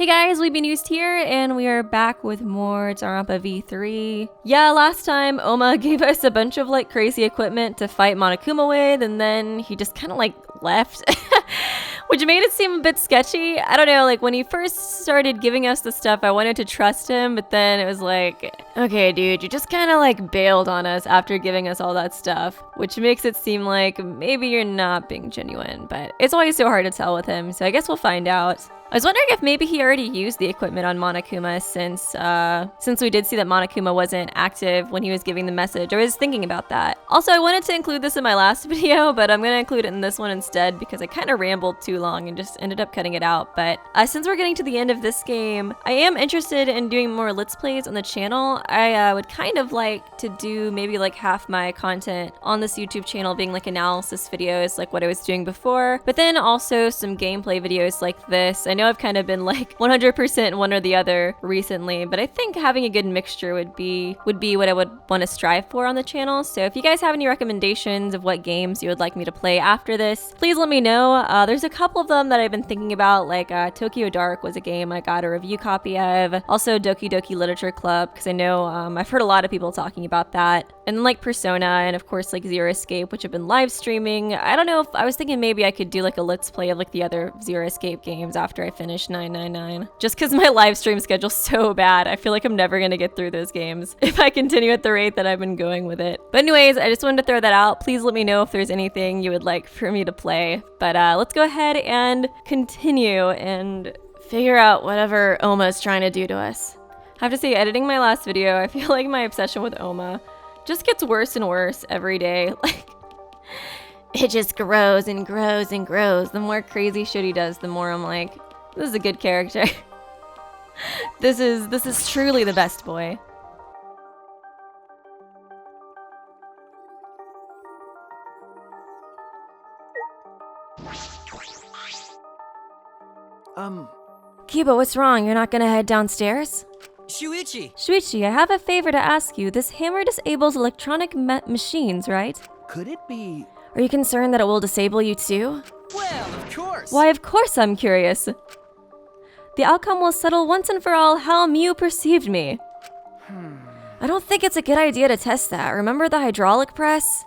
Hey guys, Weebie here, and we are back with more Danganronpa V3. Yeah, last time Oma gave us a bunch of like crazy equipment to fight Monokuma with, and then he just kind of like left. Which made it seem a bit sketchy. I don't know, like when he first started giving us the stuff, I wanted to trust him, but then it was like, okay dude, you just kind of like bailed on us after giving us all that stuff, which makes it seem like maybe you're not being genuine, but it's always so hard to tell with him, so I guess we'll find out. I was wondering if maybe he already used the equipment on Monokuma since we did see that Monokuma wasn't active when he was giving the message. I was thinking about that. Also, I wanted to include this in my last video, but I'm going to include it in this one instead because I kind of rambled too long and just ended up cutting it out. But since we're getting to the end of this game, I am interested in doing more Let's Plays on the channel. I would kind of like to do maybe like half my content on this YouTube channel being like analysis videos like what I was doing before, but then also some gameplay videos like this. I know I've kind of been like 100% one or the other recently, but I think having a good mixture would be what I would want to strive for on the channel. So if you guys have any recommendations of what games you would like me to play after this, please let me know. There's a couple of them that I've been thinking about, like Tokyo Dark was a game I got a review copy of. Also Doki Doki Literature Club, because I know I've heard a lot of people talking about that. And then like Persona, and of course like Zero Escape, which I've been live streaming. I don't know if I was thinking maybe I could do like a Let's Play of like the other Zero Escape games after I finish 999. Just because my live stream schedule's so bad, I feel like I'm never gonna get through those games if I continue at the rate that I've been going with it. But anyways, I just wanted to throw that out. Please let me know if there's anything you would like for me to play. But let's go ahead and continue and figure out whatever Oma is trying to do to us. I have to say, editing my last video, I feel like my obsession with Oma just gets worse and worse every day. Like, it just grows and grows and grows. The more crazy shit he does, the more I'm like, this is a good character. This is truly the best boy. Kiba, what's wrong? You're not gonna head downstairs? Shuichi, I have a favor to ask you. This hammer disables electronic machines, right? Could it be? Are you concerned that it will disable you too? Well, of course. Why, of course I'm curious. The outcome will settle once and for all how Mew perceived me. I don't think it's a good idea to test that. Remember the hydraulic press?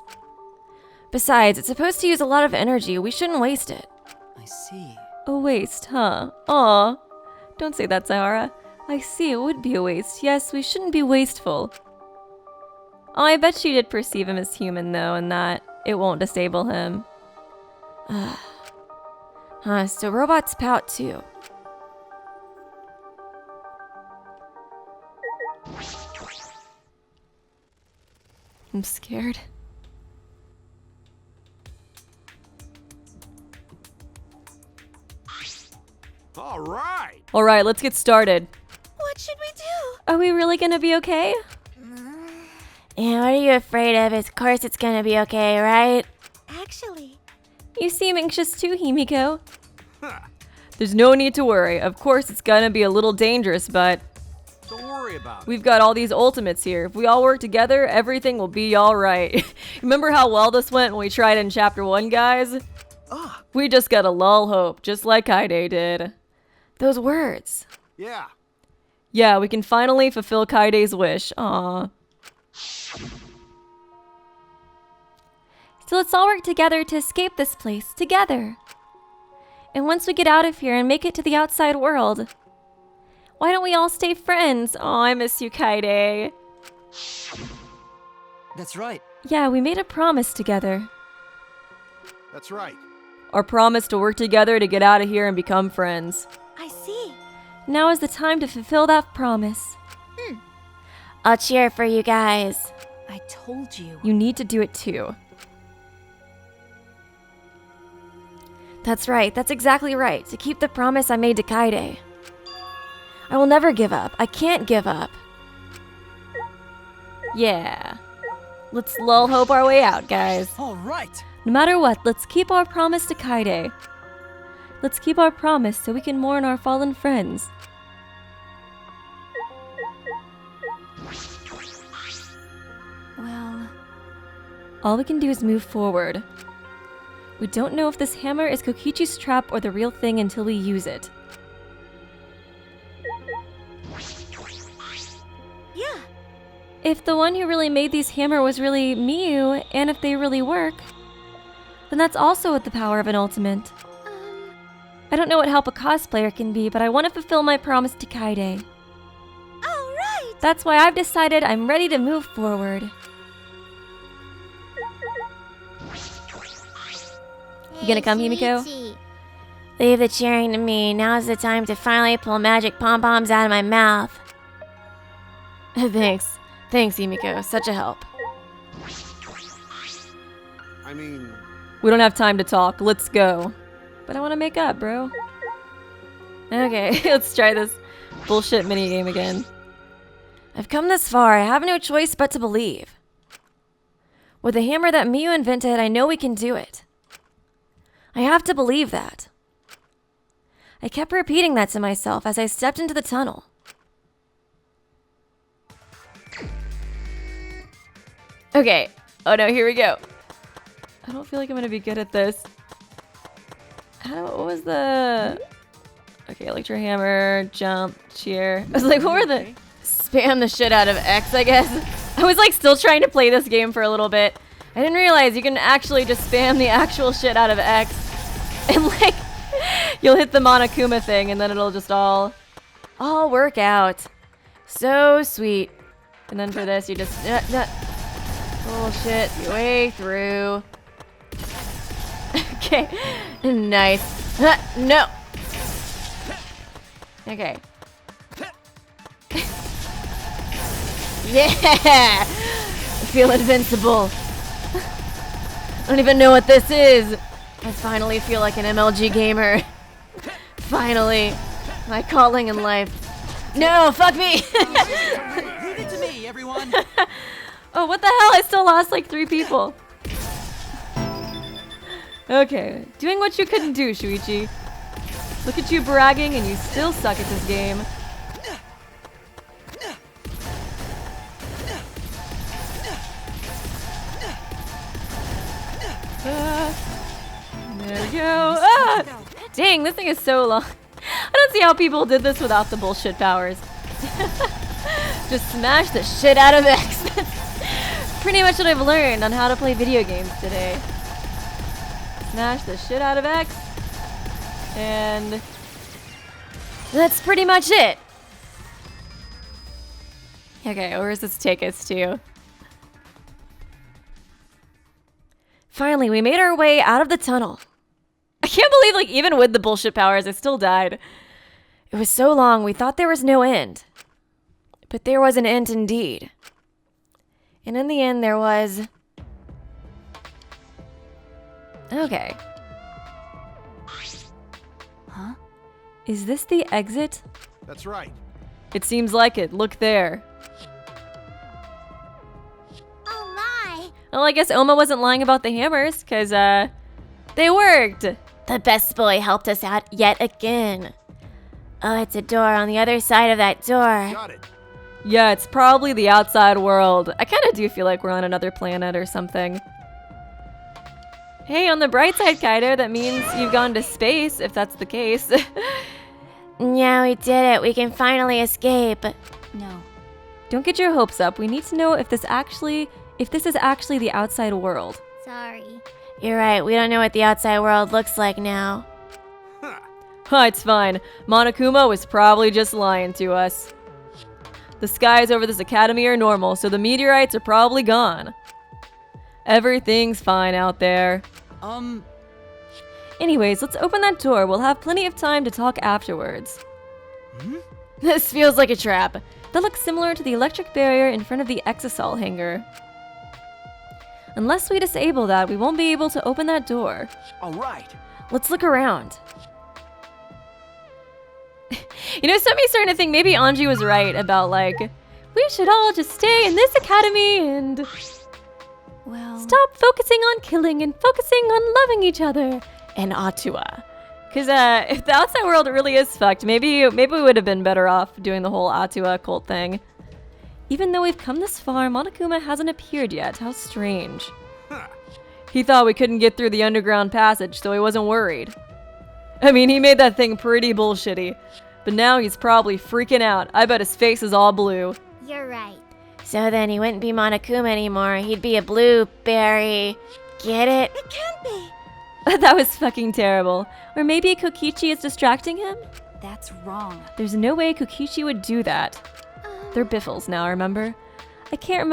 Besides, it's supposed to use a lot of energy. We shouldn't waste it. I see. A waste, huh? Aw. Don't say that, Sahara. I see, it would be a waste. Yes, we shouldn't be wasteful. Oh, I bet she did perceive him as human, though, and that it won't disable him. So robots pout, too. I'm scared. All right, let's get started. What should we do? Are we really gonna be okay? And what are you afraid of? Of course it's gonna be okay, right? Actually. You seem anxious too, Himiko. There's no need to worry. Of course it's gonna be a little dangerous, but Don't worry about it. we've got all these ultimates here. If we all work together, everything will be alright. Remember how well this went when we tried in Chapter 1, guys? We just gotta lull hope, just like Kaide did. Those words. Yeah. Yeah, we can finally fulfill Kaide's wish. Aww. So let's all work together to escape this place, together. And once we get out of here and make it to the outside world, why don't we all stay friends? Oh, I miss you, Kaide. That's right. Yeah, we made a promise together. That's right. Our promise to work together to get out of here and become friends. I see. Now is the time to fulfill that promise. I'll cheer for you guys. I told you. You need to do it too. That's right, that's exactly right. To keep the promise I made to Kaide. I will never give up. I can't give up. Yeah. Let's lull hope our way out, guys. All right. No matter what, let's keep our promise to Kaide. Let's keep our promise so we can mourn our fallen friends. Well, all we can do is move forward. We don't know if this hammer is Kokichi's trap or the real thing until we use it. Yeah. If the one who really made these hammer was really Miyu, and if they really work, then that's also with the power of an ultimate. I don't know what help a cosplayer can be, but I want to fulfill my promise to Kaede. All right. That's why I've decided I'm ready to move forward. You gonna come, Himiko? Leave the cheering to me. Now's the time to finally pull magic pom-poms out of my mouth. Thanks. Thanks, Himiko. Such a help. I mean, We don't have time to talk. Let's go. But I want to make up, bro. Okay, let's try this bullshit minigame again. I've come this far. I have no choice but to believe. With the hammer that Miyu invented, I know we can do it. I have to believe that. I kept repeating that to myself as I stepped into the tunnel. Okay. Oh no, here we go. I don't feel like I'm gonna be good at this. What was the... Okay, electro hammer, jump, cheer. I was like, what were the... Spam the shit out of X, I guess. I was like still trying to play this game for a little bit. I didn't realize you can actually just spam the actual shit out of X. And like, you'll hit the Monokuma thing and then it'll just all work out. So sweet. And then for this, you just... bullshit your way through. Okay, nice. No. Okay. Yeah! I feel invincible. I don't even know what this is. I finally feel like an MLG gamer. Finally. My calling in life. No, fuck me! leave it to me, everyone. Oh, what the hell? I still lost like 3 people. Okay, doing what you couldn't do, Shuichi. Look at you bragging and you still suck at this game. There we go. Ah! Dang, this thing is so long. I don't see how people did this without the bullshit powers. Just smash the shit out of X. That's pretty much what I've learned on how to play video games today. Smash the shit out of X. And that's pretty much it. Okay, where does this take us to? Finally, we made our way out of the tunnel. I can't believe, like, even with the bullshit powers, I still died. It was so long, we thought there was no end. But there was an end indeed. And in the end, there was... Okay. Huh? Is this the exit? That's right. It seems like it. Look there. Oh my! Well, I guess Oma wasn't lying about the hammers, because, they worked! The best boy helped us out yet again. Oh, it's a door on the other side of that door. Got it. Yeah, it's probably the outside world. I kind of do feel like we're on another planet or something. Hey, on the bright side, Kaido, that means you've gone to space, if that's the case. Yeah, we did it. We can finally escape. No. Don't get your hopes up. We need to know if this is actually the outside world. Sorry. You're right. We don't know what the outside world looks like now. Huh. Huh, it's fine. Monokuma was probably just lying to us. The skies over this academy are normal, so the meteorites are probably gone. Everything's fine out there. Anyways, let's open that door. We'll have plenty of time to talk afterwards. This feels like a trap. That looks similar to the electric barrier in front of the Exisol hangar. Unless we disable that, we won't be able to open that door. All right. Let's look around. You know, somebody's starting to think maybe Anji was right about, like, we should all just stay in this academy and Well... stop focusing on killing and focusing on loving each other. And Atua. Because if the outside world really is fucked, maybe we would have been better off doing the whole Atua cult thing. Even though we've come this far, Monokuma hasn't appeared yet. How strange. Huh. He thought we couldn't get through the underground passage, so he wasn't worried. I mean, he made that thing pretty bullshitty. But now he's probably freaking out. I bet his face is all blue. You're right. So then he wouldn't be Monokuma anymore. He'd be a blueberry. Get it? It can't be. That was fucking terrible. Or maybe Kokichi is distracting him? That's wrong. There's no way Kokichi would do that. They're biffles now, remember? I can't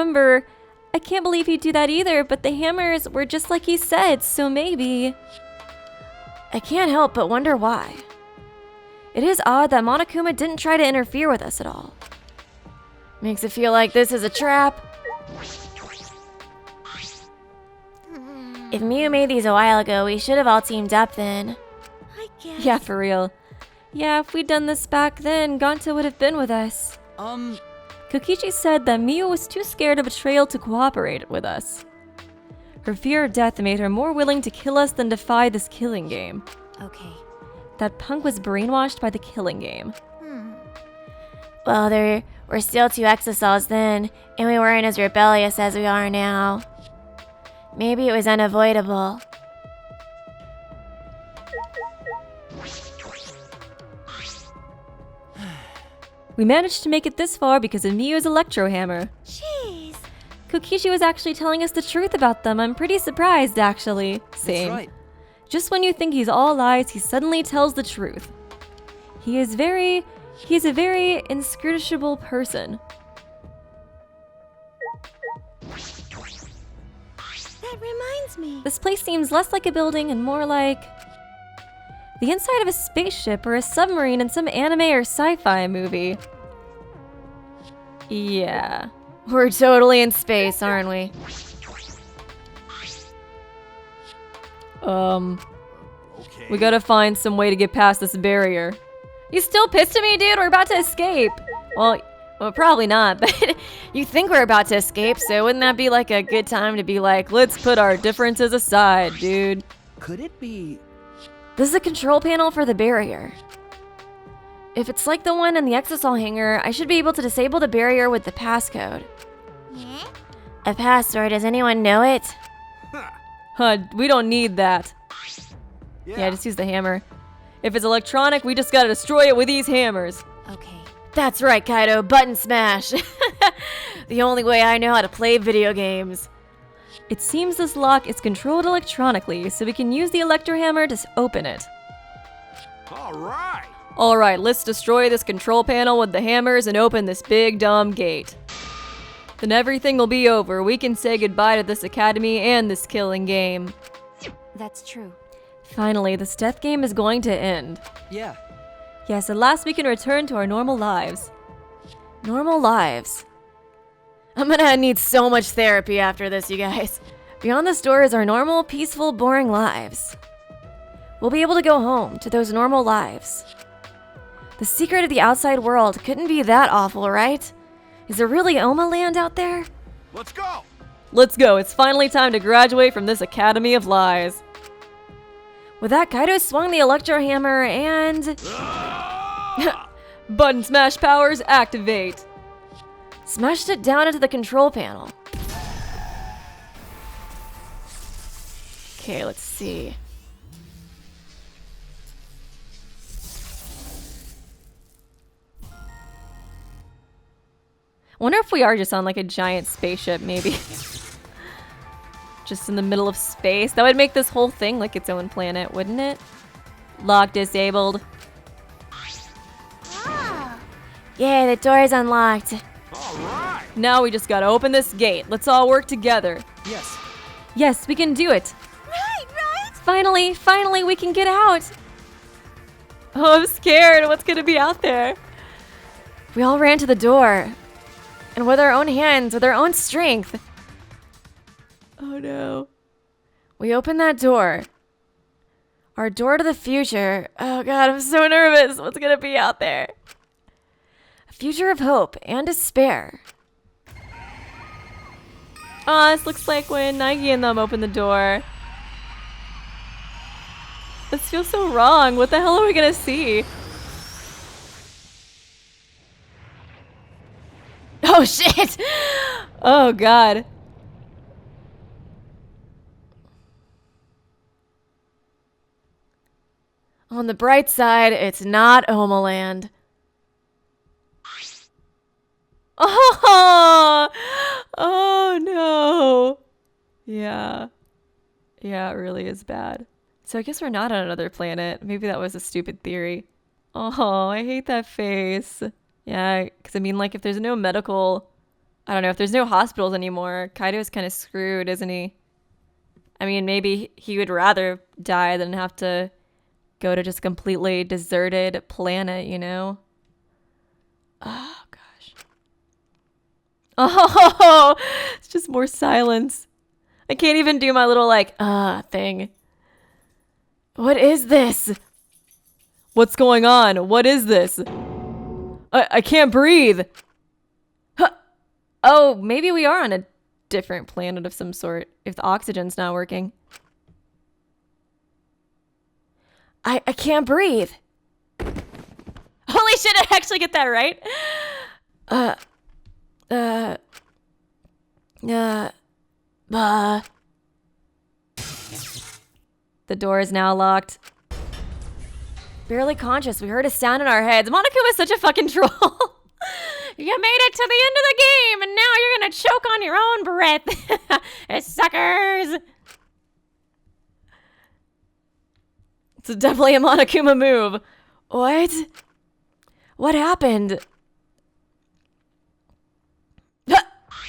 believe he'd do that either, but the hammers were just like he said, so maybe... I can't help but wonder why. It is odd that Monokuma didn't try to interfere with us at all. Makes it feel like this is a trap. If Mew made these a while ago, we should have all teamed up then. I guess. Yeah, for real. Yeah, if we'd done this back then, Gonta would have been with us. Kokichi said that Mew was too scared of betrayal to cooperate with us. Her fear of death made her more willing to kill us than defy this killing game. Okay. That punk was brainwashed by the killing game. Well, there were still 2 Exosols then, and we weren't as rebellious as we are now. Maybe it was unavoidable. We managed to make it this far because of Mew's Electro Hammer. Jeez. Kokichi was actually telling us the truth about them. I'm pretty surprised, actually. Same. That's right. Just when you think he's all lies, he suddenly tells the truth. He is a very inscrutable person. That reminds me. This place seems less like a building and more like the inside of a spaceship or a submarine in some anime or sci-fi movie. Yeah. We're totally in space, aren't we? Okay. We gotta find some way to get past this barrier. You still pissed at me, dude? We're about to escape. Well, probably not, but you think we're about to escape, so wouldn't that be like a good time to be like, let's put our differences aside, dude? Could it be? This is a control panel for the barrier. If it's like the one in the Exosol hangar, I should be able to disable the barrier with the passcode. Yeah? A password, does anyone know it? Huh, we don't need that. Yeah, just use the hammer. If it's electronic, we just gotta destroy it with these hammers. Okay. That's right, Kaido, button smash. The only way I know how to play video games. It seems this lock is controlled electronically, so we can use the Electro Hammer to open it. All right. Alright, let's destroy this control panel with the hammers and open this big dumb gate. Then everything will be over. We can say goodbye to this academy and this killing game. That's true. Finally, this death game is going to end. Yeah. Yes, at last we can return to our normal lives. Normal lives. I'm gonna need so much therapy after this, you guys. Beyond this door is our normal, peaceful, boring lives. We'll be able to go home to those normal lives. The secret of the outside world couldn't be that awful, right? Is there really Oma land out there? Let's go. Let's go, it's finally time to graduate from this Academy of Lies. With that, Kaido swung the Electro Hammer and... Button smash powers activate. Smashed it down into the control panel. Okay, let's see. Wonder if we are just on like a giant spaceship, maybe. Just in the middle of space. That would make this whole thing like its own planet, wouldn't it? Lock disabled. Yay, the door is unlocked. All right. Now we just gotta open this gate. Let's all work together. Yes. Yes, we can do it. Right? Finally, we can get out. Oh, I'm scared. What's gonna be out there? We all ran to the door. And with our own hands, with our own strength. Oh no. We opened that door. Our door to the future. Oh god, I'm so nervous. What's gonna be out there? A future of hope and despair. Aw, this looks like when Nike and them opened the door. This feels so wrong. What the hell are we gonna see? Oh shit! Oh god. On the bright side, it's not Homeland. Oh, Yeah. Yeah, it really is bad. So I guess we're not on another planet. Maybe that was a stupid theory. Oh, I hate that face. Yeah, because I mean, like, if there's no medical... I don't know, if there's no hospitals anymore, Kaido's kind of screwed, isn't he? I mean, maybe he would rather die than have to go to just a completely deserted planet, you know? Oh, gosh. Oh, it's just more silence. I can't even do my little, like, thing. What is this? What's going on? What is this? I can't breathe. Huh. Oh, maybe we are on a different planet of some sort if the oxygen's not working. I can't breathe. Holy shit, I actually get that right. The door is now locked. Barely conscious, we heard a sound in our heads. Monokuma is such a fucking troll. You made it to the end of the game, and now you're gonna choke on your own breath. Suckers! It's definitely a Monokuma move. What? What happened?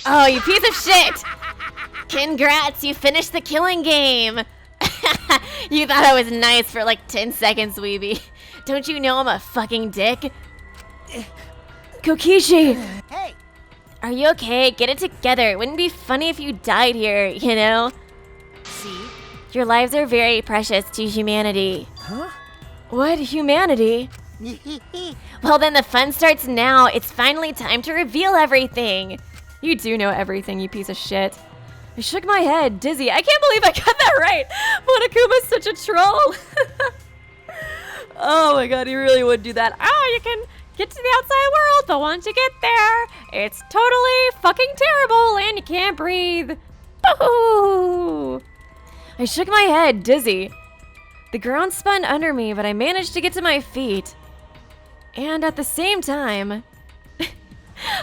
Oh, you piece of shit! Congrats, you finished the killing game! You thought I was nice for like 10 seconds, Weeby. Don't you know I'm a fucking dick? Kokishi! Hey! Are you okay? Get it together. It wouldn't be funny if you died here, you know? See? Your lives are very precious to humanity. Huh? What? Humanity? Well, then the fun starts now. It's finally time to reveal everything. You do know everything, you piece of shit. I shook my head, dizzy. I can't believe I got that right. Monokuma's such a troll. Oh my god, he really would do that. Oh, you can get to the outside world, but once you get there, it's totally fucking terrible and you can't breathe. Boo! I shook my head, dizzy. The ground spun under me, but I managed to get to my feet. And at the same time...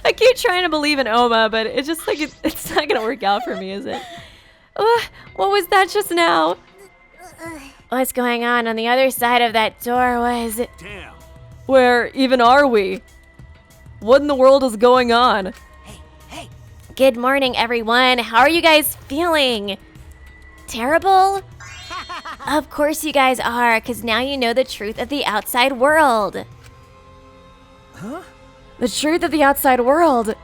I keep trying to believe in Oma, but it's just like it's not gonna work out for me, is it? What was that just now? What's going on the other side of that door was... Damn. Where even are we? What in the world is going on? Hey! Good morning, everyone. How are you guys feeling? Terrible? Of course you guys are, because now you know the truth of the outside world. Huh? The truth of the outside world.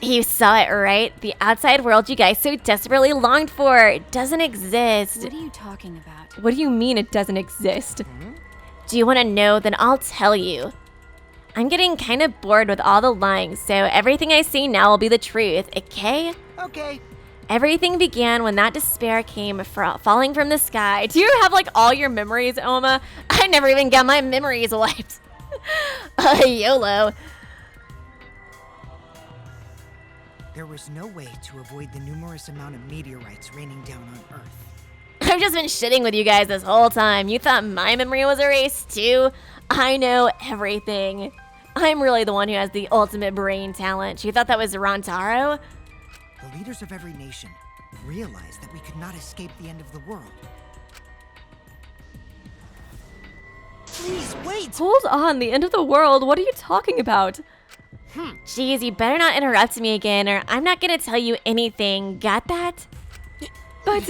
You saw it, right? The outside world you guys so desperately longed for doesn't exist. What are you talking about? What do you mean it doesn't exist? Do you want to know? Then I'll tell you. I'm getting kind of bored with all the lying, so everything I say now will be the truth, okay? Okay. Everything began when that despair came falling from the sky. Do you have like all your memories, Oma? I never even got my memories wiped. YOLO. There was no way to avoid the numerous amount of meteorites raining down on Earth. I've just been shitting with you guys this whole time. You thought my memory was erased too? I know everything. I'm really the one who has the ultimate brain talent. You thought that was Rantaro? The leaders of every nation realized that we could not escape the end of the world. Please, wait! Hold on, the end of the world? What are you talking about? Jeez, you better not interrupt me again or I'm not gonna tell you anything. Got that? But...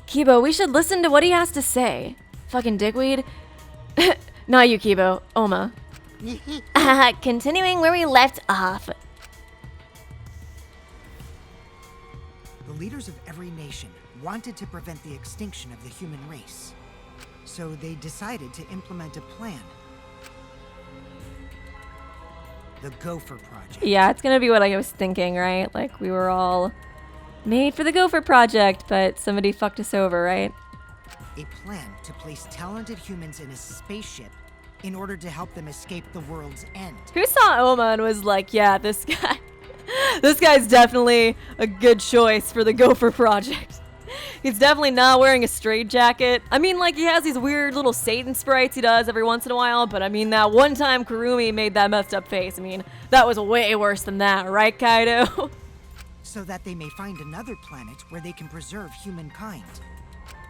Kibo, we should listen to what he has to say. Fucking dickweed. Not you, Kibo. Oma. Continuing where we left off. The leaders of every nation wanted to prevent the extinction of the human race. So they decided to implement a plan. The Gopher Project. Yeah, it's gonna be what I was thinking, right? Like, we were all made for the Gopher Project, but somebody fucked us over, right? A plan to place talented humans in a spaceship in order to help them escape the world's end. Who saw Oma and was like, yeah, this guy... this guy's definitely a good choice for the Gopher Project. He's definitely not wearing a straitjacket. I mean, like, he has these weird little Satan sprites he does every once in a while, but I mean, that one time Kurumi made that messed up face. I mean, that was way worse than that, right, Kaido? so that they may find another planet where they can preserve humankind.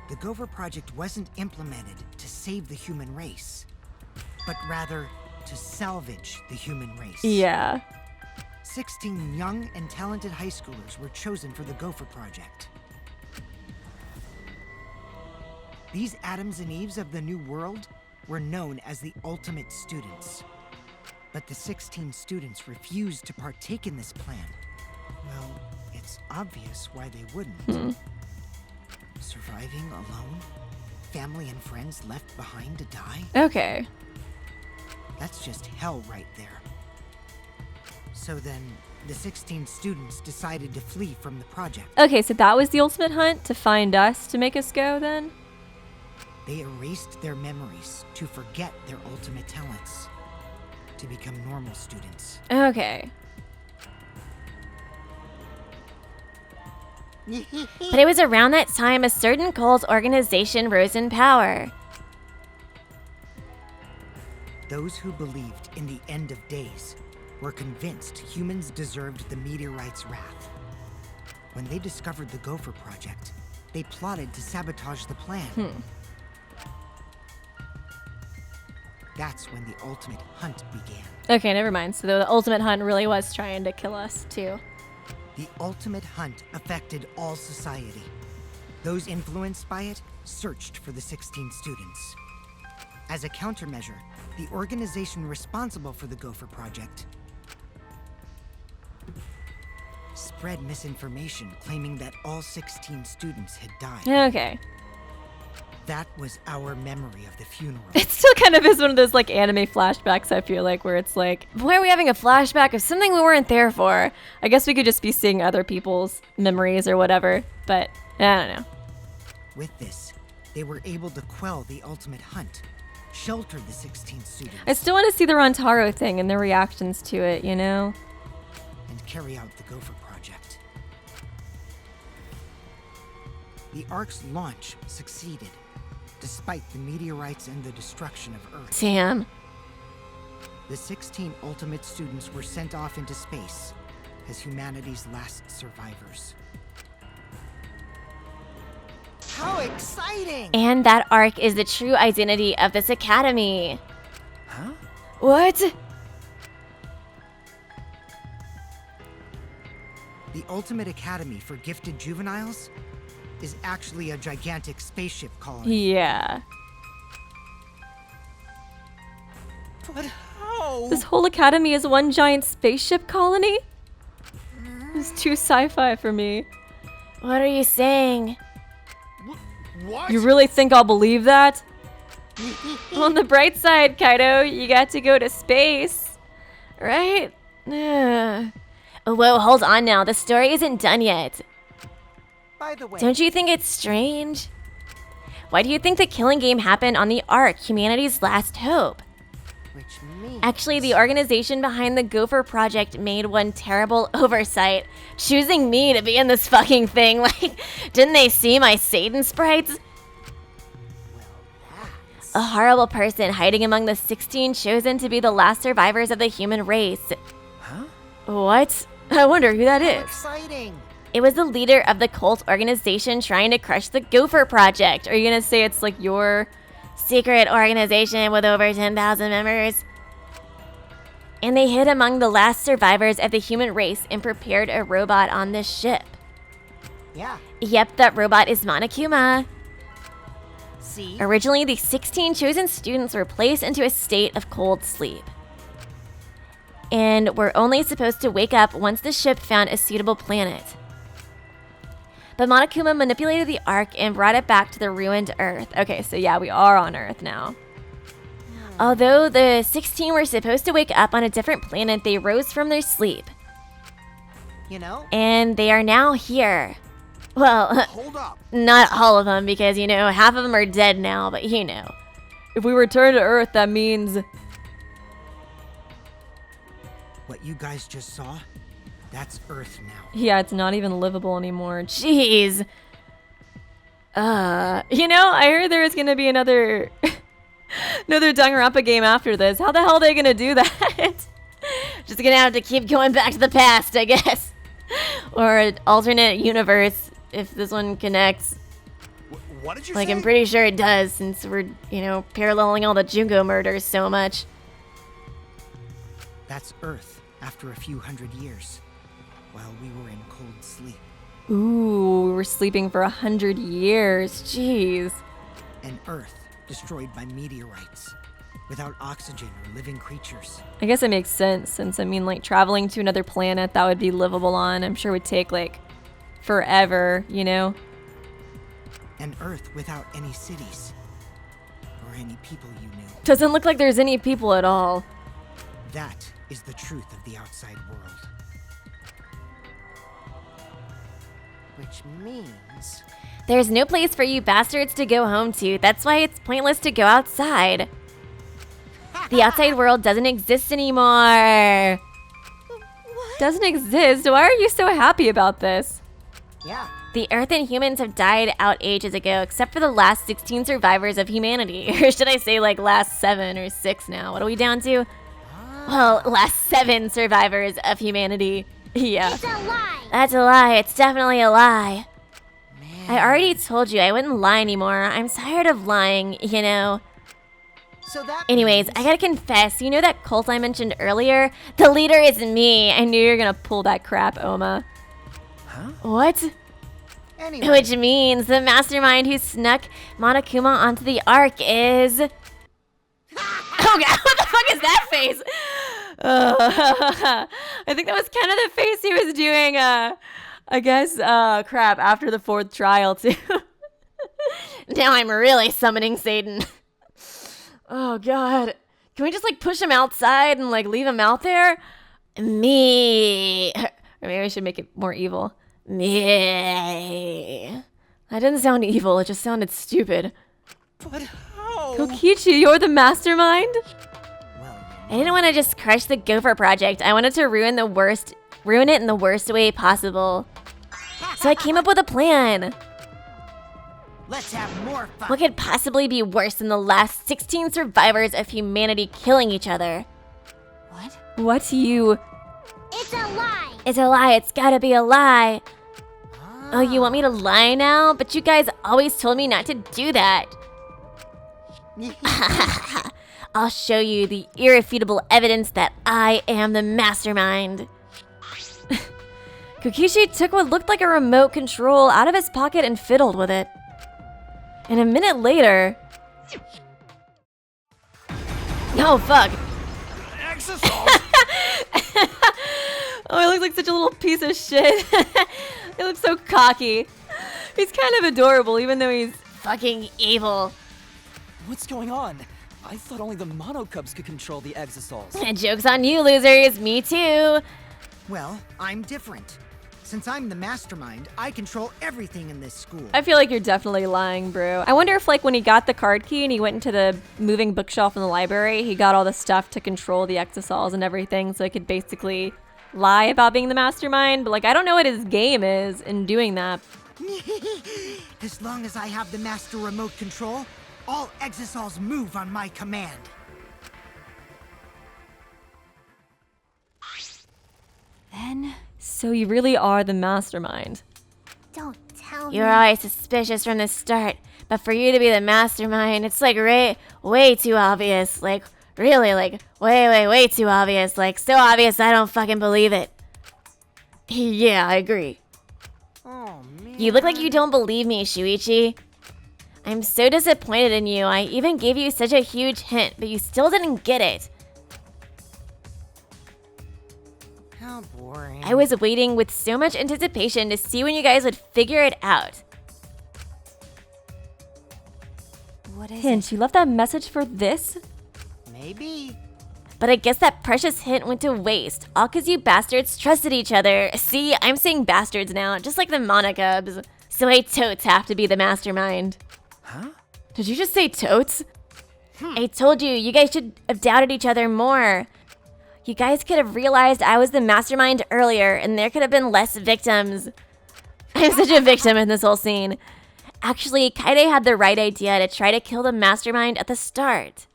The Gopher Project wasn't implemented to save the human race, but rather to salvage the human race. Yeah. 16 young and talented high schoolers were chosen for the Gopher Project. These Adams and Eves of the New World were known as the Ultimate Students. But the 16 students refused to partake in this plan. Well, it's obvious why they wouldn't. Surviving alone? Family and friends left behind to die? Okay. That's just hell right there. So then, the 16 students decided to flee from the project. Okay, so that was the ultimate hunt, to find us, to make us go then? They erased their memories to forget their ultimate talents, to become normal students. Okay. But it was around that time a certain cult organization rose in power. Those who believed in the end of days were convinced humans deserved the meteorite's wrath. When they discovered the Gopher Project, they plotted to sabotage the plan. That's when the ultimate hunt began. Okay, never mind. So the ultimate hunt really was trying to kill us too. The ultimate hunt affected all society. Those influenced by it searched for the 16 students. As a countermeasure, the organization responsible for the Gopher Project spread misinformation claiming that all 16 students had died. Okay. That was our memory of the funeral. It still kind of is one of those like anime flashbacks, I feel like, where it's like, why are we having a flashback of something we weren't there for? I guess we could just be seeing other people's memories or whatever, but I don't know. With this, they were able to quell the ultimate hunt, shelter the 16 students, I still want to see the Rontaro thing and their reactions to it, you know? and carry out the Gopher Project. The Ark's launch succeeded, despite the meteorites and the destruction of Earth. Damn. The 16 ultimate students were sent off into space as humanity's last survivors. How exciting! And that arc is the true identity of this academy. Huh? What? The Ultimate Academy for Gifted Juveniles is actually a gigantic spaceship colony. Yeah. But how? This whole academy is one giant spaceship colony? It's too sci-fi for me. What are you saying? What? You really think I'll believe that? On the bright side, Kaido, you got to go to space, right? Ugh. Whoa, hold on now. The story isn't done yet. By the way, Don't you think it's strange? Why do you think the killing game happened on the Ark, humanity's last hope? which means Actually, the organization behind the Gopher Project made one terrible oversight, choosing me to be in this fucking thing. Like, didn't they see my Satan sprites? A horrible person hiding among the 16 chosen to be the last survivors of the human race. Huh? What? I wonder who that how is. exciting! It was the leader of the cult organization trying to crush the Gopher Project. Are you gonna say it's like your... Secret organization with over 10,000 members. And they hid among the last survivors of the human race and prepared a robot on this ship. Yeah, Yep, that robot is Monokuma. see? Originally, the 16 chosen students were placed into a state of cold sleep, and were only supposed to wake up once the ship found a suitable planet. But Monokuma manipulated the Ark and brought it back to the ruined Earth. Okay, so yeah, we are on Earth now. Although the 16 were supposed to wake up on a different planet, they rose from their sleep, You know? and they are now here. Well, Hold up. not all of them, because, you know, half of them are dead now, but you know. If we return to Earth, that means... What you guys just saw? That's Earth now. Yeah, it's not even livable anymore. Jeez. You know, I heard there was gonna be another... another Danganronpa game after this. How the hell are they gonna do that? Just gonna have to keep going back to the past, I guess. Or an alternate universe if this one connects. What did you Like, say? I'm pretty sure it does since we're, you know, paralleling all the Junko murders so much. That's Earth after a few hundred years, while we were in cold sleep. Ooh, we were sleeping for 100 years. Jeez. And Earth destroyed by meteorites, without oxygen or living creatures. I guess it makes sense since, I mean, like, traveling to another planet that would be livable on, I'm sure would take, like, forever, you know? And Earth without any cities, or any people you knew. Doesn't look like there's any people at all. That is the truth of the outside world. Which means... There's no place for you bastards to go home to. That's why it's pointless to go outside. The outside world doesn't exist anymore. Doesn't exist? Why are you so happy about this? Yeah. The Earth and humans have died out ages ago, except for the last 16 survivors of humanity. Or should I say, like, last 7 or 6 now? What are we down to? Well, last 7 survivors of humanity. Yeah. It's a lie. That's a lie. It's definitely a lie. Man. I already told you I wouldn't lie anymore. I'm tired of lying, you know. So that Anyways, I gotta confess, you know that cult I mentioned earlier? The leader is me. I knew you were gonna pull that crap, Oma. Huh? What? Anyway, Which means the mastermind who snuck Monokuma onto the Ark is... Oh god, what the fuck is that face? I think that was kind of the face he was doing, I guess, crap, after the 4th trial, too. Now I'm really summoning Satan. Oh, God. Can we just, like, push him outside and, like, leave him out there? Me. Or maybe I should make it more evil. Me. That didn't sound evil, it just sounded stupid. But how? Kokichi, you're the mastermind? well, I didn't want to just crush the Gopher project. I wanted to ruin it in the worst way possible. So I came up with a plan. let's have more fun. What could possibly be worse than the last 16 survivors of humanity killing each other? What? What you... It's a lie. It's a lie. It's gotta be a lie. Oh, you want me to lie now? But you guys always told me not to do that. I'll show you the irrefutable evidence that I am the mastermind. Kokichi took what looked like a remote control out of his pocket and fiddled with it. And a minute later... Oh, fuck. Aksys! Oh, he looks like such a little piece of shit. He looks so cocky. He's kind of adorable, even though he's... Fucking evil. What's going on? I thought only the Monocubs could control the Exosols. Joke's on you, losers. Me too. Well, I'm different. Since I'm the mastermind, I control everything in this school. I feel like you're definitely lying, bro. I wonder if, like, when he got the card key and he went into the moving bookshelf in the library, he got all the stuff to control the Exosols and everything, so he could basically lie about being the mastermind. But, like, I don't know what his game is in doing that. As long as I have the master remote control, all Exosols move on my command. Then So you really are the mastermind. don't tell You were me. always suspicious from the start, but for you to be the mastermind, it's like way too obvious. Like, really, like, way too obvious. Like, so obvious I don't fucking believe it. Yeah, I agree. Oh, man. You look like you don't believe me, Shuichi. I'm so disappointed in you. I even gave you such a huge hint, but you still didn't get it. How boring. I was waiting with so much anticipation to see when you guys would figure it out. What is Hint, you left that message for this? Maybe. But I guess that precious hint went to waste, all because you bastards trusted each other. See, I'm saying bastards now, just like the Monocubs. So I totes have to be the mastermind. Huh? Did you just say totes? I told you, you guys should have doubted each other more. You guys could have realized I was the mastermind earlier, and there could have been less victims. I'm such a victim in this whole scene. Actually, Kaede had the right idea to try to kill the mastermind at the start.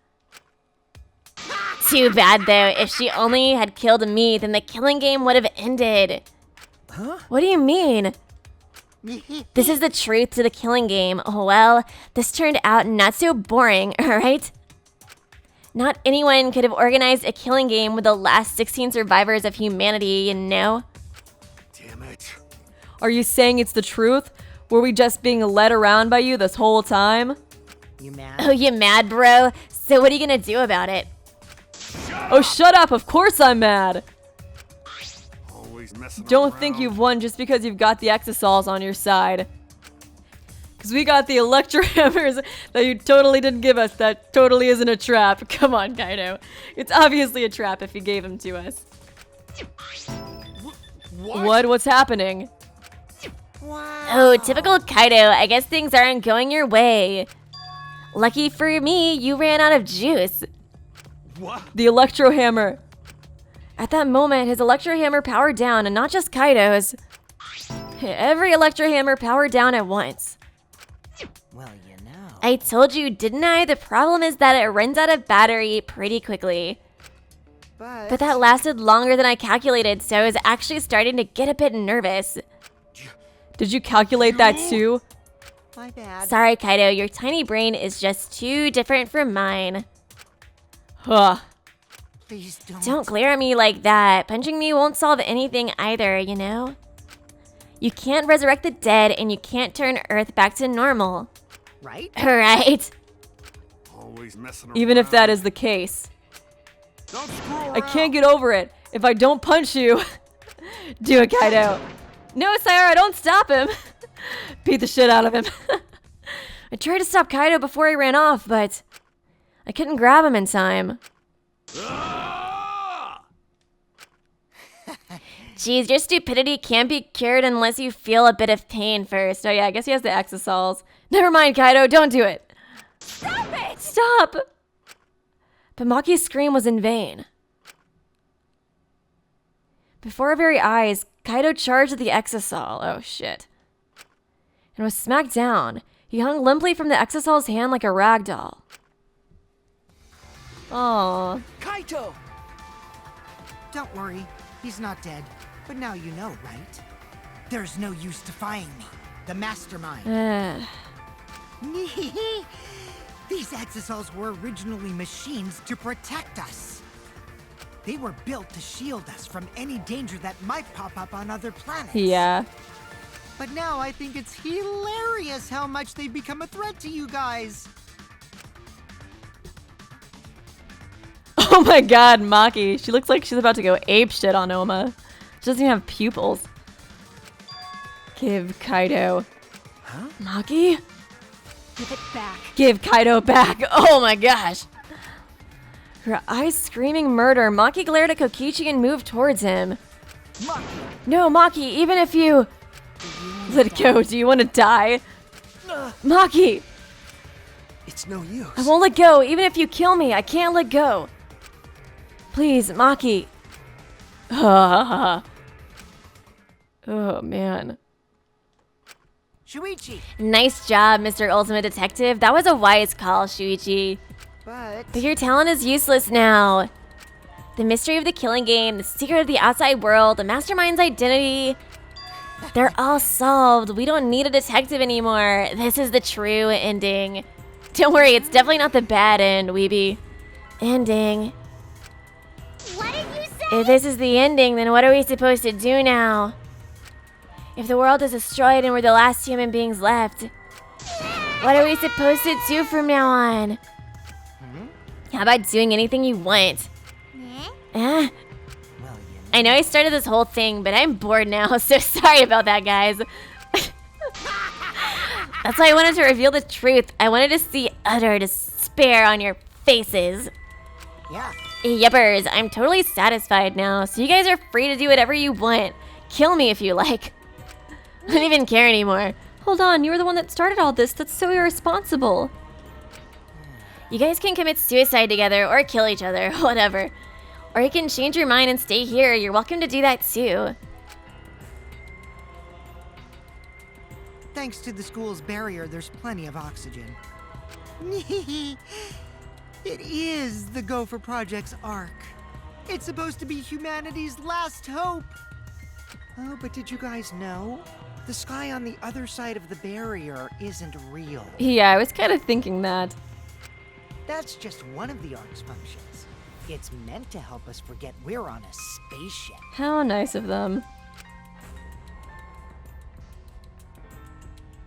Too bad though, if she only had killed me, then the killing game would have ended. What do you mean? This is the truth to the killing game. Oh, well, this turned out not so boring, alright? Not anyone could have organized a killing game with the last 16 survivors of humanity, you know? Damn it. Are you saying it's the truth? Were we just being led around by you this whole time? You mad? Oh, you mad, bro? So what are you gonna do about it? Oh, shut up! Of course I'm mad! Always messing Don't around. think you've won just because you've got the Exosols on your side. Because we got the Electro Hammers that you totally didn't give us. That totally isn't a trap. Come on, Kaido. It's obviously a trap if you gave them to us. What? What's happening? Wow. Oh, typical Kaido. I guess things aren't going your way. Lucky for me, you ran out of juice. What? The Electro Hammer. At that moment, his Electro Hammer powered down, and not just Kaido's. Every Electro Hammer powered down at once. Well, you know. I told you, didn't I? The problem is that it runs out of battery pretty quickly. But that lasted longer than I calculated, so I was actually starting to get a bit nervous. Did you calculate that too? My bad. Sorry, Kaido, your tiny brain is just too different from mine. Huh. Please don't. Don't glare at me like that. Punching me won't solve anything either, you know? You can't resurrect the dead, and you can't turn Earth back to normal. Right? Alright? Always messing around. Even if that is the case. Don't screw around. I can't get over it. If I don't punch you. Do it, Kaido. No, Sayara, don't stop him. Beat the shit out of him. I tried to stop Kaido before he ran off, but I couldn't grab him in time. Ah! Jeez, your stupidity can't be cured unless you feel a bit of pain first. Oh yeah, I guess he has the Exosols. Never mind, Kaido, don't do it. Stop it! Stop! But Maki's scream was in vain. Before our very eyes, Kaido charged the Exosol. Oh shit. And was smacked down. He hung limply from the Exosol's hand like a rag doll. Aww. Kaito! Don't worry. He's not dead. But now you know, right? There's no use defying me. The mastermind. These Exosols were originally machines to protect us. They were built to shield us from any danger that might pop up on other planets. Yeah. But now I think it's hilarious how much they've become a threat to you guys. Oh my god, Maki. She looks like she's about to go apeshit on Oma. She doesn't even have pupils. Give Kaido. Huh? Maki? Give it back. Give Kaido back. Oh my gosh. Her eyes screaming murder, Maki glared at Kokichi and moved towards him. Maki, No, Maki, even if you... Let it go. Do you want to die? Maki! It's no use. I won't let go. Even if you kill me, I can't let go. Please, Maki. Oh, man. Shuichi. Nice job, Mr. Ultimate Detective. That was a wise call, Shuichi. But Your talent is useless now. The mystery of the killing game, the secret of the outside world, the mastermind's identity, they're all solved. We don't need a detective anymore. This is the true ending. Don't worry, it's definitely not the bad end, Weeby. Ending. What did you say? If this is the ending, then what are we supposed to do now? If the world is destroyed and we're the last human beings left, what are we supposed to do from now on? How about doing anything you want? Eh? Eh? I know I started this whole thing, but I'm bored now, so sorry about that, guys. That's why I wanted to reveal the truth. I wanted to see utter despair on your faces. yeah, Yuppers, I'm totally satisfied now, so you guys are free to do whatever you want. Kill me if you like. I don't even care anymore. Hold on, you were the one that started all this. That's so irresponsible. You guys can commit suicide together or kill each other, whatever. Or you can change your mind and stay here. You're welcome to do that too. thanks to the school's barrier, there's plenty of oxygen. It is the Gopher Project's arc. It's supposed to be humanity's last hope. Oh, but did you guys know? The sky on the other side of the barrier isn't real. Yeah, I was kind of thinking that. That's just one of the ark's functions. It's meant to help us forget we're on a spaceship. How nice of them.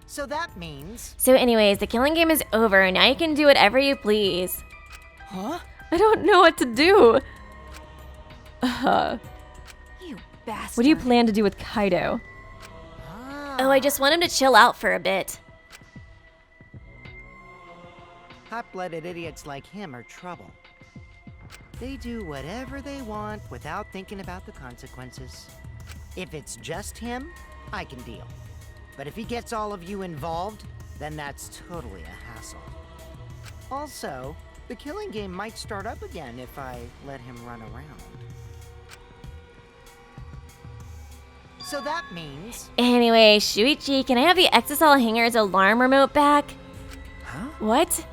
So that means... So anyways, the killing game is over. Now you can do whatever you please. Huh? I don't know what to do. You bastard. What do you plan to do with Kaido? Oh, I just want him to chill out for a bit. Hot-blooded idiots like him are trouble. They do whatever they want without thinking about the consequences. If it's just him, I can deal. But if he gets all of you involved, then that's totally a hassle. Also, the killing game might start up again if I let him run around. So that means... Anyway, Shuichi, can I have the Exisal Hanger's alarm remote back? Huh? What?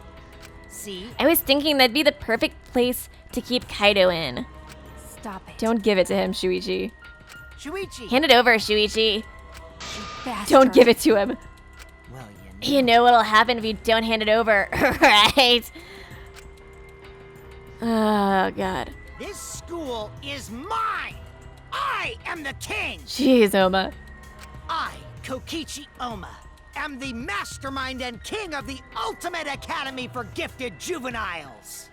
See? I was thinking that'd be the perfect place to keep Kaido in. Stop it. Don't give it to him, Shuichi. Shuichi! Hand it over, Shuichi. You bastard. Don't give it to him. Well, You know what'll happen if you don't hand it over, right? Oh, God. This school is mine! I am the king! Jeez, Oma. I, Kokichi Oma, am the mastermind and king of the ultimate academy for gifted juveniles!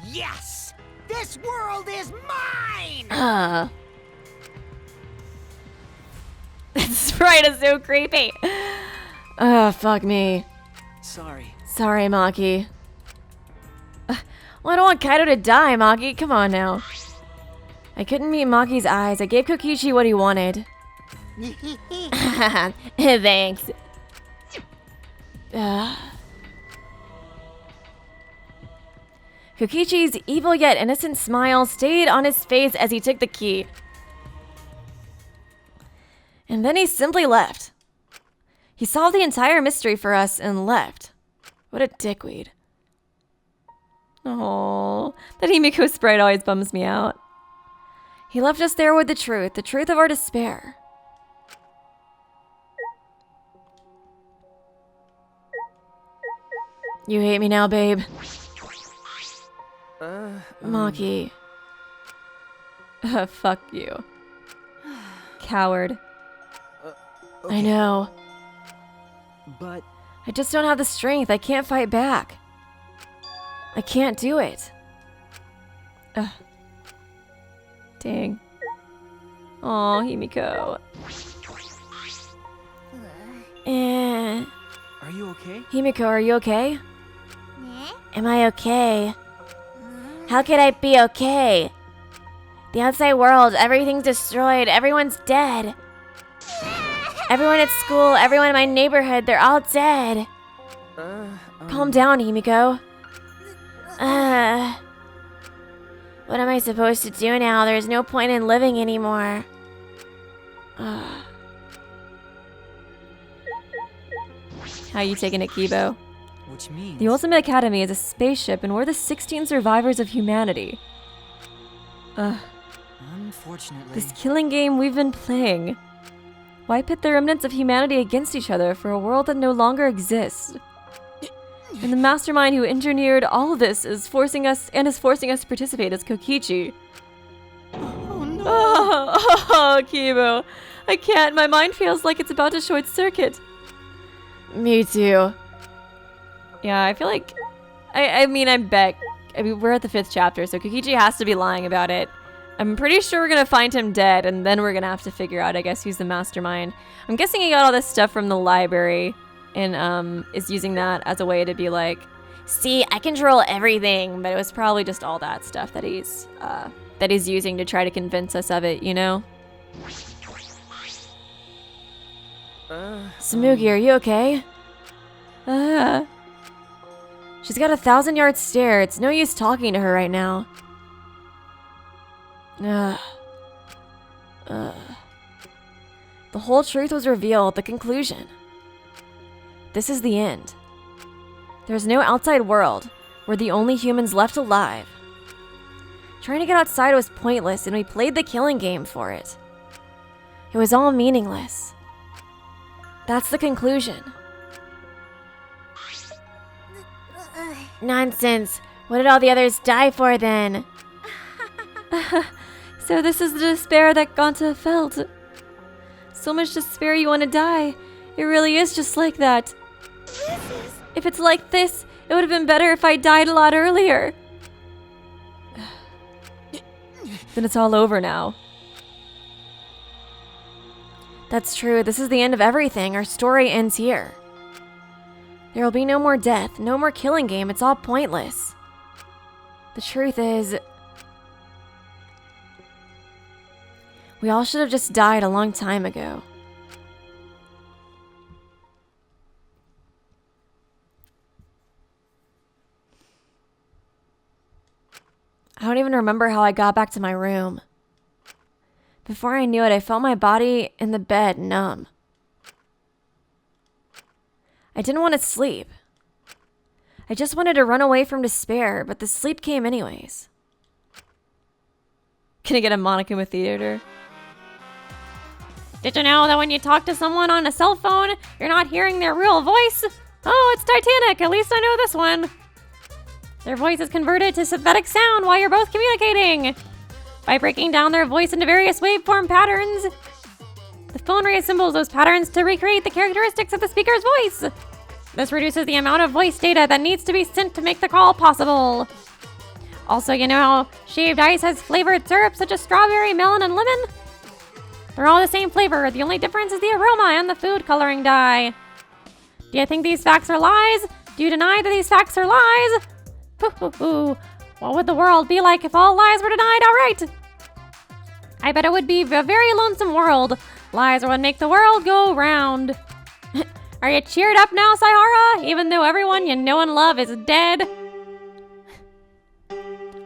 Yes! This world is mine! This sprite is so creepy. Oh, fuck me. Sorry. Sorry, Maki. Well, I don't want Kaido to die, Maki. Come on now. I couldn't meet Maki's eyes. I gave Kokichi what he wanted. Thanks. Kokichi's evil yet innocent smile stayed on his face as he took the key. And then he simply left. He solved the entire mystery for us and left. What a dickweed. Oh, that Himiko sprite always bums me out. He left us there with the truth of our despair. You hate me now, babe. Maki. Fuck you. Coward. I know. But I just don't have the strength. I can't fight back. I can't do it. Ugh. Dang. Aw, Himiko. are you okay? Himiko, are you okay? Am I okay? How could I be okay? The outside world, everything's destroyed, everyone's dead. Everyone at school, everyone in my neighborhood, they're all dead. Calm down, Himiko. What am I supposed to do now? There's no point in living anymore. How you taking it, Kibo? Which means The Ultimate Academy is a spaceship and we're the 16 survivors of humanity. unfortunately This killing game we've been playing. Why pit the remnants of humanity against each other for a world that no longer exists? And the mastermind who engineered all of this is forcing us to participate as Kokichi. Oh no. Oh, Kibo. I can't. My mind feels like it's about to short circuit. Me too. Yeah, I feel like... I mean, we're at the 5th chapter, so Kokichi has to be lying about it. I'm pretty sure we're gonna find him dead, and then we're gonna have to figure out, I guess, who's the mastermind. I'm guessing he got all this stuff from the library, and is using that as a way to be like, See, I control everything, but it was probably just all that stuff that he's using to try to convince us of it, you know? Samugi, are you okay? She's got a 1,000-yard stare. It's no use talking to her right now. The whole truth was revealed, the conclusion. This is the end. There's no outside world. We're the only humans left alive. Trying to get outside was pointless, and we played the killing game for it. It was all meaningless. That's the conclusion. Nonsense. What did all the others die for then? So this is the despair that Gonta felt. So much despair you want to die. It really is just like that. If it's like this, it would have been better if I died a lot earlier. Then it's all over now. That's true. This is the end of everything. Our story ends here. There will be no more death, no more killing game. It's all pointless. The truth is, we all should have just died a long time ago. I don't even remember how I got back to my room. Before I knew it, I felt my body in the bed numb. I didn't want to sleep. I just wanted to run away from despair, but the sleep came anyways. Can I get a Monokuma theater? Did you know that when you talk to someone on a cell phone, you're not hearing their real voice? Oh, it's Titanic. At least I know this one. Their voice is converted to synthetic sound while you're both communicating. By breaking down their voice into various waveform patterns, the phone reassembles those patterns to recreate the characteristics of the speaker's voice. This reduces the amount of voice data that needs to be sent to make the call possible. Also, you know how shaved ice has flavored syrup such as strawberry, melon, and lemon? They're all the same flavor. The only difference is the aroma and the food coloring dye. Do you think these facts are lies? Do you deny that these facts are lies? What would the world be like if all lies were denied outright? I bet it would be a very lonesome world. Lies are what make the world go round. Are you cheered up now, Saihara? Even though everyone you know and love is dead?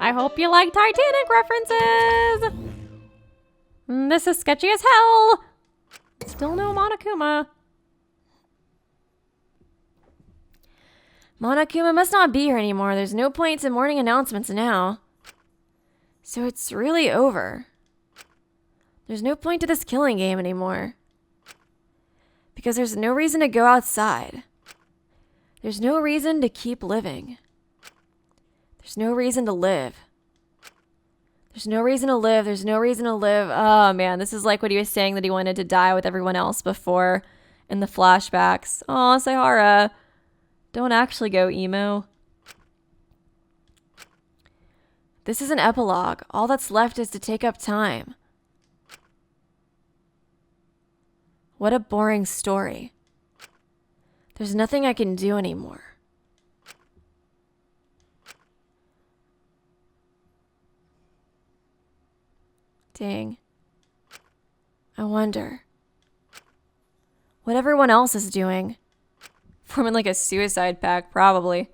I hope you like Titanic references. This is sketchy as hell. Still no Monokuma. Monokuma must not be here anymore. There's no point to morning announcements now. So it's really over. There's no point to this killing game anymore. Because there's no reason to go outside. There's no reason to keep living. There's no reason to live. There's no reason to live. There's no reason to live. Oh man, this is like what he was saying that he wanted to die with everyone else before in the flashbacks. Oh, Saihara. Don't actually go emo. This is an epilogue. All that's left is to take up time. What a boring story. There's nothing I can do anymore. Dang. I wonder what everyone else is doing. Forming like a suicide pact, probably.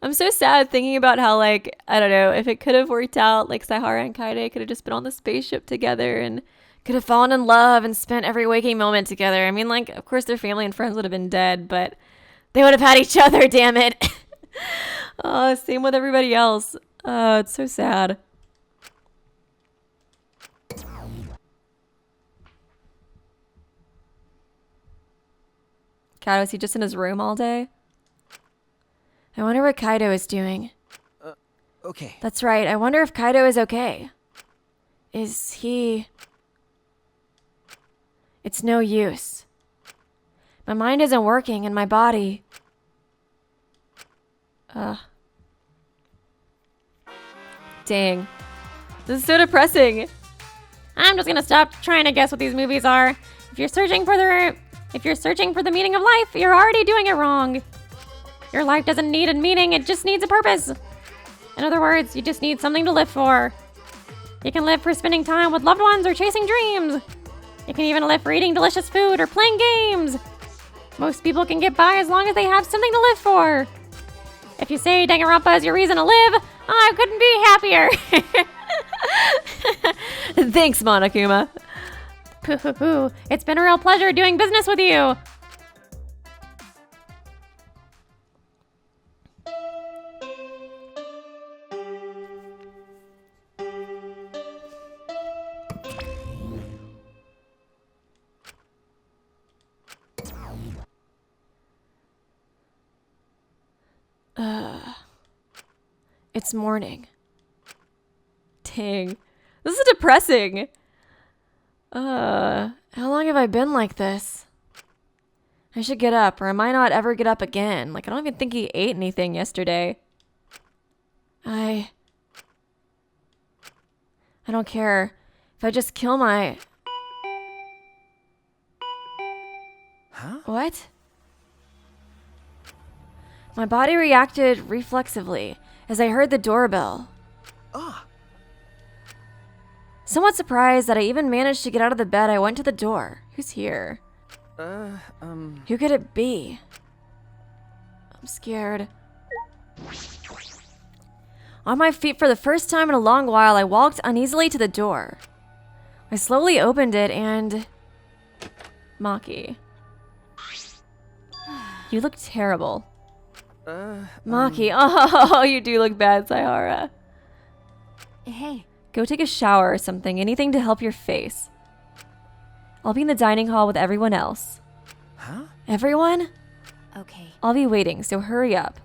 I'm so sad thinking about how, like, I don't know, if it could have worked out, like Saihara and Kaede could have just been on the spaceship together and could have fallen in love and spent every waking moment together. I mean, like, of course their family and friends would have been dead, but they would have had each other, damn it. Same with everybody else. It's so sad. Kaido, is he just in his room all day? I wonder what Kaido is doing. Okay. That's right. I wonder if Kaido is okay. Is he... It's no use. My mind isn't working and my body... Dang. This is so depressing. I'm just gonna stop trying to guess what these movies are. If you're searching for the meaning of life, you're already doing it wrong. Your life doesn't need a meaning, it just needs a purpose. In other words, you just need something to live for. You can live for spending time with loved ones or chasing dreams. You can even live for eating delicious food or playing games. Most people can get by as long as they have something to live for. If you say Danganronpa is your reason to live, I couldn't be happier. Thanks, Monokuma. Pooh, it's been a real pleasure doing business with you. It's morning. Dang. This is depressing. How long have I been like this? I should get up, or I might not ever get up again. Like, I don't even think he ate anything yesterday. I don't care. If I just kill my... Huh? What? My body reacted reflexively as I heard the doorbell. Ah, Somewhat surprised that I even managed to get out of the bed, I went to the door. Who's here? Who could it be? I'm scared. On my feet for the first time in a long while, I walked uneasily to the door. I slowly opened it and... Maki. You look terrible. Maki, oh, you do look bad, Sayhara. Hey, Go take a shower or something, anything to help your face. I'll be in the dining hall with everyone else. huh? Everyone? okay. I'll be waiting, so hurry up.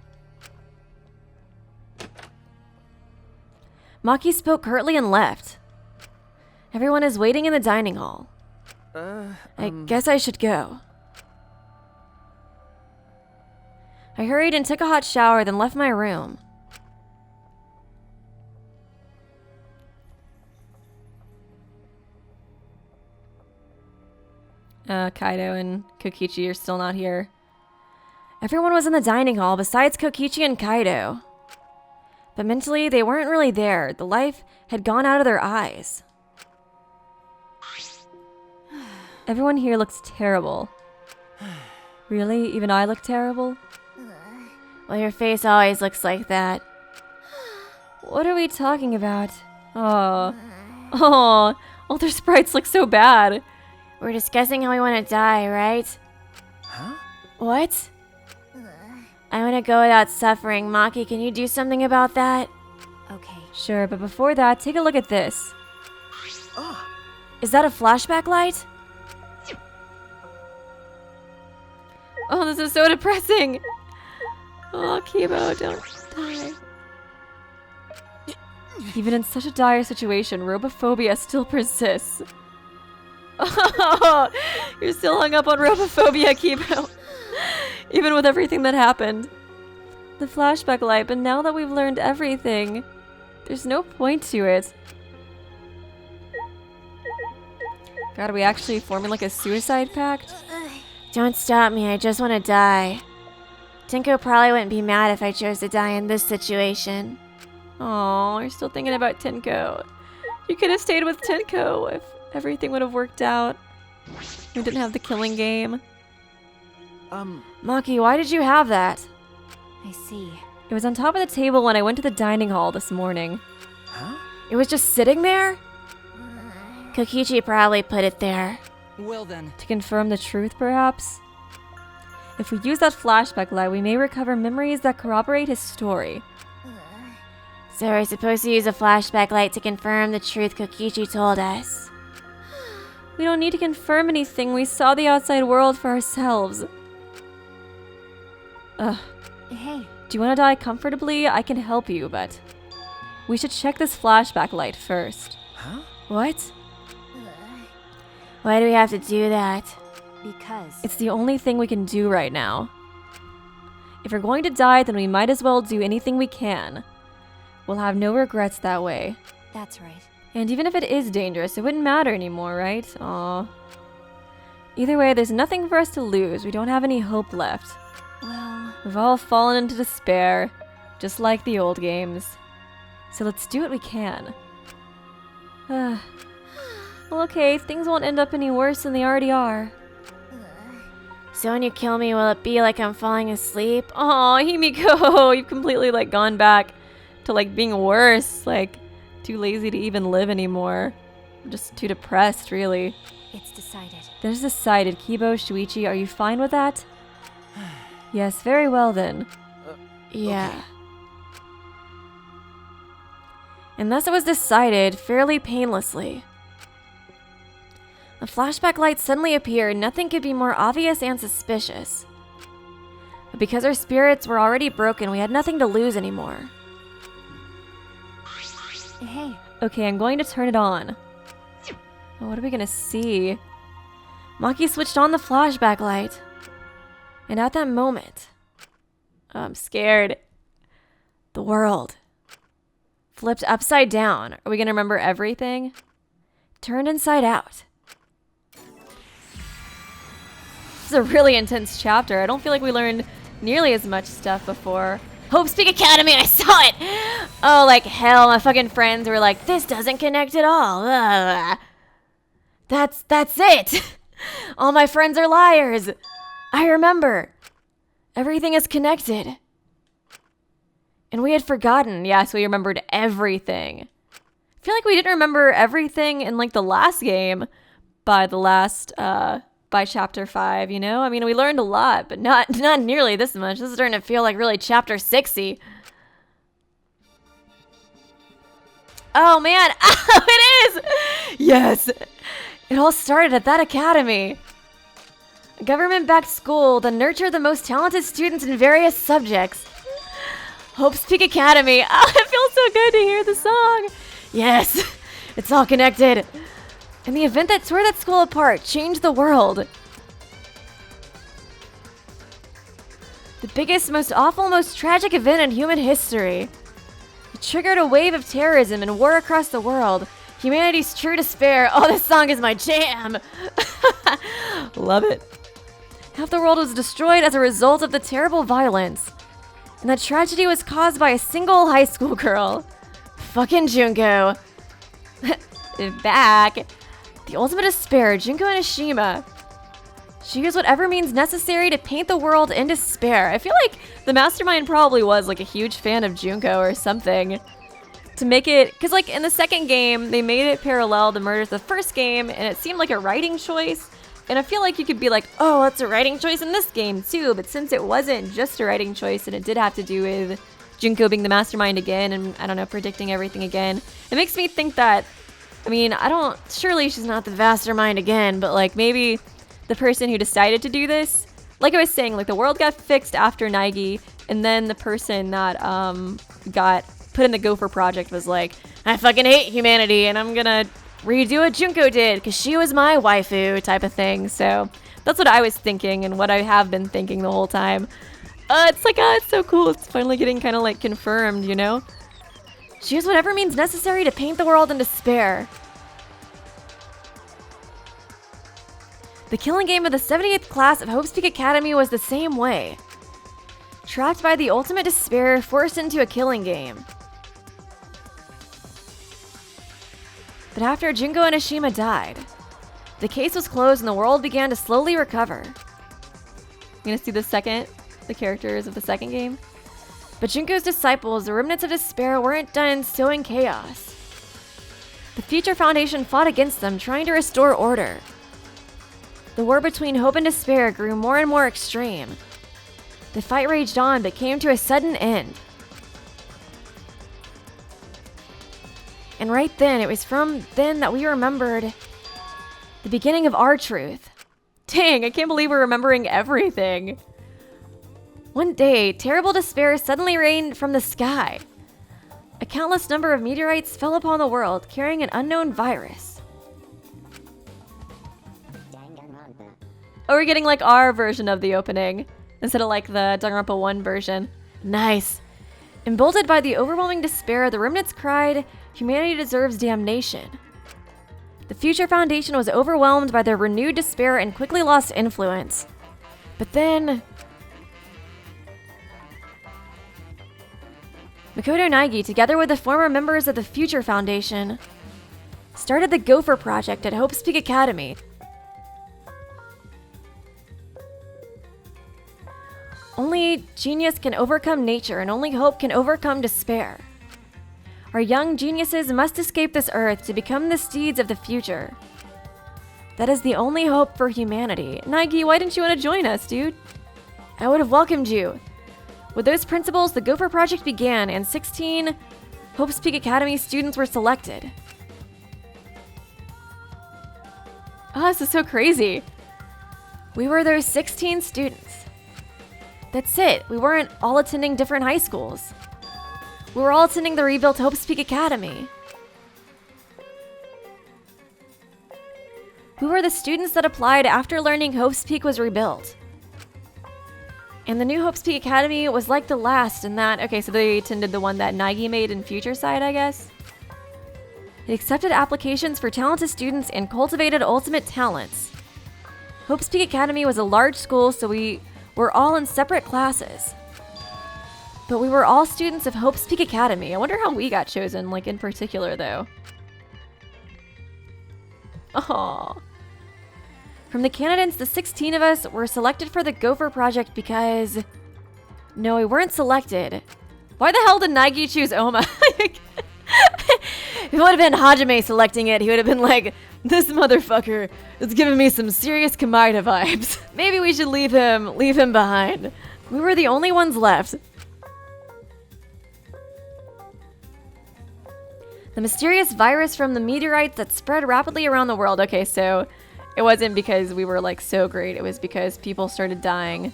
Maki spoke curtly and left. Everyone is waiting in the dining hall. I guess I should go. I hurried and took a hot shower, then left my room. Kaido and Kokichi are still not here. Everyone was in the dining hall besides Kokichi and Kaido. But mentally, they weren't really there. The life had gone out of their eyes. Everyone here looks terrible. Really? Even I look terrible? Well, your face always looks like that. What are we talking about? Oh. Oh. All their sprites look so bad. We're discussing how we want to die, right? Huh? What? I want to go without suffering. Maki, can you do something about that? Okay. Sure, but before that, take a look at this. Ah, Is that a flashback light? Oh, this is so depressing. Oh, Kibo, don't die. Even in such a dire situation, robophobia still persists. Oh, you're still hung up on robophobia, Kibo. Even with everything that happened. The flashback light, but now that we've learned everything, there's no point to it. God, are we actually forming like a suicide pact? Don't stop me, I just want to die. Tinko probably wouldn't be mad if I chose to die in this situation. Oh, you're still thinking about Tinko. You could have stayed with Tinko if everything would have worked out. We didn't have the killing game. Maki, why did you have that? I see. It was on top of the table when I went to the dining hall this morning. huh? It was just sitting there? Kokichi probably put it there. Well then, To confirm the truth, perhaps? If we use that flashback light, we may recover memories that corroborate his story. So we're supposed to use a flashback light to confirm the truth Kokichi told us. We don't need to confirm anything. We saw the outside world for ourselves. Ugh. Hey, Do you want to die comfortably? I can help you, but... We should check this flashback light first. Huh? What? Why do we have to do that? because It's the only thing we can do right now. If we're going to die, then we might as well do anything we can. We'll have no regrets that way. that's right. And even if it is dangerous, it wouldn't matter anymore, right? Aw. Either way, there's nothing for us to lose. We don't have any hope left. Well, We've all fallen into despair, just like the old games. So let's do what we can. Well, okay, things won't end up any worse than they already are. So when you kill me, will it be like I'm falling asleep? Oh, Himiko, you've completely like gone back to like being worse, like too lazy to even live anymore. I'm just too depressed, really. It's decided. That is decided. Kibo, Shuichi, are you fine with that? Yes, very well then. Yeah. Okay. And thus it was decided, fairly painlessly. A flashback light suddenly appeared, nothing could be more obvious and suspicious. But because our spirits were already broken, we had nothing to lose anymore. Hey, Okay, I'm going to turn it on. Oh, what are we gonna see? Maki switched on the flashback light. And at that moment, I'm scared. The world flipped upside down. Are we gonna remember everything? Turned inside out. This is a really intense chapter. I don't feel like we learned nearly as much stuff before. Hope's Peak Academy, I saw it! Oh, like hell, my fucking friends were like, this doesn't connect at all. Ugh. That's it! All my friends are liars! I remember. Everything is connected. And we had forgotten. Yes, we remembered everything. I feel like we didn't remember everything in like the last game by chapter 5, you know? I mean, we learned a lot, but not nearly this much. This is starting to feel like really chapter 6-y. Oh man, oh, it is! Yes! It all started at that academy. A government-backed school that nurtured the most talented students in various subjects. Hope's Peak Academy. Oh, it feels so good to hear the song. Yes, it's all connected. And the event that tore that school apart changed the world. The biggest, most awful, most tragic event in human history. It triggered a wave of terrorism and war across the world. Humanity's true despair. Oh, this song is my jam. Love it. Half the world was destroyed as a result of the terrible violence. And that tragedy was caused by a single high school girl. Fucking Junko. Back. The ultimate despair, Junko Nishima. She used whatever means necessary to paint the world in despair. I feel like the mastermind probably was like a huge fan of Junko or something. To make it, because like in the second game, they made it parallel to murders the first game, and it seemed like a writing choice. And I feel like you could be like, oh, it's a writing choice in this game too. But since it wasn't just a writing choice and it did have to do with Junko being the mastermind again and, I don't know, predicting everything again, it makes me think that, I mean, surely she's not the mastermind again, but like maybe the person who decided to do this, like I was saying, like the world got fixed after Naegi, and then the person that got put in the Gopher project was like, I fucking hate humanity and I'm gonna redo what Junko did because she was my waifu type of thing. So that's what I was thinking and what I have been thinking the whole time. It's like, it's so cool. It's finally getting kind of like confirmed, you know? She used whatever means necessary to paint the world in despair. The killing game of the 78th class of Hope's Peak Academy was the same way. Trapped by the ultimate despair, forced into a killing game. But after Junko Nishima died, the case was closed and the world began to slowly recover. You gonna see the characters of the second game? But Junko's disciples, the Remnants of Despair, weren't done sowing chaos. The Future Foundation fought against them, trying to restore order. The war between hope and despair grew more and more extreme. The fight raged on, but came to a sudden end. And right then, it was from then that we remembered the beginning of our truth. Dang, I can't believe we're remembering everything. One day, terrible despair suddenly rained from the sky. A countless number of meteorites fell upon the world, carrying an unknown virus. Oh, we're getting like our version of the opening, instead of like the Danganronpa 1 version. Nice. Emboldened by the overwhelming despair, the remnants cried, "Humanity deserves damnation." The Future Foundation was overwhelmed by their renewed despair and quickly lost influence. But then Makoto Naegi, together with the former members of the Future Foundation, started the Gopher Project at Hope's Peak Academy. Only genius can overcome nature, and only hope can overcome despair. Our young geniuses must escape this earth to become the steeds of the future. That is the only hope for humanity. Nike, why didn't you want to join us, dude? I would have welcomed you. With those principles, the Gopher Project began, and 16 Hope's Peak Academy students were selected. Oh, this is so crazy. We were those 16 students. That's it. We weren't all attending different high schools. We were all attending the rebuilt Hope's Peak Academy. We were the students that applied after learning Hope's Peak was rebuilt. And the new Hope's Peak Academy was like the last in that, okay, so they attended the one that Nagi made in Future Side, I guess. It accepted applications for talented students and cultivated ultimate talents. Hope's Peak Academy was a large school, so we were all in separate classes. But we were all students of Hope's Peak Academy. I wonder how we got chosen, like in particular, though. Aww. From the candidates, the 16 of us were selected for the Gopher Project because... No, we weren't selected. Why the hell did Nagi choose Oma? If it would have been Hajime selecting it, he would have been like, this motherfucker is giving me some serious Komaeda vibes. Maybe we should leave him behind. We were the only ones left. The mysterious virus from the meteorites that spread rapidly around the world. Okay, so it wasn't because we were like so great. It was because people started dying.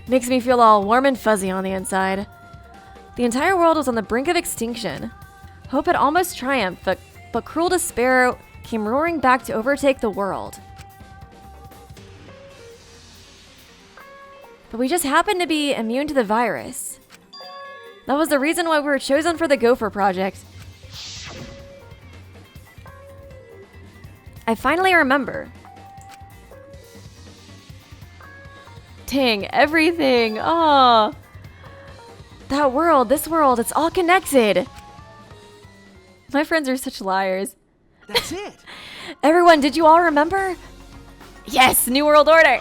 Makes me feel all warm and fuzzy on the inside. The entire world was on the brink of extinction. Hope had almost triumphed, but cruel despair came roaring back to overtake the world. But we just happened to be immune to the virus. That was the reason why we were chosen for the Gopher Project. I finally remember. Dang, everything. Oh. That world, this world, it's all connected. My friends are such liars. That's it. Everyone, did you all remember? Yes, New World Order.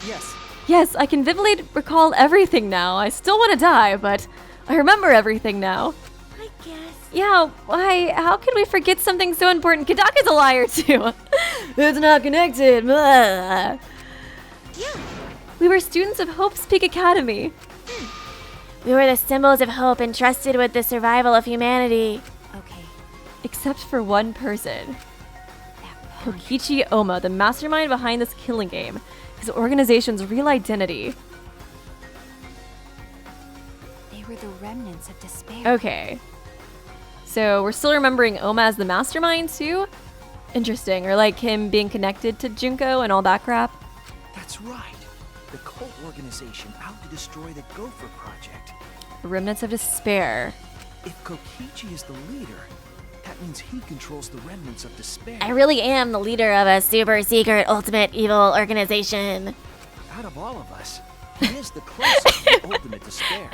Yes. Yes, I can vividly recall everything now. I still want to die, but I remember everything now. I guess. Yeah, why? How could we forget something so important? Kadaka's a liar too. It's not connected. Blah. Yeah. We were students of Hope's Peak Academy. We were the symbols of hope entrusted with the survival of humanity. Okay. Except for one person. Kokichi Oma, the mastermind behind this killing game. His organization's real identity. They were the remnants of despair. Okay. So we're still remembering Oma as the mastermind too? Interesting. Or like him being connected to Junko and all that crap. That's right. The cult organization out to destroy the Gopher Project. Remnants of Despair. If Kokichi is the leader, that means he controls the Remnants of Despair. I really am the leader of a super secret ultimate evil organization. Out of all of us, he is the closest to ultimate despair.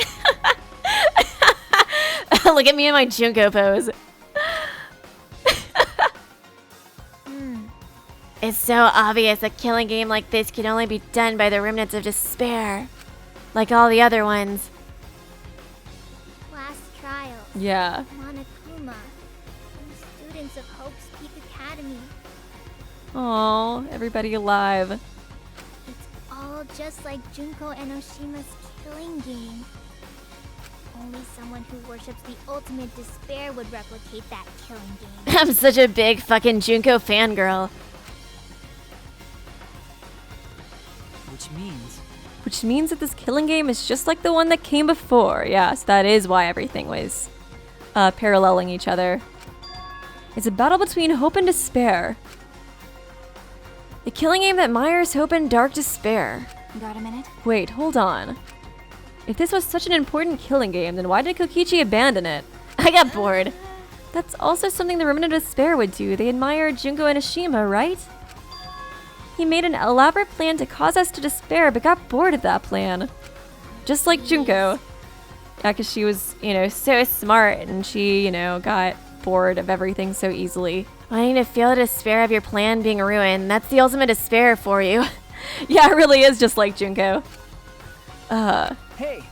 Look at me in my Junko pose. It's so obvious a killing game like this can only be done by the remnants of despair. Like all the other ones. Last trials. Yeah. Monokuma. And students of Hope's Peak Academy. Aw, everybody alive. It's all just like Junko and Oshima's killing game. Only someone who worships the ultimate despair would replicate that killing game. I'm such a big fucking Junko fangirl. Which means that this killing game is just like the one that came before. Yeah, so that is why everything was paralleling each other. It's a battle between hope and despair. A killing game that mires hope and dark despair. Got a minute? Wait, hold on. If this was such an important killing game, then why did Kokichi abandon it? I got bored. That's also something the Remnant of Despair would do. They admire Junko and Ashima, right? He made an elaborate plan to cause us to despair, but got bored of that plan. Just like Junko. Yeah, because she was, so smart, and she, got bored of everything so easily. Wanting to feel the despair of your plan being ruined, that's the ultimate despair for you. Yeah, it really is just like Junko. Hey!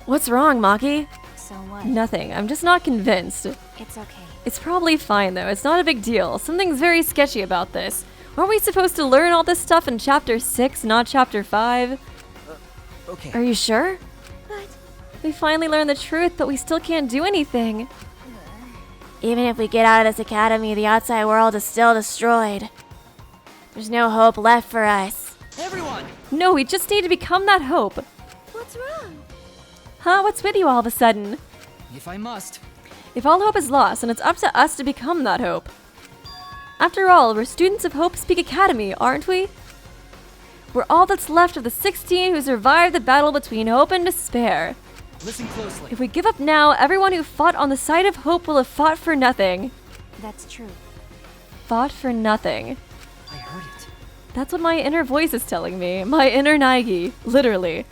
What's wrong, Maki? So what? Nothing. I'm just not convinced. It's okay. It's probably fine, though. It's not a big deal. Something's very sketchy about this. Aren't we supposed to learn all this stuff in Chapter 6, not Chapter 5? Okay. Are you sure? But We finally learned the truth, but we still can't do anything. Even if we get out of this academy, the outside world is still destroyed. There's no hope left for us. Everyone! No, we just need to become that hope. what's wrong? Huh? What's with you all of a sudden? If I must. If all hope is lost, then it's up to us to become that hope. After all, we're students of Hope Speak Academy, aren't we? We're all that's left of the 16 who survived the battle between hope and despair. Listen closely. If we give up now, everyone who fought on the side of hope will have fought for nothing. That's true. Fought for nothing. I heard it. That's what my inner voice is telling me. My inner Naigi, literally.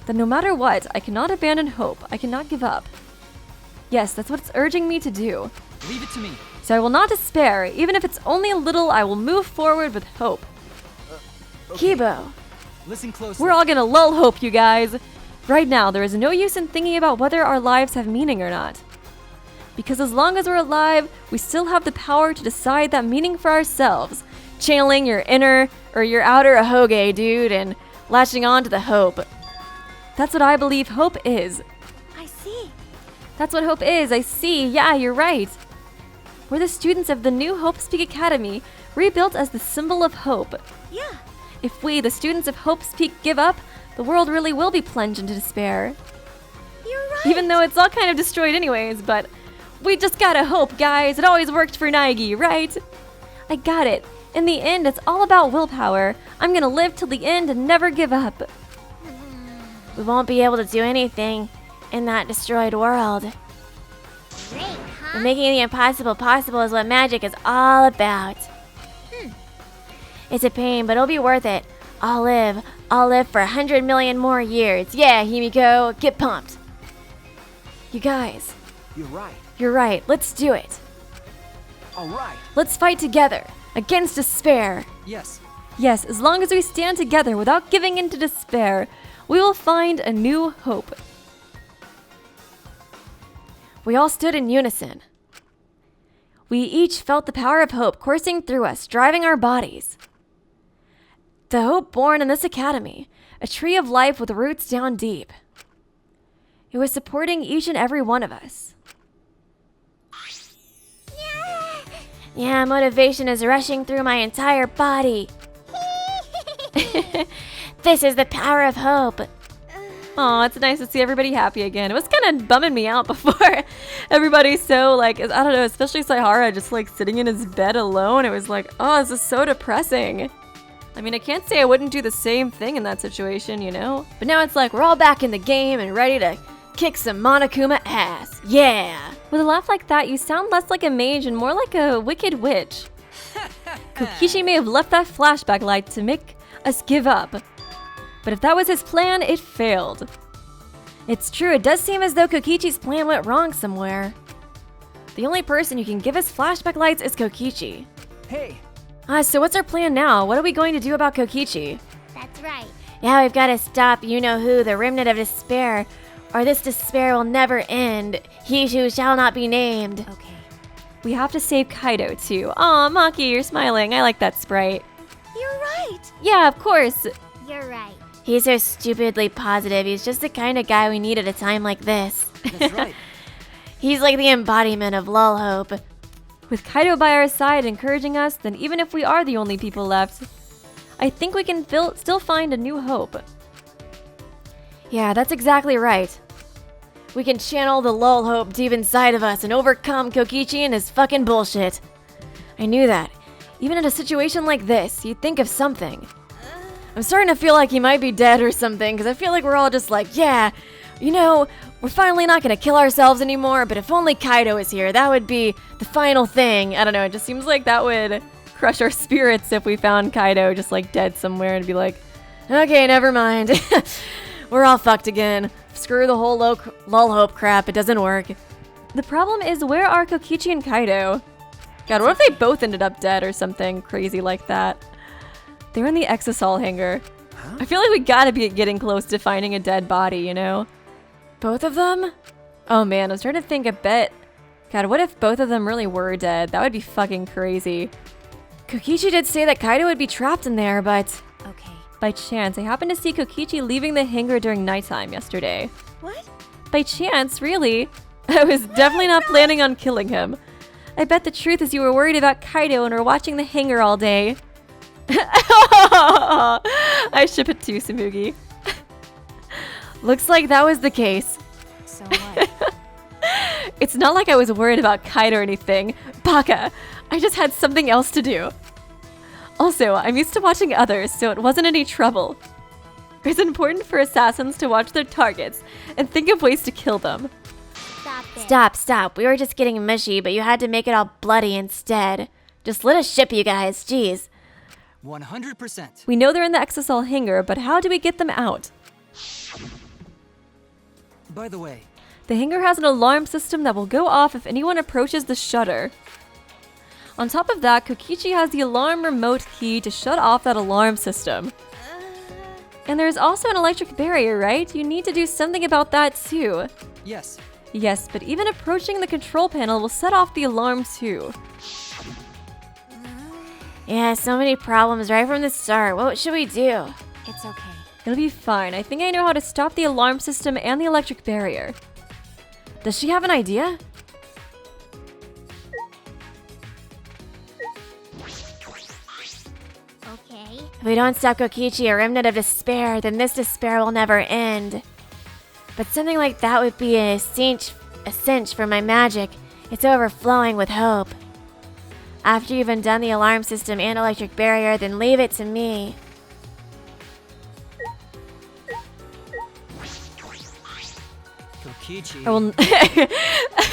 That no matter what, I cannot abandon hope. I cannot give up. Yes, that's what it's urging me to do. Leave it to me. So I will not despair. Even if it's only a little, I will move forward with hope. Okay. Kibo. Listen closely. We're all gonna lull hope, you guys. Right now, there is no use in thinking about whether our lives have meaning or not. Because as long as we're alive, we still have the power to decide that meaning for ourselves. Channeling your inner or your outer ahoge, dude, and latching on to the hope. That's what I believe hope is. I see. That's what hope is, I see. Yeah, you're right. We're the students of the new Hope Speak Academy, rebuilt as the symbol of hope. Yeah. If we, the students of Hope Speak, give up, the world really will be plunged into despair. You're right. Even though it's all kind of destroyed anyways, but we just gotta hope, guys. It always worked for Naigi, right? I got it. In the end, it's all about willpower. I'm gonna live till the end and never give up. We won't be able to do anything in that destroyed world. Great, But huh? making the impossible possible is what magic is all about. It's a pain, but it'll be worth it. I'll live for 100 million more years. Yeah, Himiko, get pumped. You guys, You're right. you're right. Let's do it. All right. Let's fight together against despair. Yes. Yes, as long as we stand together without giving in to despair, we will find a new hope. We all stood in unison. We each felt the power of hope coursing through us, driving our bodies. The hope born in this academy, a tree of life with roots down deep. It was supporting each and every one of us. Yeah, motivation is rushing through my entire body. This is the power of hope. Aw, it's nice to see everybody happy again. It was kind of bumming me out before. Everybody's so, like, I don't know, especially Saihara just, like, sitting in his bed alone. It was like, oh, this is so depressing. I mean, I can't say I wouldn't do the same thing in that situation, you know? But now it's like we're all back in the game and ready to kick some Monokuma ass. Yeah! With a laugh like that, you sound less like a mage and more like a wicked witch. Kokichi may have left that flashback light to make us give up. But if that was his plan, it failed. It's true, it does seem as though Kokichi's plan went wrong somewhere. The only person who can give us flashback lights is Kokichi. Hey, So what's our plan now? What are we going to do about Kokichi? That's right. Yeah, we've got to stop you-know-who, the Remnant of Despair, or this despair will never end. He who shall not be named. Okay. We have to save Kaido too. Aw, Maki, you're smiling. I like that sprite. You're right. Yeah, of course. You're right. He's so stupidly positive. He's just the kind of guy we need at a time like this. that's right. He's like the embodiment of lull hope. With Kaido by our side encouraging us, then even if we are the only people left, I think we can still find a new hope. Yeah, that's exactly right. We can channel the lull hope deep inside of us and overcome Kokichi and his fucking bullshit. I knew that. Even in a situation like this, you'd think of something. I'm starting to feel like he might be dead or something, because I feel like we're all just like, yeah, you know, we're finally not going to kill ourselves anymore, but if only Kaido is here, that would be the final thing. I don't know, it just seems like that would crush our spirits if we found Kaido just like dead somewhere and be like, okay, never mind. We're all fucked again. Screw the whole lull hope crap, it doesn't work. The problem is, where are Kokichi and Kaido? God, what if they both ended up dead or something crazy like that? They're in the Aksys hall hangar. I feel like we gotta be getting close to finding a dead body, you know? Both of them? Oh man, I was trying to think a bit. God, what if both of them really were dead? That would be fucking crazy. Kokichi did say that Kaido would be trapped in there, but Okay. by chance, I happened to see Kokichi leaving the hangar during nighttime yesterday. What? By chance, really? I was definitely not planning on killing him. I bet the truth is you were worried about Kaido and were watching the hangar all day. I ship it too, Samugi. Looks like that was the case. So what? It's not like I was worried about Kaido or anything. Baka! I just had something else to do. Also, I'm used to watching others, so it wasn't any trouble. It's important for assassins to watch their targets and think of ways to kill them. Stop it. Stop. We were just getting mushy, but you had to make it all bloody instead. Just let us ship you guys, jeez. 100%. We know they're in the Exosol hangar, but how do we get them out? By the way, The hangar has an alarm system that will go off if anyone approaches the shutter. On top of that, Kokichi has the alarm remote key to shut off that alarm system. And there's also an electric barrier, right? You need to do something about that too. yes. Yes, but even approaching the control panel will set off the alarm too. Yeah, so many problems right from the start. What should we do? It's okay. It'll be fine. I think I know how to stop the alarm system and the electric barrier. Does she have an idea? Okay. If we don't stop Kokichi, a remnant of despair, then this despair will never end. But something like that would be a cinch for my magic. It's overflowing with hope. After you've undone the alarm system and electric barrier, then leave it to me. Kokichi. I will.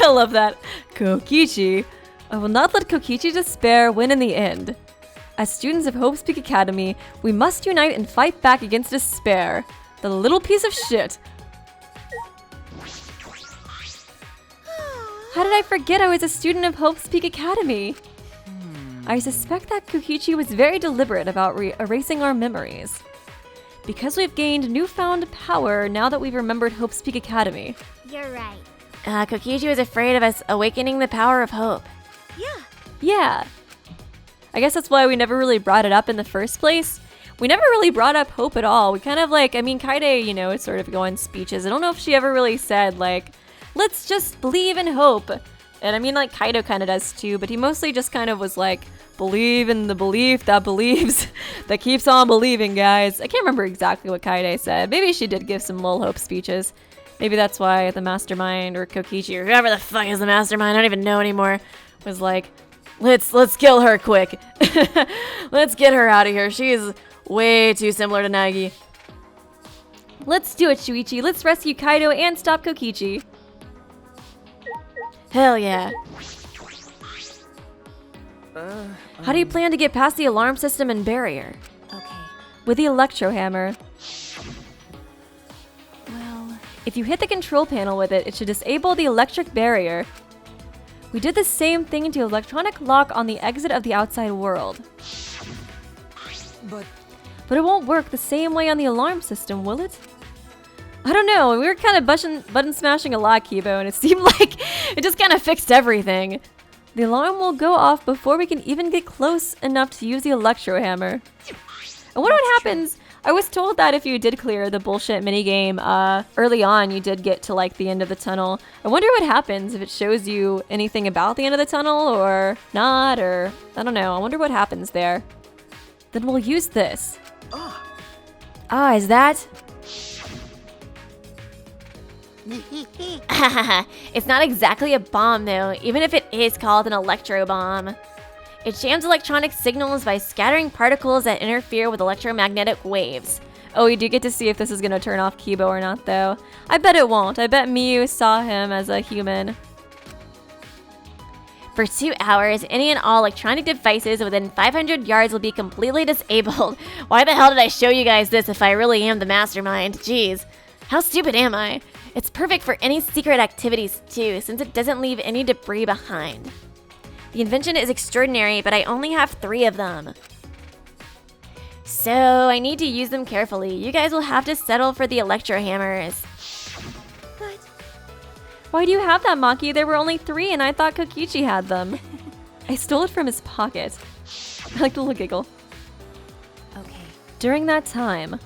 I love that. Kokichi. I will not let Kokichi despair win in the end. As students of Hope's Peak Academy, we must unite and fight back against despair. The little piece of shit. How did I forget I was a student of Hope's Peak Academy? I suspect that Kokichi was very deliberate about erasing our memories. Because we've gained newfound power now that we've remembered Hope's Peak Academy. You're right. Kokichi was afraid of us awakening the power of hope. Yeah. I guess that's why we never really brought it up in the first place. We never really brought up hope at all. We kind of Kaede, is sort of going speeches. I don't know if she ever really said, let's just believe in hope. And Kaido kind of does too, but he mostly just kind of was like, believe in the belief that believes, that keeps on believing, guys. I can't remember exactly what Kaede said. Maybe she did give some lol hope speeches. Maybe that's why the mastermind or Kokichi or whoever the fuck is the mastermind, I don't even know anymore, was like, let's kill her quick. Let's get her out of here. She's way too similar to Nagi. Let's do it, Shuichi. Let's rescue Kaido and stop Kokichi. Hell yeah. How do you plan to get past the alarm system and barrier? Okay. With the electro hammer. Well, If you hit the control panel with it, it should disable the electric barrier. We did the same thing to electronic lock on the exit of the outside world. But it won't work the same way on the alarm system, will it? I don't know, we were kind of button smashing a lot, Kibo, and it seemed like it just kind of fixed everything. The alarm will go off before we can even get close enough to use the electro hammer. I wonder what happens. I was told that if you did clear the bullshit minigame early on, you did get to the end of the tunnel. I wonder what happens if it shows you anything about the end of the tunnel or not, or I don't know. I wonder what happens there. Then we'll use this. Is that? It's not exactly a bomb though, even if it is called an electro bomb. It jams electronic signals by scattering particles that interfere with electromagnetic waves. Oh, we do get to see if this is going to turn off Kibo or not, though. I bet it won't. I bet Miyu saw him as a human. For 2 hours, any and all electronic devices within 500 yards will be completely disabled. Why the hell did I show you guys this if I really am the mastermind? Jeez. How stupid am I? It's perfect for any secret activities too, since it doesn't leave any debris behind. The invention is extraordinary, but I only have 3 of them. So I need to use them carefully. You guys will have to settle for the electro hammers. Why do you have that, Maki? There were only 3 and I thought Kokichi had them. I stole it from his pocket. I like the little giggle. Okay. During that time,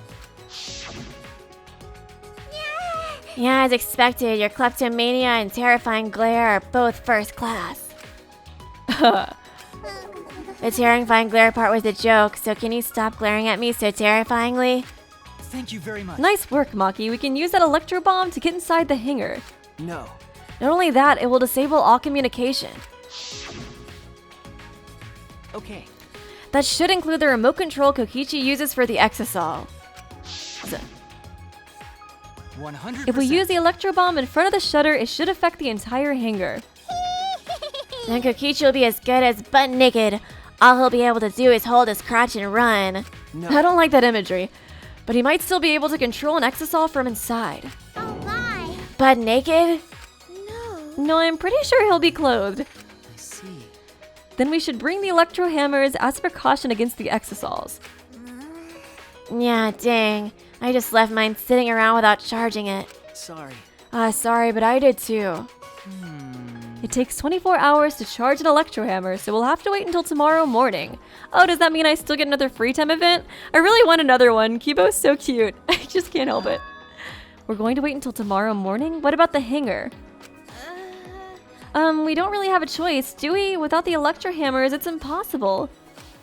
Yeah, as expected, your kleptomania and terrifying glare are both first class. The terrifying glare part was a joke, so can you stop glaring at me so terrifyingly? Thank you very much. nice work, Maki. We can use that Electro Bomb to get inside the hangar. No. Not only that, it will disable all communication. Okay. That should include the remote control Kokichi uses for the Exisal. 100%. If we use the Electro Bomb in front of the shutter, it should affect the entire hangar. Then Kokichi will be as good as butt naked. All he'll be able to do is hold his crotch and run. No. I don't like that imagery, but he might still be able to control an Exisal from inside. Oh my! Butt naked? No. No, I'm pretty sure he'll be clothed. I see. Then we should bring the Electro Hammers as a precaution against the Exisals. Yeah, dang. I just left mine sitting around without charging it. Sorry. Sorry, but I did too. It takes 24 hours to charge an Electro Hammer, so we'll have to wait until tomorrow morning. Oh, does that mean I still get another free time event? I really want another one. Kibo's so cute. I just can't help it. We're going to wait until tomorrow morning? What about the hangar? We don't really have a choice, do we? Without the Electro Hammers, it's impossible.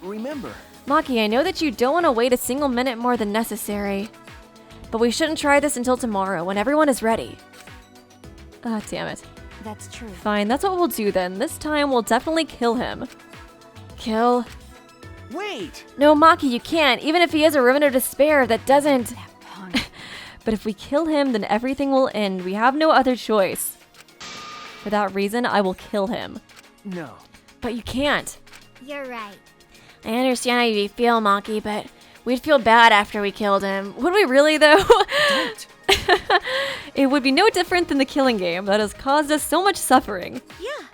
Remember, Maki, I know that you don't want to wait a single minute more than necessary. But we shouldn't try this until tomorrow, when everyone is ready. Ah, damn it. That's true. Fine, that's what we'll do then. This time, we'll definitely kill him. Kill? wait! No, Maki, you can't. Even if he is a Remnant of Despair, that doesn't... Punk. But if we kill him, then everything will end. We have no other choice. For that reason, I will kill him. No. But you can't. You're right. I understand how you feel, Maki, but we'd feel bad after we killed him. Would we really, though? Don't! It would be no different than the killing game that has caused us so much suffering. Yeah.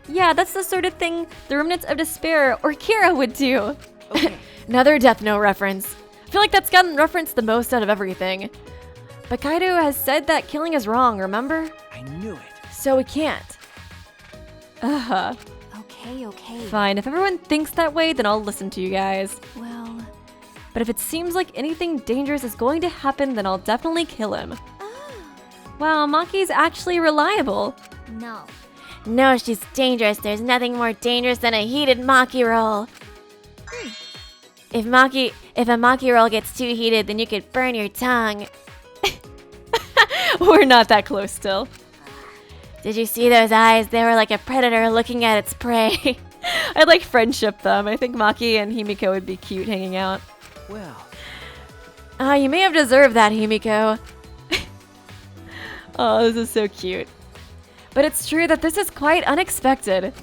Yeah, that's the sort of thing the Remnants of Despair or Kira would do. Okay. Another Death Note reference. I feel like that's gotten referenced the most out of everything. But Kaido has said that killing is wrong, remember? I knew it. So we can't. Okay. Fine, if everyone thinks that way, then I'll listen to you guys. Well, But if it seems like anything dangerous is going to happen, then I'll definitely kill him. Wow, Maki's actually reliable. No. No, she's dangerous. There's nothing more dangerous than a heated Maki roll. If a Maki roll gets too heated, then you could burn your tongue. We're not that close still. Did you see those eyes? They were like a predator looking at its prey. I'd like friendship them. I think Maki and Himiko would be cute hanging out. Well, You may have deserved that, Himiko. Oh, this is so cute. But it's true that this is quite unexpected.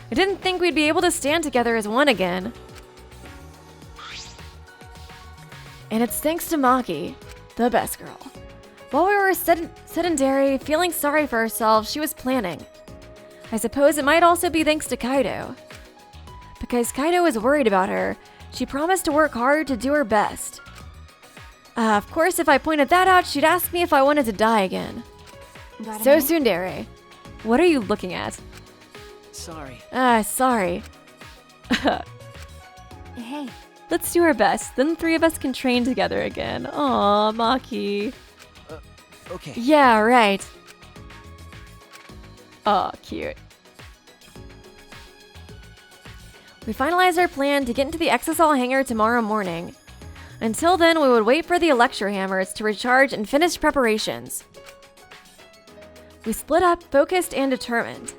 I didn't think we'd be able to stand together as one again. And it's thanks to Maki, the best girl. While we were sedentary, feeling sorry for ourselves, she was planning. I suppose it might also be thanks to Kaido. Because Kaido was worried about her, she promised to work hard to do her best. Of course, if I pointed that out, she'd ask me if I wanted to die again. gotta So know. tsundere, what are you looking at? sorry. Sorry. Hey, Let's do our best, then the three of us can train together again. Aw, Maki. Okay. Yeah, right. Aw, cute. We finalized our plan to get into the Exisal hangar tomorrow morning. Until then, we would wait for the Electro Hammers to recharge and finish preparations. We split up, focused and determined.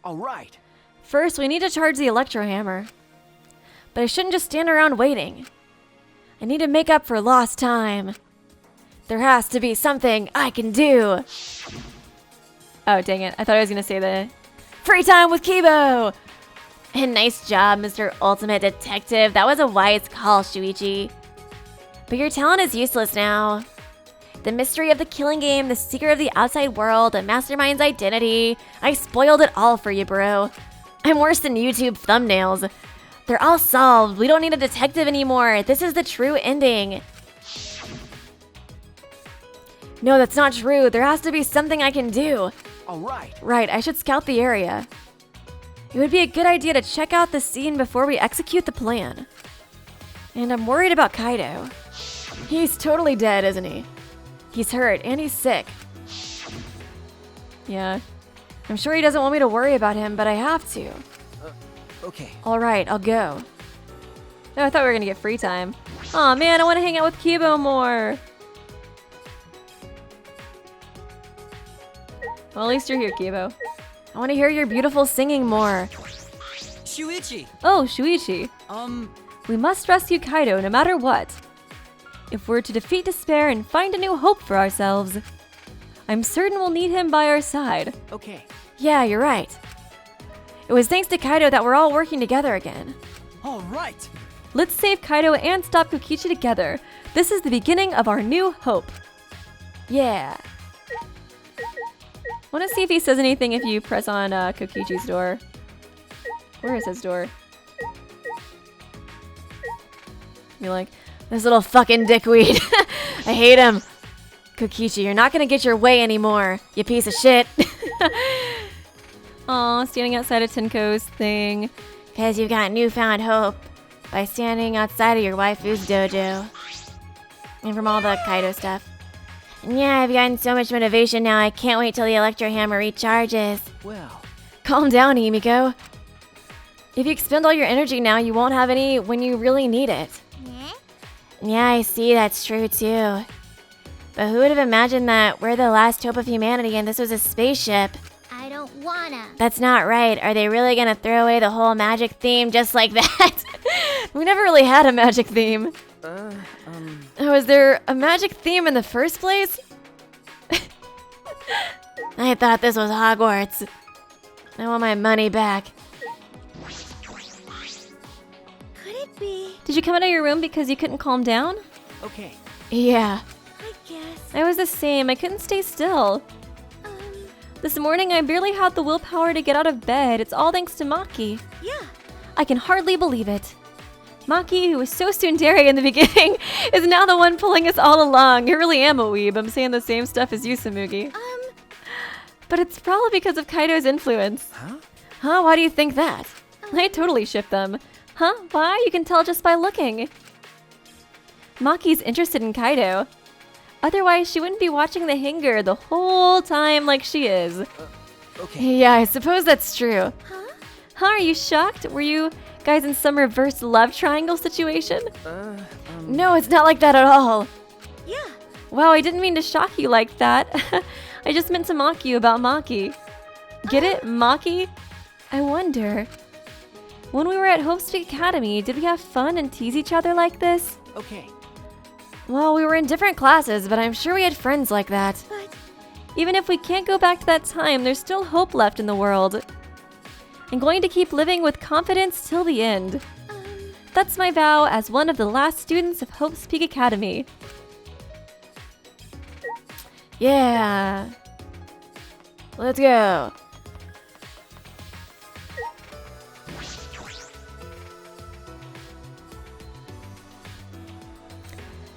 All right. First, we need to charge the Electro Hammer. But I shouldn't just stand around waiting. I need to make up for lost time. There has to be something I can do. Oh, dang it. I thought I was going to say the free time with Kibo. And nice job, Mr. Ultimate Detective. That was a wise call, Shuichi. But your talent is useless now. The mystery of the killing game, the secret of the outside world, a mastermind's identity. I spoiled it all for you, bro. I'm worse than YouTube thumbnails. They're all solved. We don't need a detective anymore. This is the true ending. No, that's not true. There has to be something I can do. All right. Right, I should scout the area. It would be a good idea to check out the scene before we execute the plan. And I'm worried about Kaido. He's totally dead, isn't he? He's hurt and he's sick. Yeah. I'm sure he doesn't want me to worry about him, but I have to. Okay. All right, I'll go. Oh, I thought we were gonna get free time. Aw, man, I want to hang out with Kibo more. Well, at least you're here, Kibo. I want to hear your beautiful singing more. Shuichi! Oh, Shuichi. We must rescue Kaido no matter what. If we're to defeat despair and find a new hope for ourselves, I'm certain we'll need him by our side. Okay. Yeah, you're right. It was thanks to Kaido that we're all working together again. All right! Let's save Kaido and stop Kokichi together. This is the beginning of our new hope. Yeah. Want to see if he says anything if you press on Kokichi's door. Where is his door? You're like, this little fucking dickweed. I hate him. Kokichi, you're not gonna get your way anymore, you piece of shit. Aw, standing outside of Tenko's thing. Cause you've got newfound hope by standing outside of your waifu's dojo. And from all the Kaido stuff. And yeah, I've gotten so much motivation now, I can't wait till the Electro Hammer recharges. Well, Calm down, Himiko. If you expend all your energy now, you won't have any when you really need it. Yeah? Yeah, I see, that's true too. But who would have imagined that we're the last hope of humanity and this was a spaceship? I don't wanna. That's not right. Are they really gonna throw away the whole magic theme just like that? We never really had a magic theme. Oh, is there a magic theme in the first place? I thought this was Hogwarts. I want my money back. Could it be? Did you come out of your room because you couldn't calm down? okay. Yeah. I guess. I was the same. I couldn't stay still. This morning, I barely had the willpower to get out of bed. It's all thanks to Maki. Yeah. I can hardly believe it. Maki, who was so tsundere in the beginning, is now the one pulling us all along. I really am a weeb. I'm saying the same stuff as you, Samugi. But it's probably because of Kaido's influence. Huh? Why do you think that? I totally ship them. Huh? Why? You can tell just by looking. Maki's interested in Kaido. Otherwise, she wouldn't be watching the hanger the whole time like she is. Okay. Yeah, I suppose that's true. Huh? Are you shocked? Were you guys in some reverse love triangle situation? No, it's not like that at all. Yeah. Wow, I didn't mean to shock you like that. I just meant to mock you about Maki. Get it? Maki? I wonder. When we were at Hope's Peak Academy, did we have fun and tease each other like this? Okay. Well, we were in different classes, but I'm sure we had friends like that. But Even if we can't go back to that time, there's still hope left in the world. I'm going to keep living with confidence till the end. That's my vow as one of the last students of Hope's Peak Academy. Yeah. Let's go.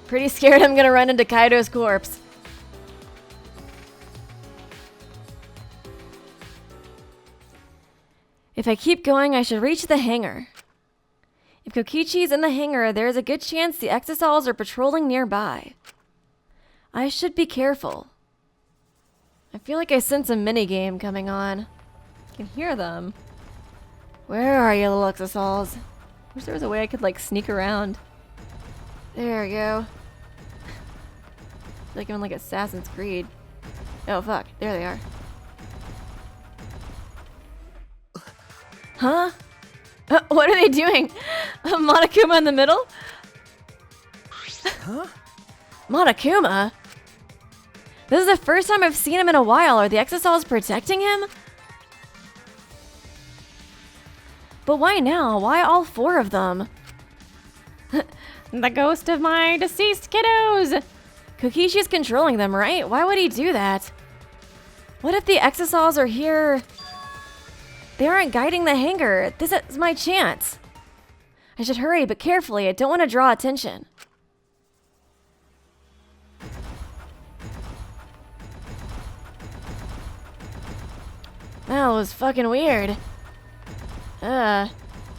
Pretty scared I'm gonna run into Kaido's corpse. If I keep going, I should reach the hangar. If Kokichi's in the hangar, there is a good chance the Exisals are patrolling nearby. I should be careful. I feel like I sense a minigame coming on. I can hear them. Where are you, little Exisals? Wish there was a way I could like sneak around. There we go. Like I'm in like Assassin's Creed. Oh fuck, there they are. Huh? What are they doing? Monokuma in the middle? Huh? Monokuma? This is the first time I've seen him in a while. Are the Exisals protecting him? But why now? Why all four of them? The ghost of my deceased kiddos! Kokichi's controlling them, right? Why would he do that? What if the Exisals are here? They aren't guiding the hangar. This is my chance. I should hurry, but carefully. I don't want to draw attention. That was fucking weird. I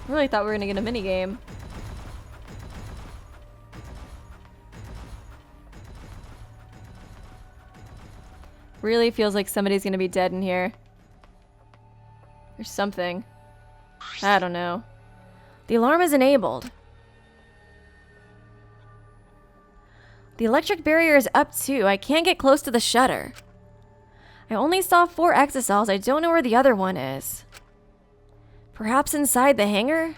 really thought we were gonna get a minigame. Really feels like somebody's gonna be dead in here. Or something. I don't know. The alarm is enabled. The electric barrier is up too. I can't get close to the shutter. I only saw 4 exosols. I don't know where the other one is. Perhaps inside the hangar?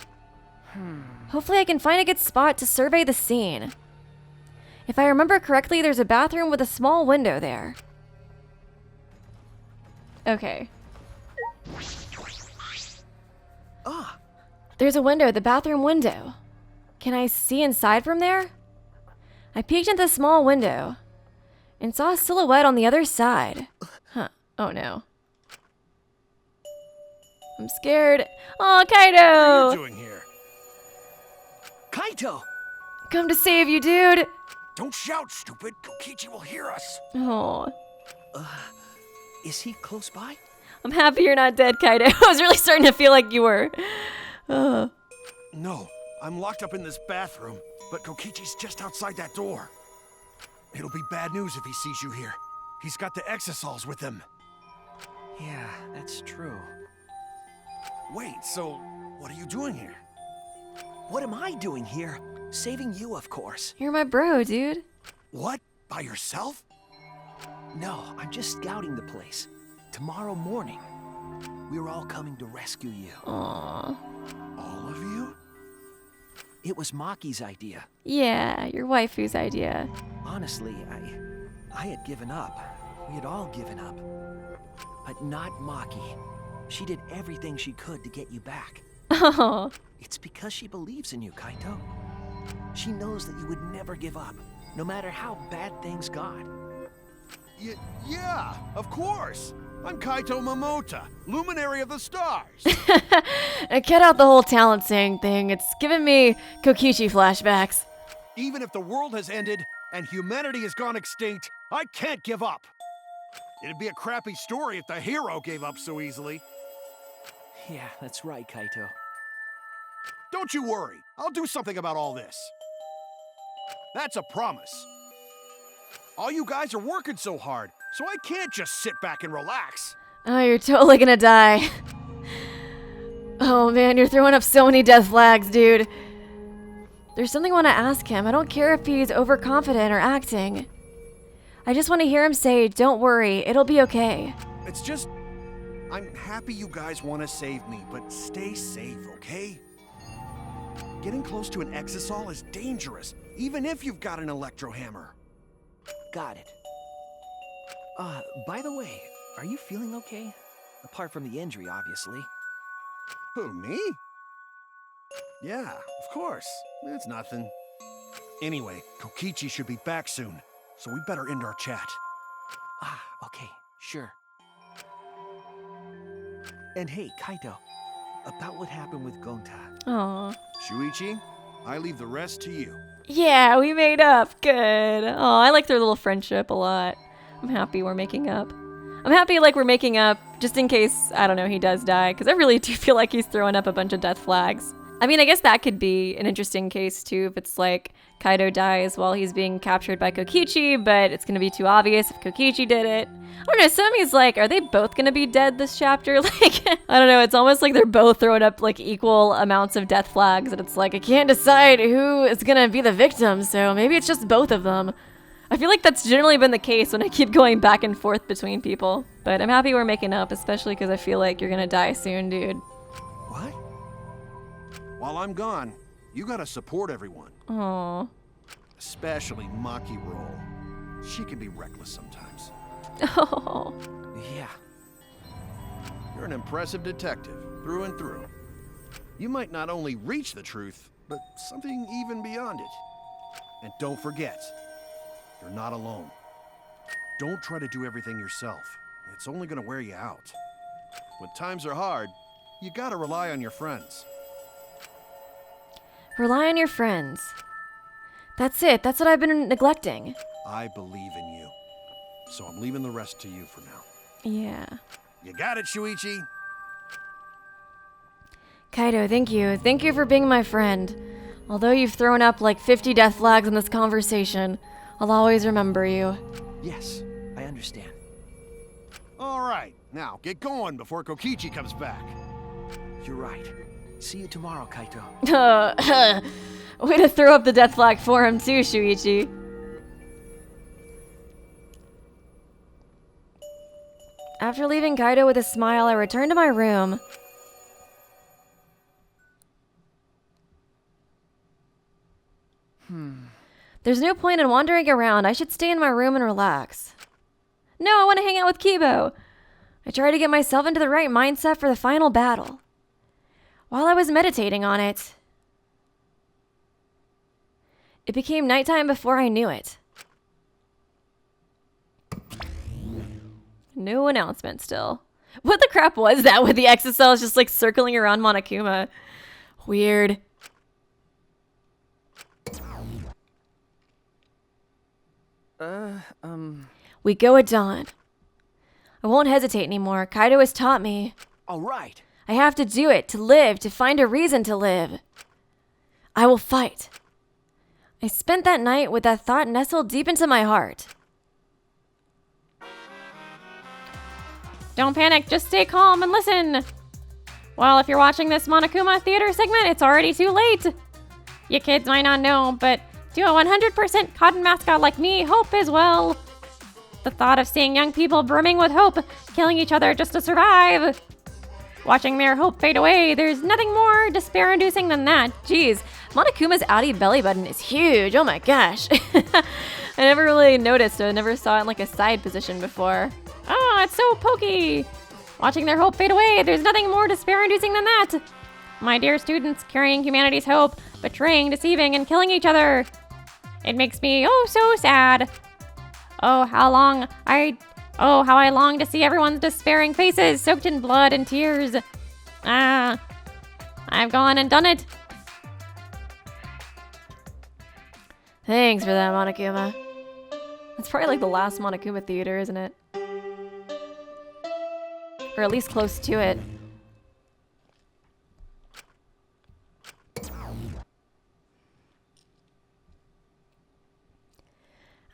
Hopefully I can find a good spot to survey the scene. If I remember correctly, there's a bathroom with a small window there. Okay. Ah, There's a window, the bathroom window. Can I see inside from there? I peeked into the small window and saw a silhouette on the other side. Huh. Oh no. I'm scared. Oh, what are you Kaido! doing here? Kaito! Come to save you, dude. Don't shout, stupid. Kokichi will hear us. Oh, Is he close by? I'm happy you're not dead, Kaido. I was really starting to feel like you were. Oh. No, I'm locked up in this bathroom, but Kokichi's just outside that door. It'll be bad news if he sees you here. He's got the exosols with him. Yeah, that's true. Wait, so what are you doing here? What am I doing here? Saving you, of course. You're my bro, dude. What? By yourself? No, I'm just scouting the place. Tomorrow morning, we're all coming to rescue you. Aw. All of you? It was Maki's idea. Yeah, your waifu's idea. Honestly, I had given up. We had all given up. But not Maki. She did everything she could to get you back. Oh. It's because she believes in you, Kaito. She knows that you would never give up, no matter how bad things got. Yeah, of course. I'm Kaito Momota, luminary of the stars. I cut out the whole talent saying thing. It's giving me Kokichi flashbacks. Even if the world has ended and humanity has gone extinct, I can't give up. It'd be a crappy story if the hero gave up so easily. Yeah, that's right, Kaito. Don't you worry, I'll do something about all this. That's a promise. All you guys are working so hard, so I can't just sit back and relax. Oh, you're totally gonna die. Oh man, you're throwing up so many death flags, dude. There's something I want to ask him. I don't care if he's overconfident or acting. I just want to hear him say, "Don't worry, it'll be okay." It's just, I'm happy you guys want to save me, but stay safe, okay? Getting close to an exosol is dangerous, even if you've got an electro hammer. Got it. By the way, are you feeling okay? Apart from the injury, obviously. Who, me? Yeah, of course. It's nothing. Anyway, Kokichi should be back soon, so we better end our chat. Okay, sure. And hey, Kaito, about what happened with Gonta. Aw. Shuichi, I leave the rest to you. Yeah, we made up. Good. Oh, I like their little friendship a lot. I'm happy we're making up. I'm happy like we're making up just in case, I don't know, he does die, because I really do feel like he's throwing up a bunch of death flags. I mean, I guess that could be an interesting case too if it's like Kaido dies while he's being captured by Kokichi, but it's gonna be too obvious if Kokichi did it. I don't know, some of me's like, are they both gonna be dead this chapter? Like, I don't know, it's almost like they're both throwing up like equal amounts of death flags, and it's like, I can't decide who is gonna be the victim, so maybe it's just both of them. I feel like that's generally been the case when I keep going back and forth between people. But I'm happy we're making up, especially because I feel like you're gonna die soon, dude. What? While I'm gone, you gotta support everyone. Aww. Especially Maki Roll. She can be reckless sometimes. Oh. Yeah. You're an impressive detective, through and through. You might not only reach the truth, but something even beyond it. And don't forget, you're not alone. Don't try to do everything yourself. It's only gonna wear you out. When times are hard, you gotta rely on your friends. Rely on your friends. That's it. That's what I've been neglecting. I believe in you. So I'm leaving the rest to you for now. Yeah. You got it, Shuichi? Kaido, thank you. Thank you for being my friend. Although you've thrown up like 50 death flags in this conversation, I'll always remember you. Yes, I understand. All right, now get going before Kokichi comes back. You're right. See you tomorrow, Kaito. Way to throw up the death flag for him too, Shuichi. After leaving Kaido with a smile, I returned to my room. There's no point in wandering around. I should stay in my room and relax. No, I want to hang out with Kibo. I tried to get myself into the right mindset for the final battle. While I was meditating on it, it became nighttime before I knew it. No announcement still. What the crap was that with the Aksys cells just like circling around Monokuma? Weird. We go at dawn. I won't hesitate anymore. Kaido has taught me. All right. I have to do it, to live, to find a reason to live. I will fight. I spent that night with that thought nestled deep into my heart. Don't panic, just stay calm and listen. Well, if you're watching this Monokuma theater segment, it's already too late. You kids might not know, but to a 100% cotton mascot like me, hope is well. The thought of seeing young people brimming with hope, killing each other just to survive. Watching their hope fade away, there's nothing more despair-inducing than that. Jeez, Monokuma's outie belly button is huge. Oh my gosh. I never really noticed. I never saw it in like a side position before. Oh, it's so pokey. Watching their hope fade away, there's nothing more despair-inducing than that. My dear students, carrying humanity's hope, betraying, deceiving, and killing each other. It makes me oh so sad. Oh, how I long to see everyone's despairing faces soaked in blood and tears. I've gone and done it. Thanks for that, Monokuma. It's probably like the last Monokuma theater, isn't it? Or at least close to it.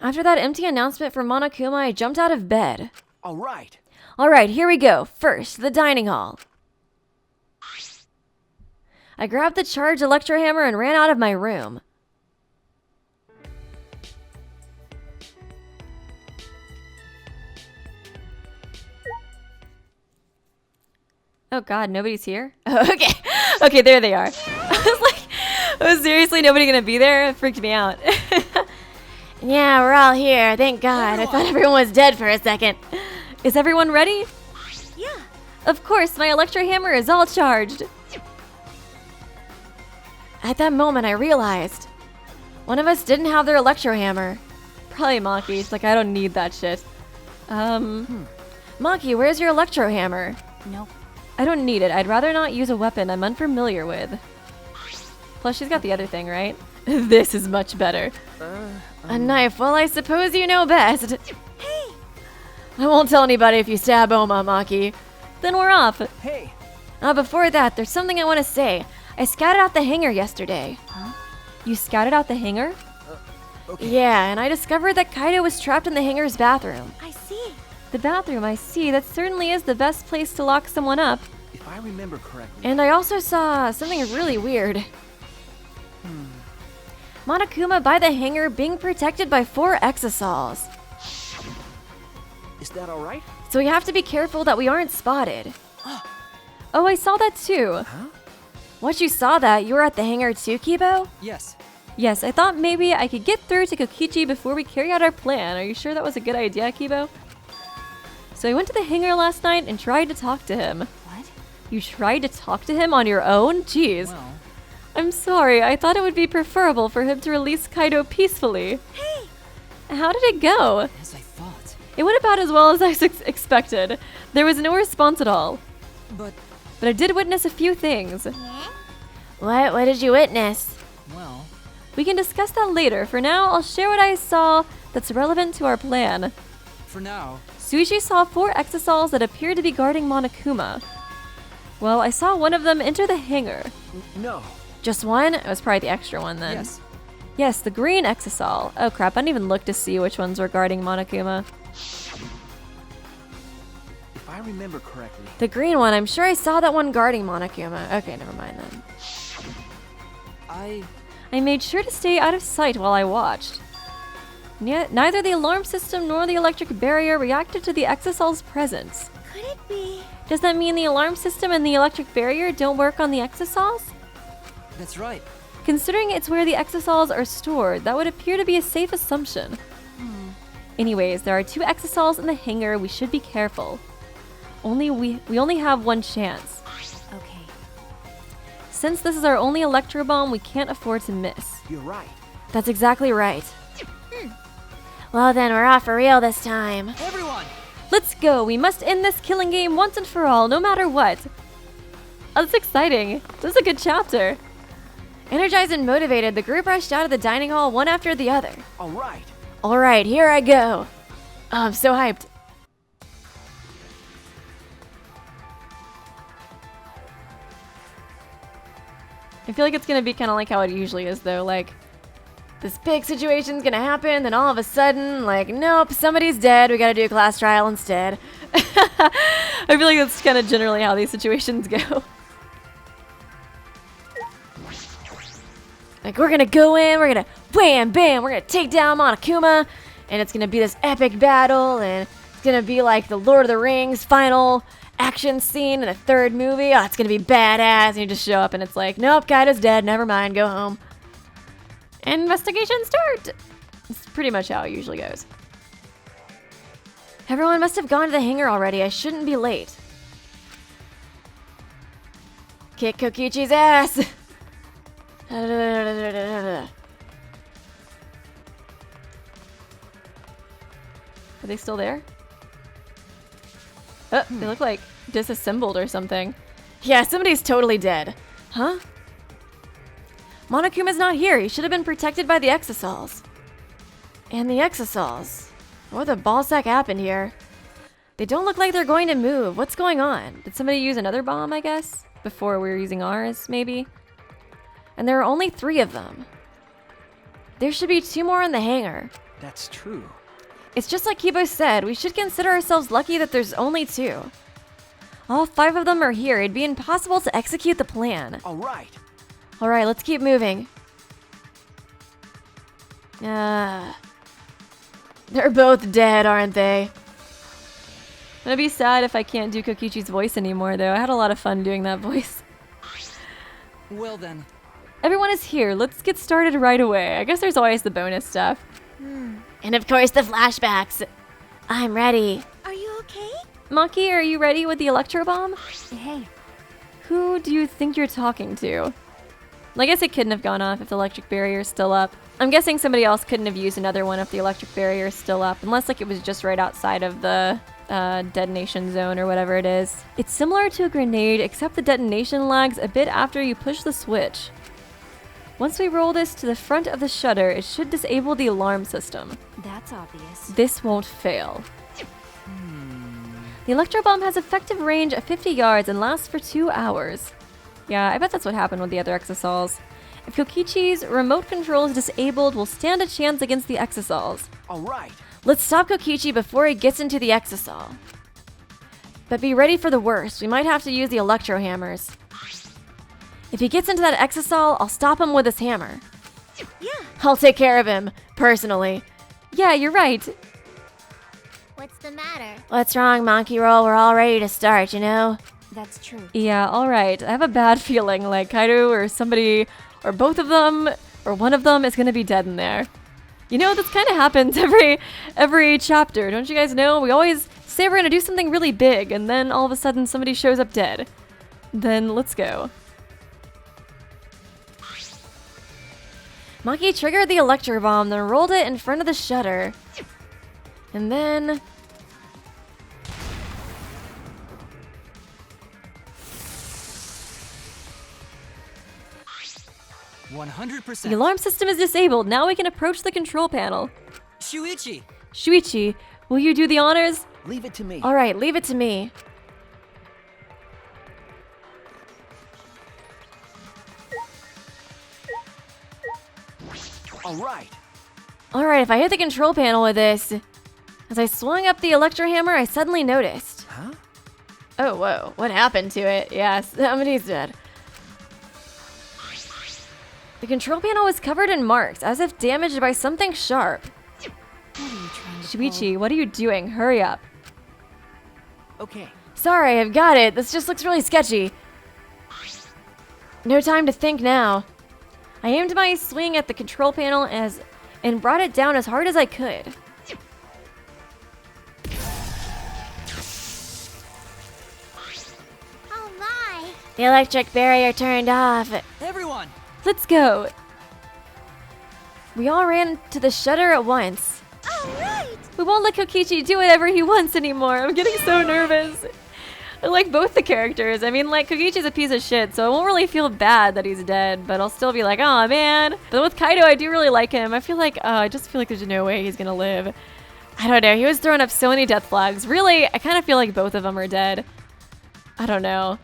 After that empty announcement from Monokuma, I jumped out of bed. All right. Alright, here we go. First, the dining hall. I grabbed the charged electro hammer and ran out of my room. Oh god, nobody's here? Oh, okay. Okay, there they are. I was like, was seriously nobody gonna be there? It freaked me out. Yeah, we're all here. Thank God. I thought everyone was dead for a second. Is everyone ready? Yeah. Of course, my electro hammer is all charged. At that moment, I realized one of us didn't have their electro hammer. Probably Maki. She's like, I don't need that shit. Maki, where's your electro hammer? Nope. I don't need it. I'd rather not use a weapon I'm unfamiliar with. Plus, she's got the other thing, right? This is much better. A knife. Well, I suppose you know best. Hey! I won't tell anybody if you stab Oma, Maki. Then we're off. Hey. Before that, there's something I want to say. I scouted out the hangar yesterday. Huh? You scouted out the hangar? Okay. Yeah, and I discovered that Kaido was trapped in the hangar's bathroom. I see. The bathroom, I see. That certainly is the best place to lock someone up. If I remember correctly. And I also saw something really weird. Monokuma by the hangar being protected by 4 exosols. Is that all right? So we have to be careful that we aren't spotted. Oh, I saw that too. Huh? Once you saw that, you were at the hangar too, Kibo? Yes. Yes, I thought maybe I could get through to Kokichi before we carry out our plan. Are you sure that was a good idea, Kibo? So I went to the hangar last night and tried to talk to him. What? You tried to talk to him on your own? Jeez. Well. I'm sorry, I thought it would be preferable for him to release Kaido peacefully. Hey! How did it go? As I thought. It went about as well as I expected. There was no response at all. But I did witness a few things. Yeah? What did you witness? well. We can discuss that later. For now, I'll share what I saw that's relevant to our plan. For now, Suichi saw 4 exosols that appeared to be guarding Monokuma. Well, I saw one of them enter the hangar. No. Just one? It was probably the extra one then. Yes. Yes, the green exosol. Oh crap, I didn't even look to see which ones were guarding Monokuma. If I remember correctly. The green one, I'm sure I saw that one guarding Monokuma. Okay, never mind then. I made sure to stay out of sight while I watched. Yet, neither the alarm system nor the electric barrier reacted to the exosol's presence. Could it be? Does that mean the alarm system and the electric barrier don't work on the exosols? That's right. Considering it's where the exosols are stored, that would appear to be a safe assumption. Anyways, there are 2 exosols in the hangar. We should be careful. We only have one chance. Okay. Since this is our only Electro Bomb, we can't afford to miss. You're right. That's exactly right. Well then, we're off for real this time. Everyone! Let's go! We must end this killing game once and for all, no matter what. Oh, that's exciting. This is a good chapter. Energized and motivated, the group rushed out of the dining hall one after the other. All right. Alright, here I go. Oh, I'm so hyped. I feel like it's gonna be kind of like how it usually is, though. Like, This big situation's gonna happen, then all of a sudden, like, nope, somebody's dead, we gotta do a class trial instead. I feel like that's kind of generally how these situations go. Like, we're gonna go in, we're gonna wham, bam, we're gonna take down Monokuma, and it's gonna be this epic battle, and it's gonna be like the Lord of the Rings final action scene in the 3rd movie. Oh, it's gonna be badass, and you just show up, and it's like, nope, Kaido's dead, never mind, go home. Investigation start! It's pretty much how it usually goes. Everyone must have gone to the hangar already, I shouldn't be late. Kick Kokichi's ass! Are they still there? Oh, they look like disassembled or something. Yeah, somebody's totally dead. Huh? Monokuma's not here. He should have been protected by the exosols. And the exosols. What the ballsack happened here? They don't look like they're going to move. What's going on? Did somebody use another bomb, I guess? Before we were using ours, maybe? And there are only 3 of them. There should be 2 more in the hangar. That's true. It's just like Kibo said, we should consider ourselves lucky that there's only 2. All 5 of them are here. It'd be impossible to execute the plan. All right. Alright, let's keep moving. They're both dead, aren't they? It'd be sad if I can't do Kokichi's voice anymore, though. I had a lot of fun doing that voice. Well then. Everyone is here. Let's get started right away. I guess there's always the bonus stuff. And of course the flashbacks. I'm ready. Are you okay? Maki, are you ready with the Electro Bomb? Hey, Who do you think you're talking to? I guess it couldn't have gone off if the electric barrier is still up. I'm guessing somebody else couldn't have used another one if the electric barrier is still up, unless like it was just right outside of the detonation zone or whatever it is. It's similar to a grenade, except the detonation lags a bit after you push the switch. Once we roll this to the front of the shutter, it should disable the alarm system. that's obvious. This won't fail. The Electro Bomb has effective range of 50 yards and lasts for 2 hours. Yeah, I bet that's what happened with the other exosols. If Kokichi's remote control is disabled, we'll stand a chance against the exosols. All right. Let's stop Kokichi before he gets into the exosol. But be ready for the worst. We might have to use the electro hammers. If he gets into that exosol, I'll stop him with his hammer. Yeah. I'll take care of him, personally. Yeah, you're right. What's the matter? What's wrong, Monkey Roll? We're all ready to start, you know? That's true. Yeah, alright. I have a bad feeling like Kaido or somebody, or both of them, or one of them is gonna be dead in there. You know, this kind of happens every chapter, don't you guys know? We always say we're gonna do something really big, and then all of a sudden somebody shows up dead. Then let's go. Monkey triggered the Electro Bomb, then rolled it in front of the shutter. And then... 100%. The alarm system is disabled. Now we can approach the control panel. Shuichi. Shuichi, will you do the honors? Leave it to me. All right, leave it to me. All right. All right, if I hit the control panel with this. As I swung up the electro hammer, I suddenly noticed. Huh? Oh, whoa. What happened to it? Yeah, somebody's dead. The control panel was covered in marks, as if damaged by something sharp. What are you trying to Shuichi, what are you doing? Hurry up. Okay. Sorry, I've got it. This just looks really sketchy. No time to think now. I aimed my swing at the control panel and brought it down as hard as I could. Oh my! The electric barrier turned off. Everyone. Let's go. We all ran to the shutter at once. Alright! We won't let Kokichi do whatever he wants anymore. I'm getting so nervous. I like both the characters. I mean, like, Kokichi's a piece of shit, so I won't really feel bad that he's dead, but I'll still be like, oh man. But with Kaido, I do really like him. I just feel like there's no way he's gonna live. I don't know. He was throwing up so many death flags. Really, I kind of feel like both of them are dead. I don't know.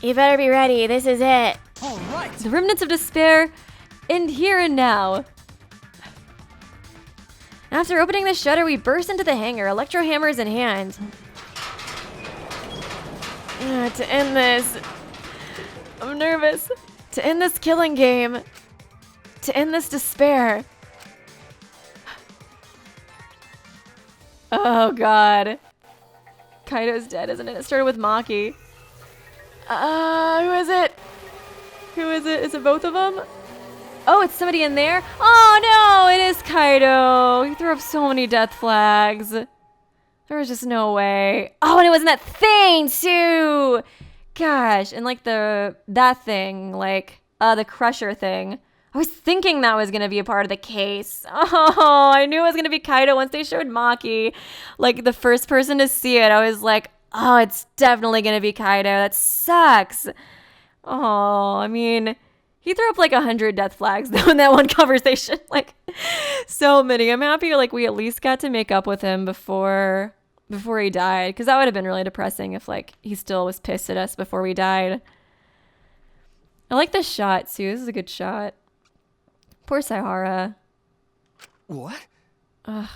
You better be ready. This is it. All right. The Remnants of Despair, and here and now. After opening the shutter, we burst into the hangar, electro hammers in hand. To end this, I'm nervous. To end this killing game. To end this despair. Oh god. Kaido's dead, isn't it? It started with Maki. Who is it? Who is it? Is it both of them? Oh, it's somebody in there? Oh no, it is Kaido. He threw up so many death flags. There was just no way. Oh, and it was in that thing too. Gosh, and like that thing, like the crusher thing. I was thinking that was gonna be a part of the case. Oh, I knew it was gonna be Kaido once they showed Maki. Like the first person to see it, I was like, oh, it's definitely gonna be Kaido. That sucks. Oh, I mean, he threw up like 100 death flags though in that one conversation. Like, so many. I'm happy like we at least got to make up with him before he died, because that would have been really depressing if like he still was pissed at us before we died. I like this shot too. This is a good shot. Poor Saihara. What? Ugh.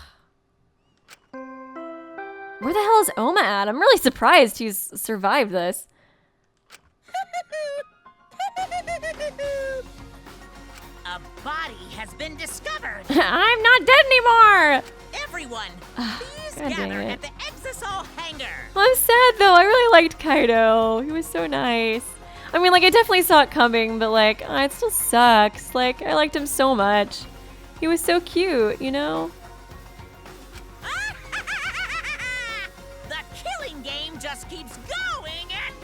Where the hell is Oma at? I'm really surprised he's survived this. A body has been discovered. I'm not dead anymore! Everyone, please God dang gather it. at the Exisol hangar. I'm sad though. I really liked Kaido. He was so nice. I mean, like, I definitely saw it coming, but like, it still sucks. Like, I liked him so much. He was so cute, you know? The killing game just keeps going and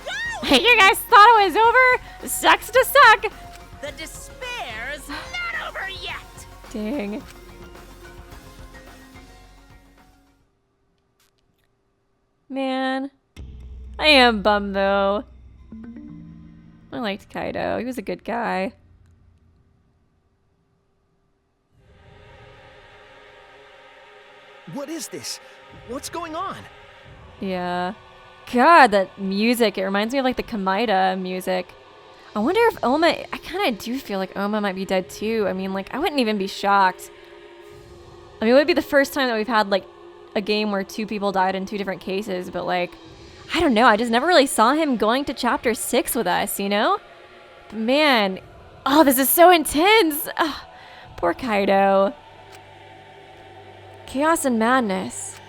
going. You guys thought it was over? Sucks to suck. The despair's not over yet. Dang. Man. I am bummed though. I liked Kaido. He was a good guy. What is this? What's going on? Yeah. God, that music. It reminds me of like the Komaeda music. I wonder if Oma... I kind of do feel like Oma might be dead too. I mean, like, I wouldn't even be shocked. I mean, it would be the first time that we've had like a game where 2 people died in 2 different cases, but like, I don't know. I just never really saw him going to chapter 6 with us, you know? But man, oh, this is so intense. Ugh, poor Kaido. Chaos and madness.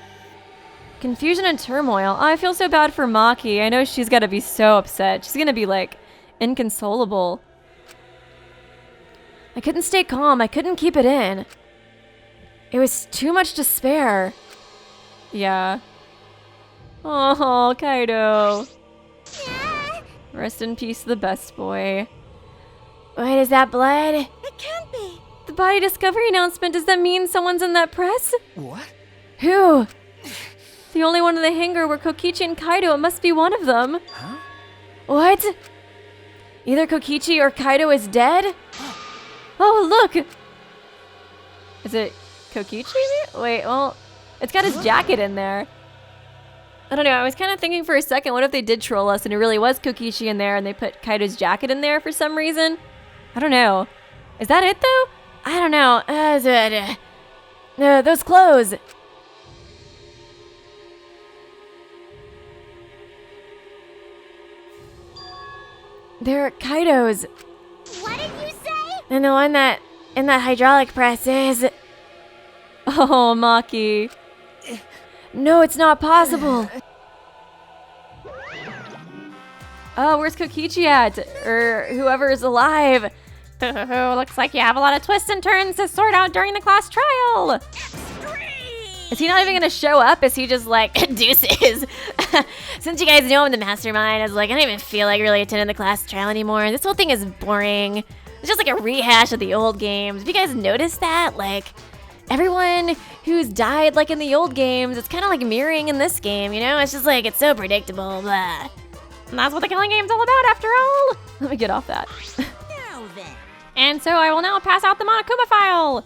Confusion and turmoil. Oh, I feel so bad for Maki. I know she's got to be so upset. She's going to be like inconsolable. I couldn't stay calm. I couldn't keep it in. It was too much despair. Yeah. Oh, Kaido. Rest in peace, the best boy. Wait, is that blood? It can't be. The body discovery announcement, does that mean someone's in that press? What? Who? The only one in the hangar were Kokichi and Kaido. It must be one of them. Huh? What? Either Kokichi or Kaido is dead? Oh, look! Is it Kokichi? Wait, well, it's got his jacket in there. I don't know, I was kind of thinking for a second, what if they did troll us and it really was Kokichi in there and they put Kaido's jacket in there for some reason? I don't know. Is that it though? I don't know. Those clothes. They're Kaido's. What did you say? And the one that in that hydraulic press is... Oh, Maki. No, it's not possible. Oh, where's Kokichi at? Or whoever is alive. Looks like you have a lot of twists and turns to sort out during the class trial. Is he not even gonna show up? Is he just like, deuces? Since you guys know I'm the mastermind, I was like, I don't even feel like really attending the class trial anymore. This whole thing is boring. It's just like a rehash of the old games. Have you guys noticed that? Like, everyone who's died like in the old games, it's kind of like mirroring in this game, you know? It's just like, it's so predictable, blah. And that's what the killing game's all about after all. Let me get off that. Now then. And so I will now pass out the Monokuma file.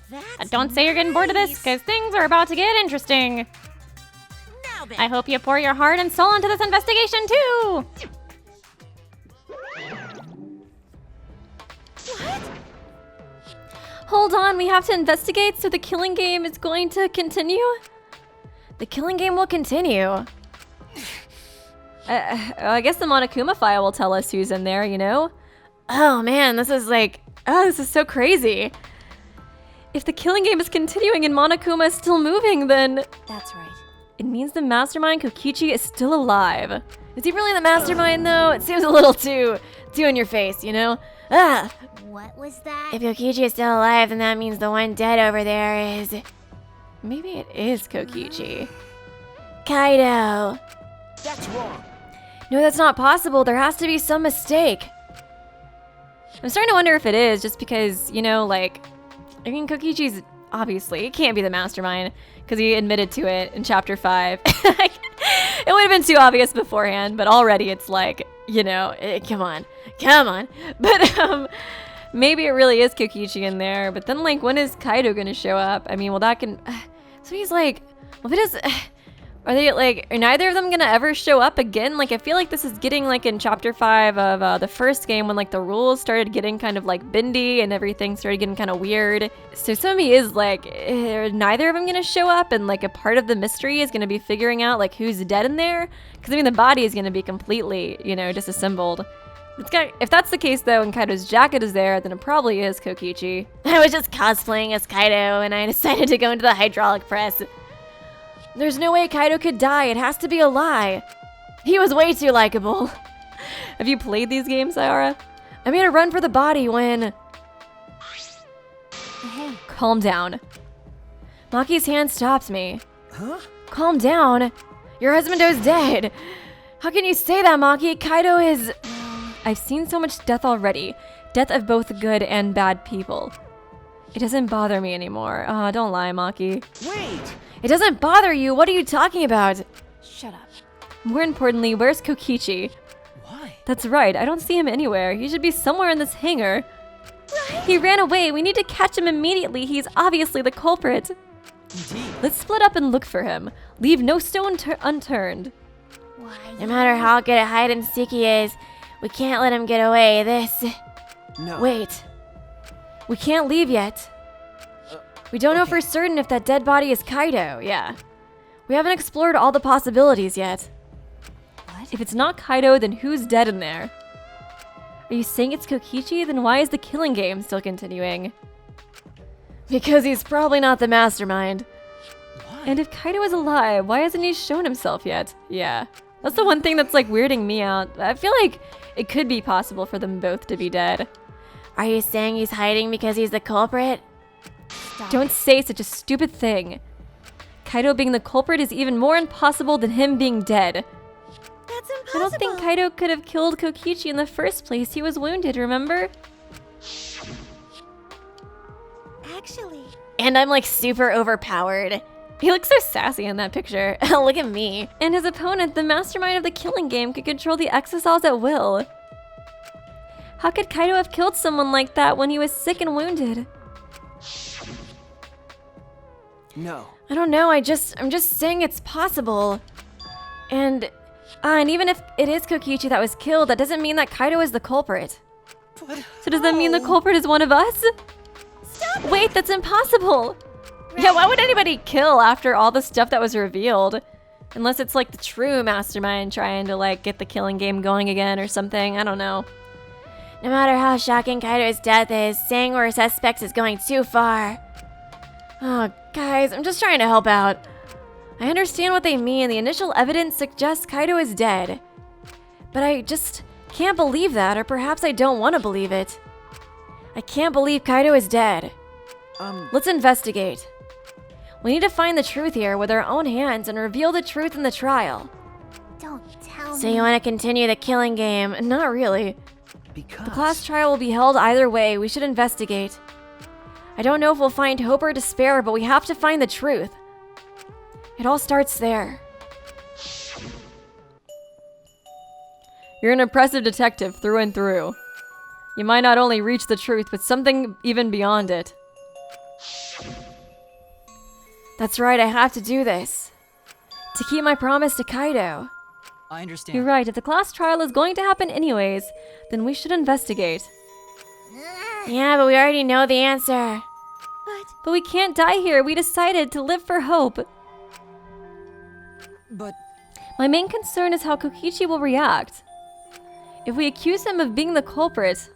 That's Don't say you're getting bored of this, nice. because things are about to get interesting. Now then. I hope you pour your heart and soul into this investigation too. Hold on, we have to investigate, so the killing game is going to continue? The killing game will continue. I guess the Monokuma file will tell us who's in there, you know? Oh man, this is like, this is so crazy. If the killing game is continuing and Monokuma is still moving, then That's right. it means the mastermind Kokichi is still alive. Is he really the mastermind though? It seems a little too in your face, you know? What was that? If Kokichi is still alive, then that means the one dead over there is... Maybe it is Kokichi. Kaido. That's wrong. No, that's not possible. There has to be some mistake. I'm starting to wonder if it is, just because, you know, like... I mean, Kokichi's... Obviously, he can't be the mastermind, because he admitted to it in Chapter 5. It would have been too obvious beforehand, but already it's like, you know, come on. But, maybe it really is Kokichi in there, but then, like, when is Kaido gonna show up? I mean, well, that can... So he's like, well, if it is... Are they, like, are neither of them gonna ever show up again? Like, I feel like this is getting, like, in Chapter 5 of the first game when, like, the rules started getting kind of, like, bendy and everything started getting kind of weird. So Somi is, like, are neither of them gonna show up? And, like, a part of the mystery is gonna be figuring out, like, who's dead in there? Because, I mean, the body is gonna be completely, you know, disassembled. If that's the case, though, and Kaido's jacket is there, then it probably is Kokichi. I was just cosplaying as Kaido, and I decided to go into the hydraulic press. There's no way Kaido could die. It has to be a lie. He was way too likable. Have you played these games, Sayara? I made a run for the body when... Hey, Calm down. Maki's hand stopped me. Huh? Calm down. Your husbando's dead. How can you say that, Maki? Kaido is... I've seen so much death already. Death of both good and bad people. It doesn't bother me anymore. Don't lie, Maki. Wait! It doesn't bother you? What are you talking about? shut up. More importantly, where's Kokichi? Why? That's right, I don't see him anywhere. He should be somewhere in this hangar. He ran away. We need to catch him immediately. He's obviously the culprit. Indeed. Let's split up and look for him. Leave no stone unturned. Why? No matter how good at hide and seek he is, we can't let him get away. No. Wait. We can't leave yet. We don't know for certain if that dead body is Kaido. Yeah. We haven't explored all the possibilities yet. What? If it's not Kaido, then who's dead in there? Are you saying it's Kokichi? Then why is the killing game still continuing? Because he's probably not the mastermind. Why? And if Kaido is alive, why hasn't he shown himself yet? Yeah. That's the one thing that's like weirding me out. I feel like it could be possible for them both to be dead. Are you saying he's hiding because he's the culprit? Stop. Don't say such a stupid thing. Kaido being the culprit is even more impossible than him being dead. That's I impossible. don't think Kaido could have killed Kokichi in the first place. He was wounded, remember? Actually, And I'm like super overpowered. He looks so sassy in that picture. Look at me. And his opponent, the mastermind of the killing game, could control the Aksys at will. How could Kaido have killed someone like that when he was sick and wounded? No. I don't know, I'm just saying it's possible. And even if it is Kokichi that was killed, that doesn't mean that Kaido is the culprit. So does that mean the culprit is one of us? Wait, that's impossible! Yeah, why would anybody kill after all the stuff that was revealed? Unless it's like the true mastermind trying to like get the killing game going again or something, I don't know. No matter how shocking Kaido's death is, saying we're suspects is going too far. Oh, guys, I'm just trying to help out. I understand what they mean. The initial evidence suggests Kaido is dead. But I just can't believe that, or perhaps I don't want to believe it. I can't believe Kaido is dead. Let's investigate. We need to find the truth here with our own hands and reveal the truth in the trial. Don't tell So me. you want to continue the killing game? Not really. Because... The class trial will be held either way. We should investigate. I don't know if we'll find hope or despair, but we have to find the truth. It all starts there. You're an impressive detective through and through. You might not only reach the truth, but something even beyond it. That's right, I have to do this. To keep my promise to Kaido. I understand. You're right, if the class trial is going to happen anyways, then we should investigate. Yeah, but we already know the answer. But we can't die here. We decided to live for hope. But... My main concern is how Kokichi will react. If we accuse him of being the culprit,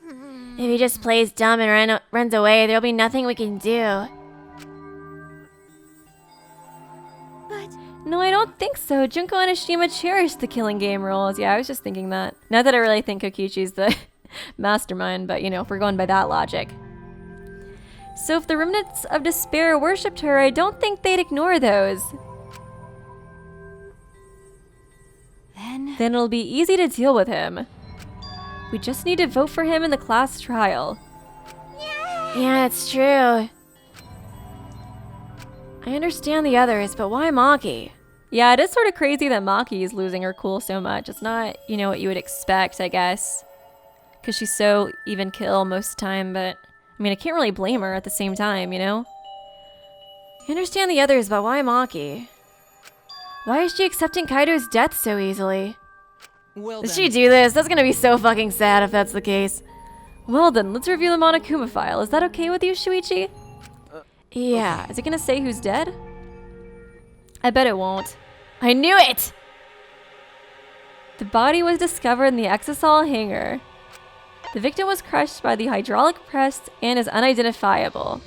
if he just plays dumb and runs away, there'll be nothing we can do. No, I don't think so. Junko and Ashima cherished the killing game rules. Yeah, I was just thinking that. Not that I really think Kokichi's the mastermind, but you know, if we're going by that logic. So if the Remnants of Despair worshipped her, I don't think they'd ignore those. Then it'll be easy to deal with him. We just need to vote for him in the class trial. Yeah, it's true. I understand the others, but why Maki? Yeah, it is sort of crazy that Maki is losing her cool so much. It's not, you know, what you would expect, I guess. Because she's so even kill most of the time, but... I mean, I can't really blame her at the same time, you know? I understand the others, but why Maki? Why is she accepting Kaido's death so easily? Well Did then. she do this? That's gonna be so fucking sad if that's the case. Well then, let's review the Monokuma file. Is that okay with you, Shuichi? Yeah. Okay. Is it gonna say who's dead? I bet it won't. I knew it! The body was discovered in the Aksys hangar. The victim was crushed by the hydraulic press and is unidentifiable.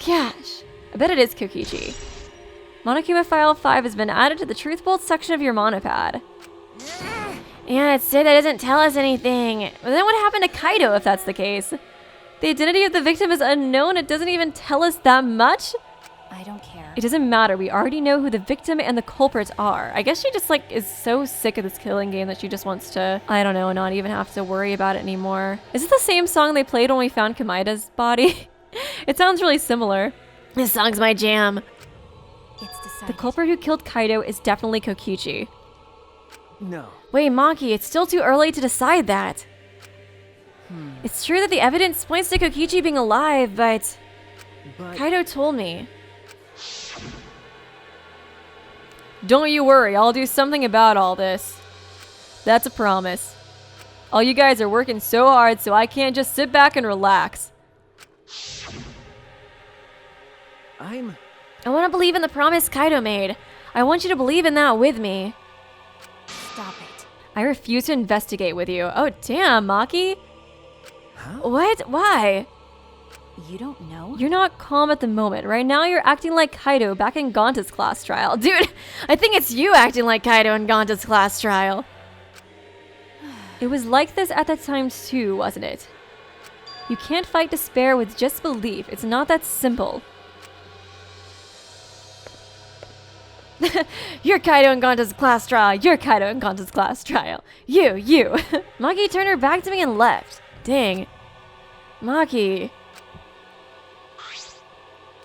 Gosh, I bet it is Kokichi. Monokuma File 5 has been added to the Truth Bolt section of your monopad. Yeah, it said that doesn't tell us anything. But then what happened to Kaido if that's the case? The identity of the victim is unknown. It doesn't even tell us that much. I don't care. It doesn't matter. We already know who the victim and the culprits are. I guess she just like is so sick of this killing game that she just wants to, I don't know, not even have to worry about it anymore. Is it the same song they played when we found Komaeda's body? It sounds really similar. This song's my jam. It's decided. The culprit who killed Kaido is definitely Kokichi. No. Wait, Maki, it's still too early to decide that. It's true that the evidence points to Kokichi being alive, but Kaido told me. Don't you worry, I'll do something about all this. That's a promise. All you guys are working so hard, so I can't just sit back and relax. I want to believe in the promise Kaido made. I want you to believe in that with me. Stop it. I refuse to investigate with you. Oh, damn, Maki. Huh? What? Why? You don't know? You're not calm at the moment. Right now, you're acting like Kaido back in Gonta's class trial. Dude, I think it's you acting like Kaido in Gonta's class trial. It was like this at that time too, wasn't it? You can't fight despair with just belief. It's not that simple. You're Kaido in Gonta's class trial. You're Kaido in Gonta's class trial. You. Maki turned her back to me and left. Dang. Maki.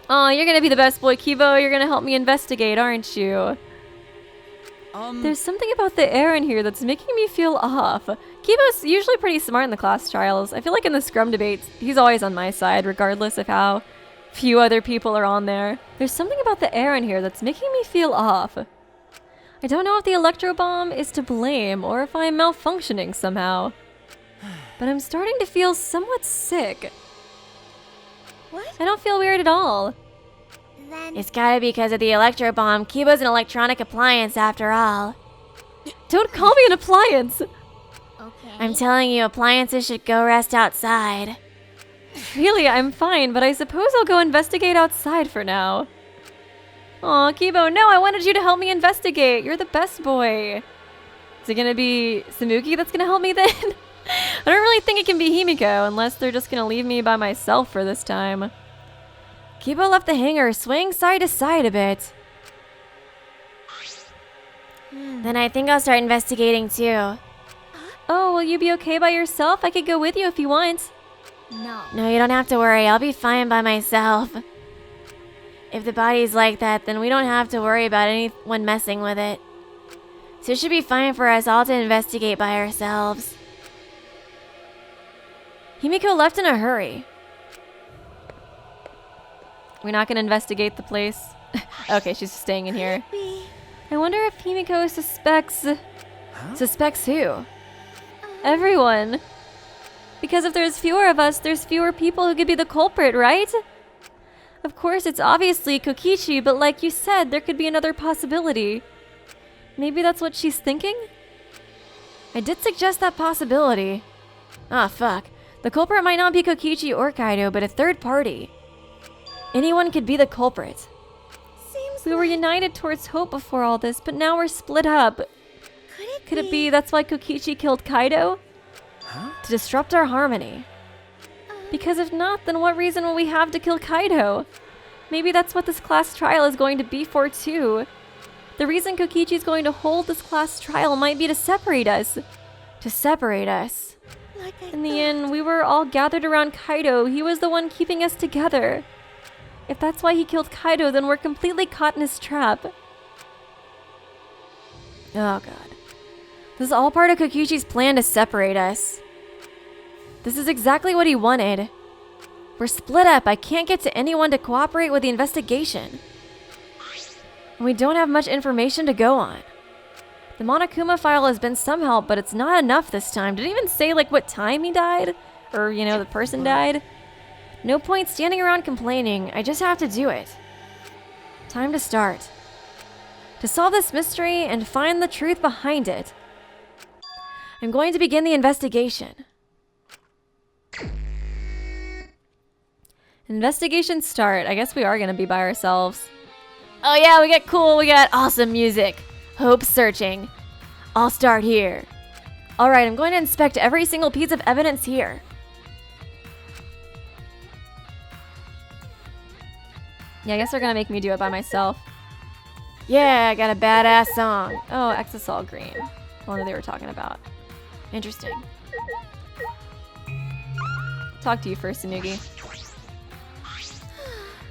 Oh, you're gonna be the best boy, Kibo. You're gonna help me investigate, aren't you? There's something about the air in here that's making me feel off. Kibo's usually pretty smart in the class trials. I feel like in the scrum debates, he's always on my side, regardless of how few other people are on there. There's something about the air in here that's making me feel off. I don't know if the Electro Bomb is to blame or if I'm malfunctioning somehow. But I'm starting to feel somewhat sick. What? I don't feel weird at all. Then It's gotta be because of the Electro Bomb. Kibo's an electronic appliance after all. Don't call me an appliance! okay. I'm telling you, appliances should go rest outside. Really, I'm fine, but I suppose I'll go investigate outside for now. Aw, Kibo, no, I wanted you to help me investigate. You're the best boy. Is it gonna be Samuki that's gonna help me then? I don't really think it can be Himiko, unless they're just gonna leave me by myself for this time. Kibo left the hangar, swaying side to side a bit. Then I think I'll start investigating too. Oh, will you be okay by yourself? I could go with you if you want. No. No, you don't have to worry. I'll be fine by myself. If the body's like that, then we don't have to worry about anyone messing with it. So it should be fine for us all to investigate by ourselves. Himiko left in a hurry. We're not gonna investigate the place. Okay, she's staying in here. I wonder if Himiko suspects... Suspects who? Everyone. Because if there's fewer of us, there's fewer people who could be the culprit, right? Of course, it's obviously Kokichi, but like you said, there could be another possibility. Maybe that's what she's thinking? I did suggest that possibility. Ah, fuck. The culprit might not be Kokichi or Kaido, but a third party. Anyone could be the culprit. We were united towards hope before all this, but now we're split up. Could it be that's why Kokichi killed Kaido? To disrupt our harmony. Because if not, then what reason will we have to kill Kaido? Maybe that's what this class trial is going to be for too. The reason Kokichi's going to hold this class trial might be to separate us. To separate us. In the end, we were all gathered around Kaido. He was the one keeping us together. If that's why he killed Kaido, then we're completely caught in his trap. Oh god. This is all part of Kokichi's plan to separate us. This is exactly what he wanted. We're split up. I can't get to anyone to cooperate with the investigation. And we don't have much information to go on. The Monokuma file has been some help, but it's not enough this time. Did it even say like what time he died? Or, you know, the person died? No point standing around complaining. I just have to do it. Time to start. To solve this mystery and find the truth behind it. I'm going to begin the investigation. Investigation start. I guess we are gonna be by ourselves. Oh yeah, we get cool, we got awesome music. Hope searching. I'll start here. Alright, I'm going to inspect every single piece of evidence here. Yeah, I guess they're gonna make me do it by myself. Yeah, I got a badass song. Oh, Aksys all green. The one that they were talking about. Interesting. Talk to you first, Sanugi.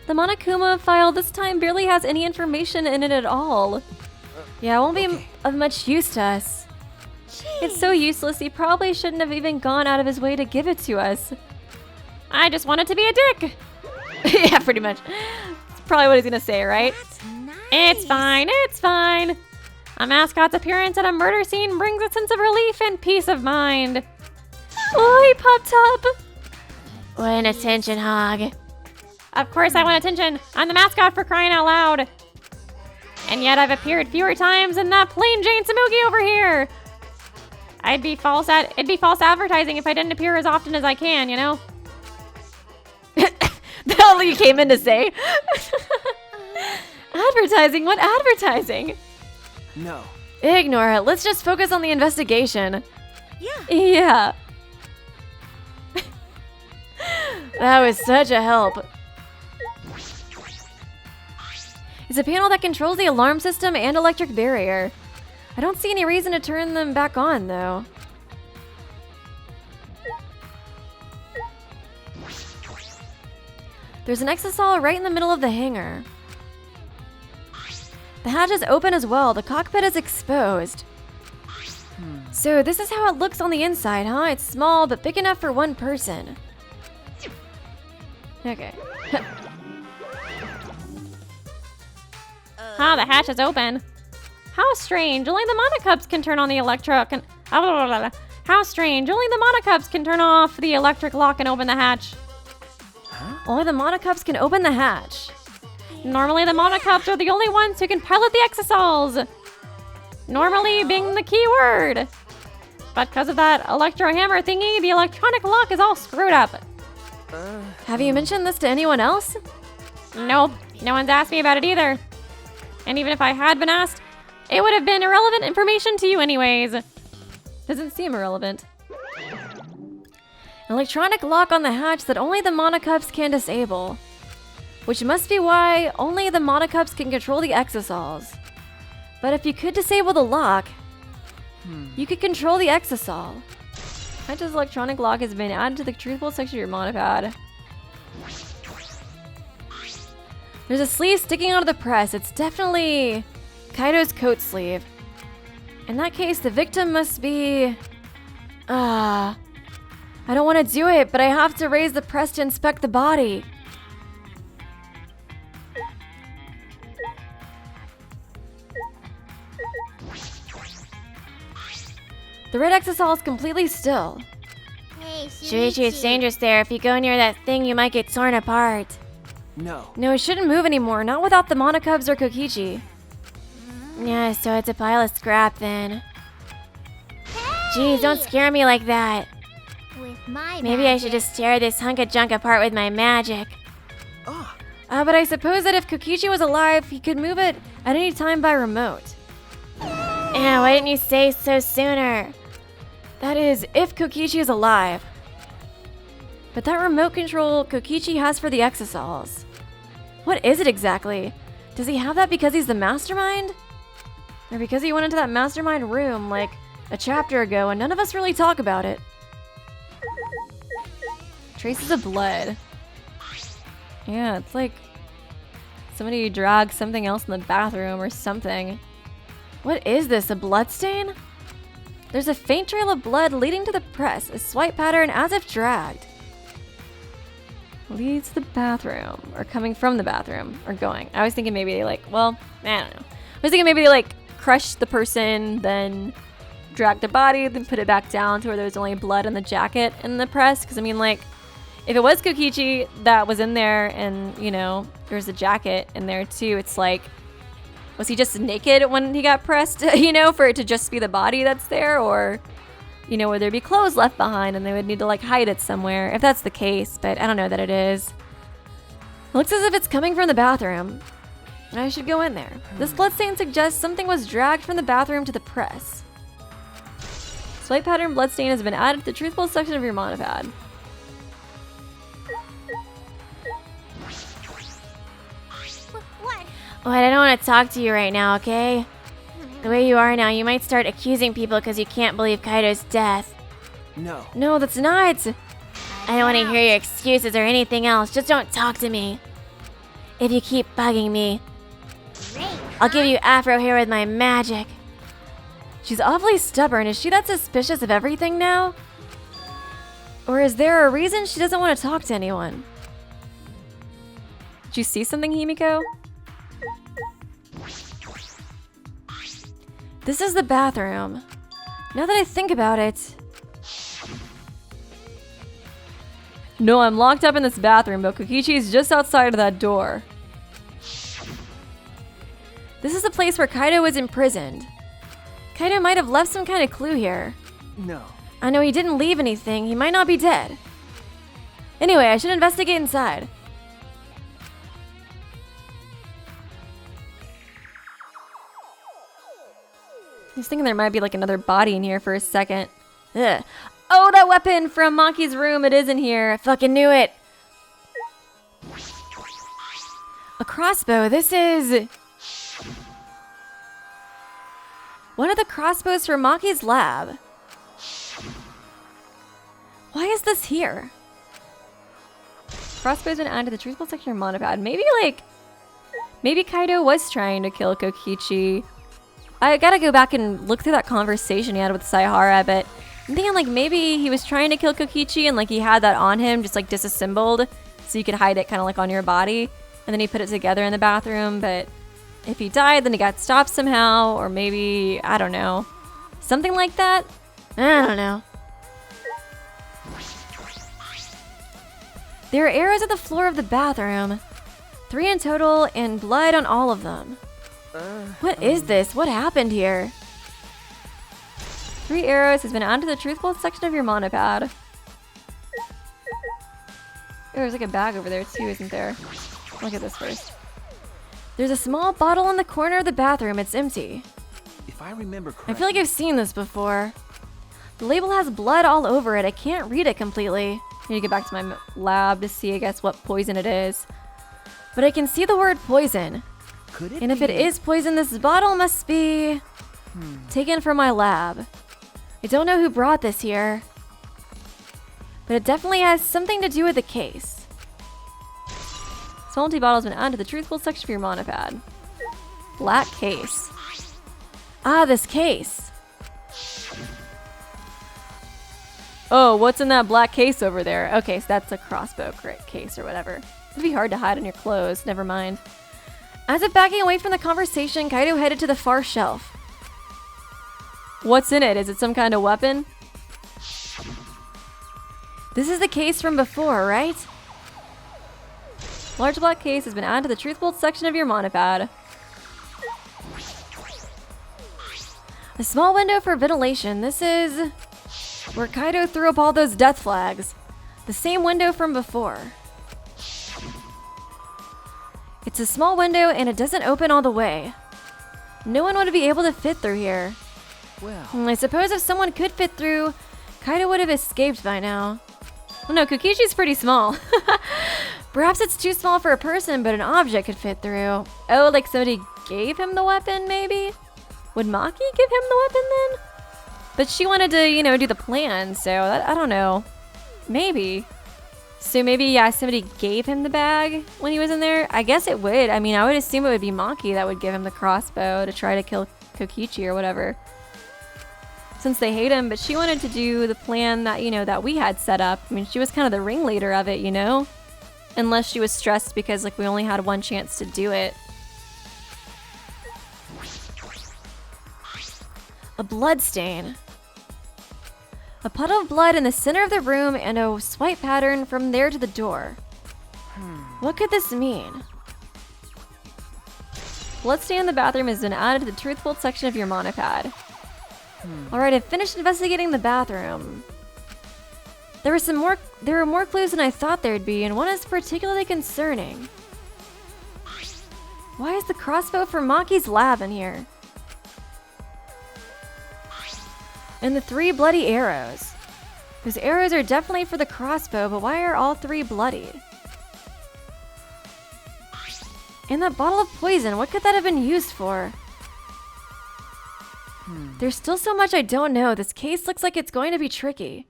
The Monokuma file this time barely has any information in it at all. Yeah, it won't be of much use to us. It's so useless, he probably shouldn't have even gone out of his way to give it to us. I just wanted to be a dick. Yeah, pretty much. That's probably what he's gonna say, right? It's fine, it's fine. A mascot's appearance at a murder scene brings a sense of relief and peace of mind. Oi, Pop Top! What an attention hog. Of course I want attention. I'm the mascot for crying out loud. And yet I've appeared fewer times than that plain Jane Samugi over here. It'd be false advertising if I didn't appear as often as I can, you know? That's all you came in to say. Advertising? What advertising? No. Ignore it. Let's just focus on the investigation. Yeah. That was such a help. It's a panel that controls the alarm system and electric barrier. I don't see any reason to turn them back on, though. There's an exisal right in the middle of the hangar. The hatch is open as well. The cockpit is exposed. So this is how it looks on the inside, huh? It's small, but big enough for one person. Okay. The hatch is open. How strange. Only the monocubs can turn on the How strange. Only the monocubs can turn off the electric lock and open the hatch. Only the monocubs can open the hatch. Normally the monocubs are the only ones who can pilot the exosols. Normally being the key word. But because of that electro hammer thingy, the electronic lock is all screwed up. Have you mentioned this to anyone else? Nope, no one's asked me about it either. And even if I had been asked, it would have been irrelevant information to you anyways. Doesn't seem irrelevant. Electronic lock on the hatch that only the monocubs can disable. Which must be why only the monocubs can control the exosols. But if you could disable the lock, you could control the exosol. Hatch's electronic lock has been added to the truthful section of your monopad. There's a sleeve sticking out of the press. It's definitely Kaido's coat sleeve. In that case, the victim must be... I don't want to do it, but I have to raise the press to inspect the body. The red exosol is completely still. Hey, Shuichi, it's dangerous there. If you go near that thing, you might get torn apart. No. No, it shouldn't move anymore, not without the monocubs or Kokichi. Yeah, so it's a pile of scrap then. Jeez, don't scare me like that. With my Maybe I should just tear this hunk of junk apart with my magic. Ah, But I suppose that if Kokichi was alive, he could move it at any time by remote. Yeah, why didn't you say so sooner? That is, if Kokichi is alive. But that remote control Kokichi has for the exosols. What is it exactly? Does he have that because he's the mastermind? Or because he went into that mastermind room like a chapter ago and none of us really talk about it? Traces of blood. Yeah, it's like somebody dragged something else in the bathroom or something. What is this, a blood stain? There's a faint trail of blood leading to the press, a swipe pattern as if dragged. Leads to the bathroom, or coming from the bathroom, or going. I was thinking maybe they I don't know. I was thinking maybe they crushed the person, then dragged the body, then put it back down to where there was only blood on the jacket in the press. Because I mean, if it was Kokichi that was in there and, there's a jacket in there too, it's was he just naked when he got pressed, for it to just be the body that's there? Or, would there be clothes left behind and they would need to hide it somewhere, if that's the case, but I don't know that it is. It looks as if it's coming from the bathroom. I should go in there. This bloodstain suggests something was dragged from the bathroom to the press. Swipe pattern bloodstain has been added to the truthful section of your monopad. What? Oh, I don't want to talk to you right now, okay? The way you are now, you might start accusing people because you can't believe Kaido's death. no. No, that's not. I don't want to hear your excuses or anything else. Just don't talk to me. If you keep bugging me, I'll give you afro hair with my magic. She's awfully stubborn. Is she that suspicious of everything now? Or is there a reason she doesn't want to talk to anyone? Did you see something, Himiko? This is the bathroom. Now that I think about it... No, I'm locked up in this bathroom, but Kokichi is just outside of that door. This is the place where Kaido was imprisoned. Kaido might have left some kind of clue here. No. I know he didn't leave anything. He might not be dead. Anyway, I should investigate inside. I was thinking there might be another body in here for a second. Ugh. Oh, that weapon from Maki's room. It is in here. I fucking knew it. A crossbow. This is... one of the crossbows from Maki's lab. Why is this here? Crossbow's been added to the truthful section of monopad. Maybe Kaido was trying to kill Kokichi. I gotta go back and look through that conversation he had with Saihara, but I'm thinking maybe he was trying to kill Kokichi and he had that on him, just disassembled, so you could hide it kind of on your body, and then he put it together in the bathroom, but if he died, then he got stopped somehow, or maybe, I don't know, something like that? I don't know. There are arrows at the floor of the bathroom. 3 in total, and blood on all of them. What is this? What happened here? 3 arrows has been added to the truthful section of your monopad. Oh, there's like a bag over there too, isn't there? Look at this first. There's a small bottle in the corner of the bathroom. It's empty. If I remember correctly, I feel like I've seen this before. The label has blood all over it. I can't read it completely. I need to get back to my lab to see, I guess, what poison it is. But I can see the word poison. could it And if be? it is poison, this bottle must be taken from my lab. I don't know who brought this here, but it definitely has something to do with the case. Small empty bottle has been added to the truthful section of your monopad. Black case. Ah, this case. Oh, what's in that black case over there? Okay, so that's a crossbow case or whatever. It'd be hard to hide in your clothes, never mind. As if backing away from the conversation, Kaido headed to the far shelf. What's in it? Is it some kind of weapon? This is the case from before, right? Large black case has been added to the truthful section of your monopad. A small window for ventilation. This is where Kaido threw up all those death flags. The same window from before. It's a small window and it doesn't open all the way. No one would be able to fit through here. Well, I suppose if someone could fit through, Kaido would have escaped by now. Oh no, Kokishi's pretty small. Perhaps it's too small for a person, but an object could fit through. Oh, like somebody gave him the weapon, maybe? Would Maki give him the weapon then? But she wanted to, you know, do the plan, so I don't know. Maybe. So maybe, yeah, somebody gave him the bag when he was in there? I guess it would. I mean, I would assume it would be Maki that would give him the crossbow to try to kill Kokichi or whatever. Since they hate him, but she wanted to do the plan that, you know, that we had set up. I mean, she was kind of the ringleader of it, you know? Unless she was stressed because, like, we only had one chance to do it. A blood stain. A puddle of blood in the center of the room and a swipe pattern from there to the door. What could this mean? Blood stain in the bathroom has been added to the truthful section of your monopad. Alright, I've finished investigating the bathroom. There were more clues than I thought there'd be, and one is particularly concerning. Why is the crossbow from Maki's lab in here? And the 3 bloody arrows. Those arrows are definitely for the crossbow, but why are all 3 bloody? And that bottle of poison, what could that have been used for? There's still so much I don't know. This case looks like it's going to be tricky.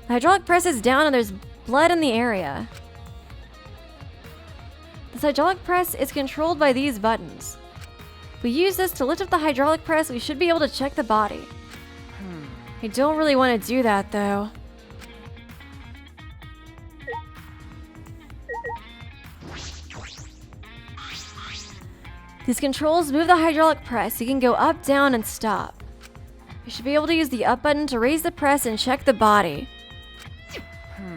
The hydraulic press is down and there's blood in the area. This hydraulic press is controlled by these buttons. If we use this to lift up the hydraulic press, we should be able to check the body. I don't really want to do that though. These controls move the hydraulic press. You can go up, down, and stop. You should be able to use the up button to raise the press and check the body.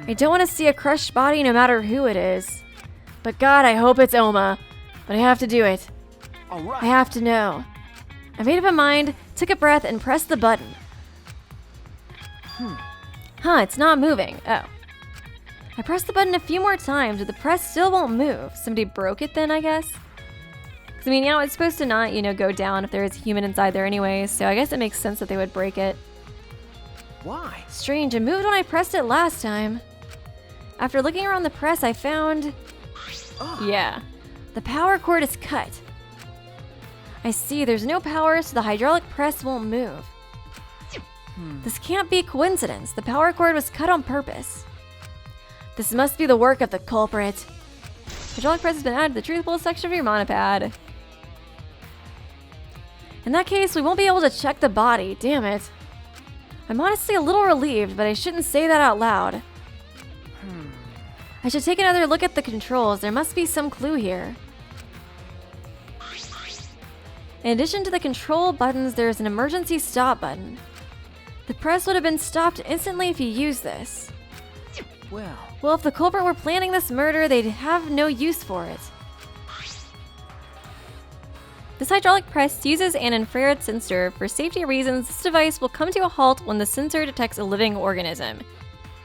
I don't want to see a crushed body no matter who it is. But God, I hope it's Oma. But I have to do it. all right. I have to know. I made up my mind, took a breath, and pressed the button. Huh, it's not moving. Oh. I pressed the button a few more times, but the press still won't move. Somebody broke it then, I guess? I mean, yeah, it's supposed to not, you know, go down if there is a human inside there anyway, so I guess it makes sense that they would break it. Why? Strange, it moved when I pressed it last time. After looking around the press, I found... Yeah, the power cord is cut. I see, there's no power, so the hydraulic press won't move. This can't be a coincidence. The power cord was cut on purpose. This must be the work of the culprit. Hydraulic press has been added to the truthful section of your monopad. In that case, we won't be able to check the body. Damn it. I'm honestly a little relieved, but I shouldn't say that out loud. I should take another look at the controls. There must be some clue here. In addition to the control buttons, there's an emergency stop button. The press would have been stopped instantly if you used this. Well, if the culprit were planning this murder, they'd have no use for it. This hydraulic press uses an infrared sensor. For safety reasons, this device will come to a halt when the sensor detects a living organism.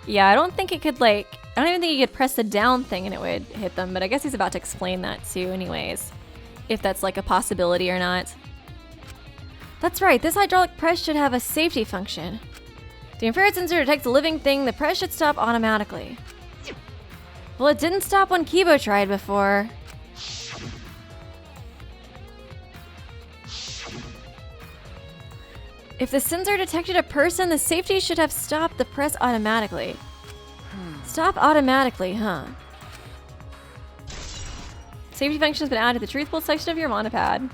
Yeah, I don't think it could I don't even think you could press the down thing and it would hit them, but I guess he's about to explain that too anyways. If that's like a possibility or not. That's right, this hydraulic press should have a safety function. The infrared sensor detects a living thing, the press should stop automatically. Well, it didn't stop when Kibo tried before. If the sensor detected a person, the safety should have stopped the press automatically. Stop automatically, huh? Safety function has been added to the truthful section of your monopad.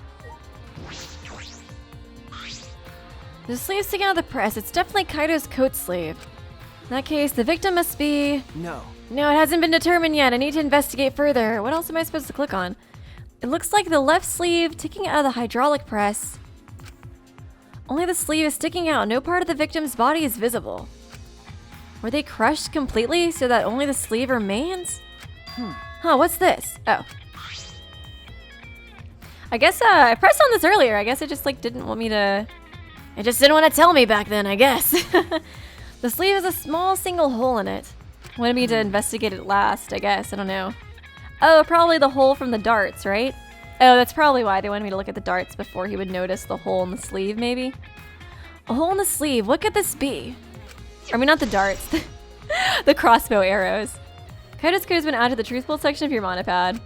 There's a sleeve sticking out of the press. It's definitely Kaido's coat sleeve. In that case, the victim must be... No. No, it hasn't been determined yet. I need to investigate further. What else am I supposed to click on? It looks like the left sleeve sticking out of the hydraulic press. Only the sleeve is sticking out. No part of the victim's body is visible. Were they crushed completely so that only the sleeve remains? Huh, what's this? Oh. I guess I pressed on this earlier. I guess it just didn't want me to... It just didn't want to tell me back then, I guess. The sleeve has a small single hole in it. Wanted me to investigate it last, I guess. I don't know. Oh, probably the hole from the darts, right? Oh, that's probably why they wanted me to look at the darts before he would notice the hole in the sleeve, maybe? A hole in the sleeve. What could this be? I mean, not the darts. The crossbow arrows. Kaido's code has been added to the truthful section of your monopad.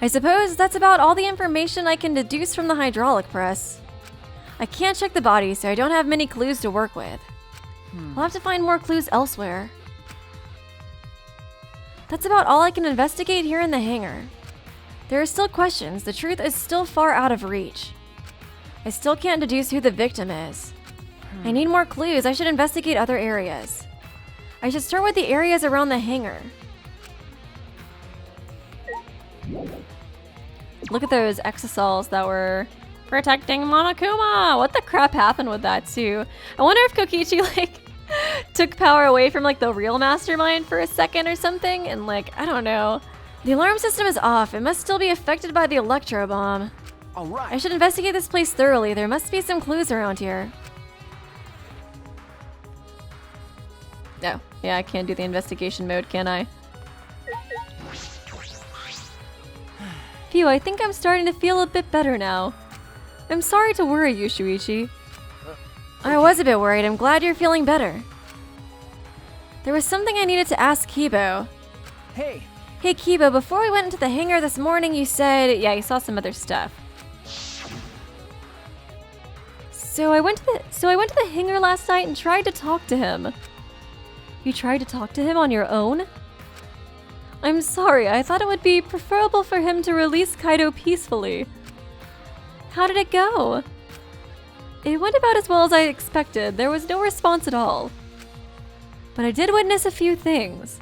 I suppose that's about all the information I can deduce from the hydraulic press. I can't check the body, so I don't have many clues to work with. I'll have to find more clues elsewhere. That's about all I can investigate here in the hangar. There are still questions. The truth is still far out of reach. I still can't deduce who the victim is. I need more clues. I should investigate other areas. I should start with the areas around the hangar. Look at those exosols that were protecting Monokuma. What the crap happened with that too? I wonder if Kokichi took power away from the real mastermind for a second or something and I don't know. The alarm system is off. It must still be affected by the Electro Bomb. All right. I should investigate this place thoroughly. There must be some clues around here. No. Yeah, I can't do the investigation mode, can I? Phew, I think I'm starting to feel a bit better now. I'm sorry to worry you, Shuichi. I was a bit worried. I'm glad you're feeling better. There was something I needed to ask Kibo. Hey. Hey Kibo, before we went into the hangar this morning, you said... Yeah, you saw some other stuff. So I went to the hangar last night and tried to talk to him. You tried to talk to him on your own? I'm sorry, I thought it would be preferable for him to release Kaido peacefully. How did it go? It went about as well as I expected. There was no response at all. But I did witness a few things.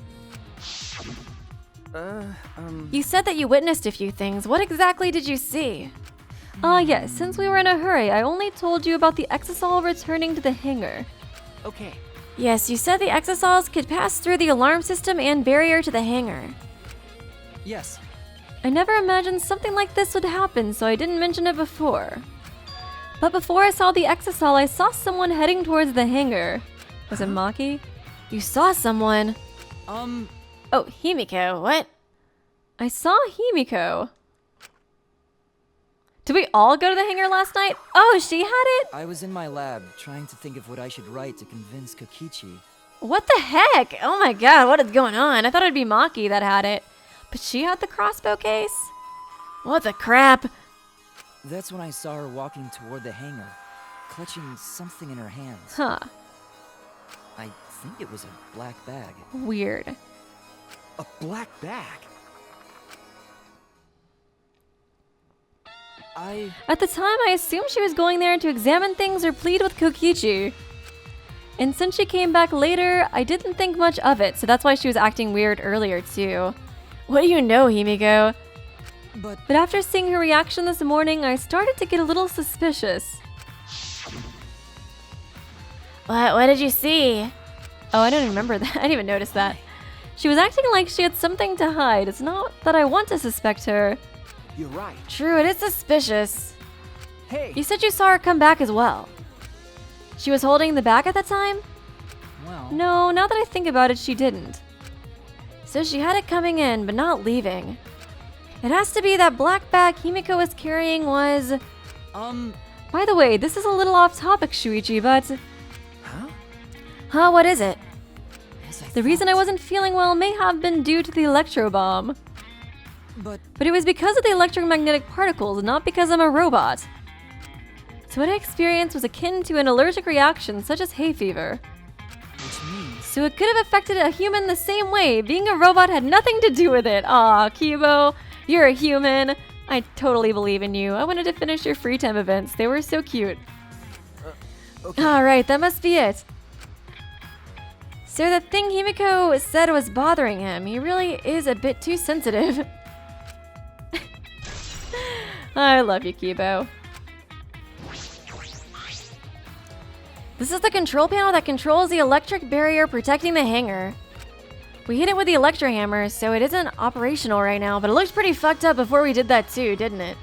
You said that you witnessed a few things. What exactly did you see? Yes, since we were in a hurry, I only told you about the exosol returning to the hangar. Okay. Yes, you said the exosols could pass through the alarm system and barrier to the hangar. Yes. I never imagined something like this would happen, so I didn't mention it before. But before I saw the exosol, I saw someone heading towards the hangar. Was it Maki? You saw someone. Oh, Himiko, what? I saw Himiko. Did we all go to the hangar last night? Oh, she had it? I was in my lab, trying to think of what I should write to convince Kokichi. What the heck? Oh my god, what is going on? I thought it'd be Maki that had it. But she had the crossbow case? What the crap? That's when I saw her walking toward the hangar, clutching something in her hands. Huh. I think it was a black bag. Weird. A black bag? At the time, I assumed she was going there to examine things or plead with Kokichi. And since she came back later, I didn't think much of it, so that's why she was acting weird earlier too. What do you know, Himiko? But After seeing her reaction this morning, I started to get a little suspicious. What did you see? Oh, I didn't remember that. I didn't even notice that. She was acting like she had something to hide. It's not that I want to suspect her. You're right. True, it is suspicious. Hey! You said you saw her come back as well. She was holding the bag at that time? well, No, now that I think about it, she didn't. So she had it coming in, but not leaving. It has to be that black bag Himiko was carrying was... By the way, this is a little off topic, Shuichi, but... Huh, what is it? as I The reason I thought. wasn't feeling well may have been due to the Electro Bomb. But But it was because of the electromagnetic particles, not because I'm a robot. So what I experienced was akin to an allergic reaction, such as hay fever. which means So it could have affected a human the same way. Being a robot had nothing to do with it. Aw, Kibo, you're a human. I totally believe in you. I wanted to finish your free time events. They were so cute. Alright, that must be it. So the thing Himiko said was bothering him. He really is a bit too sensitive. I love you, Kibo. This is the control panel that controls the electric barrier protecting the hangar. We hit it with the electro hammer, so it isn't operational right now, but it looked pretty fucked up before we did that too, didn't it?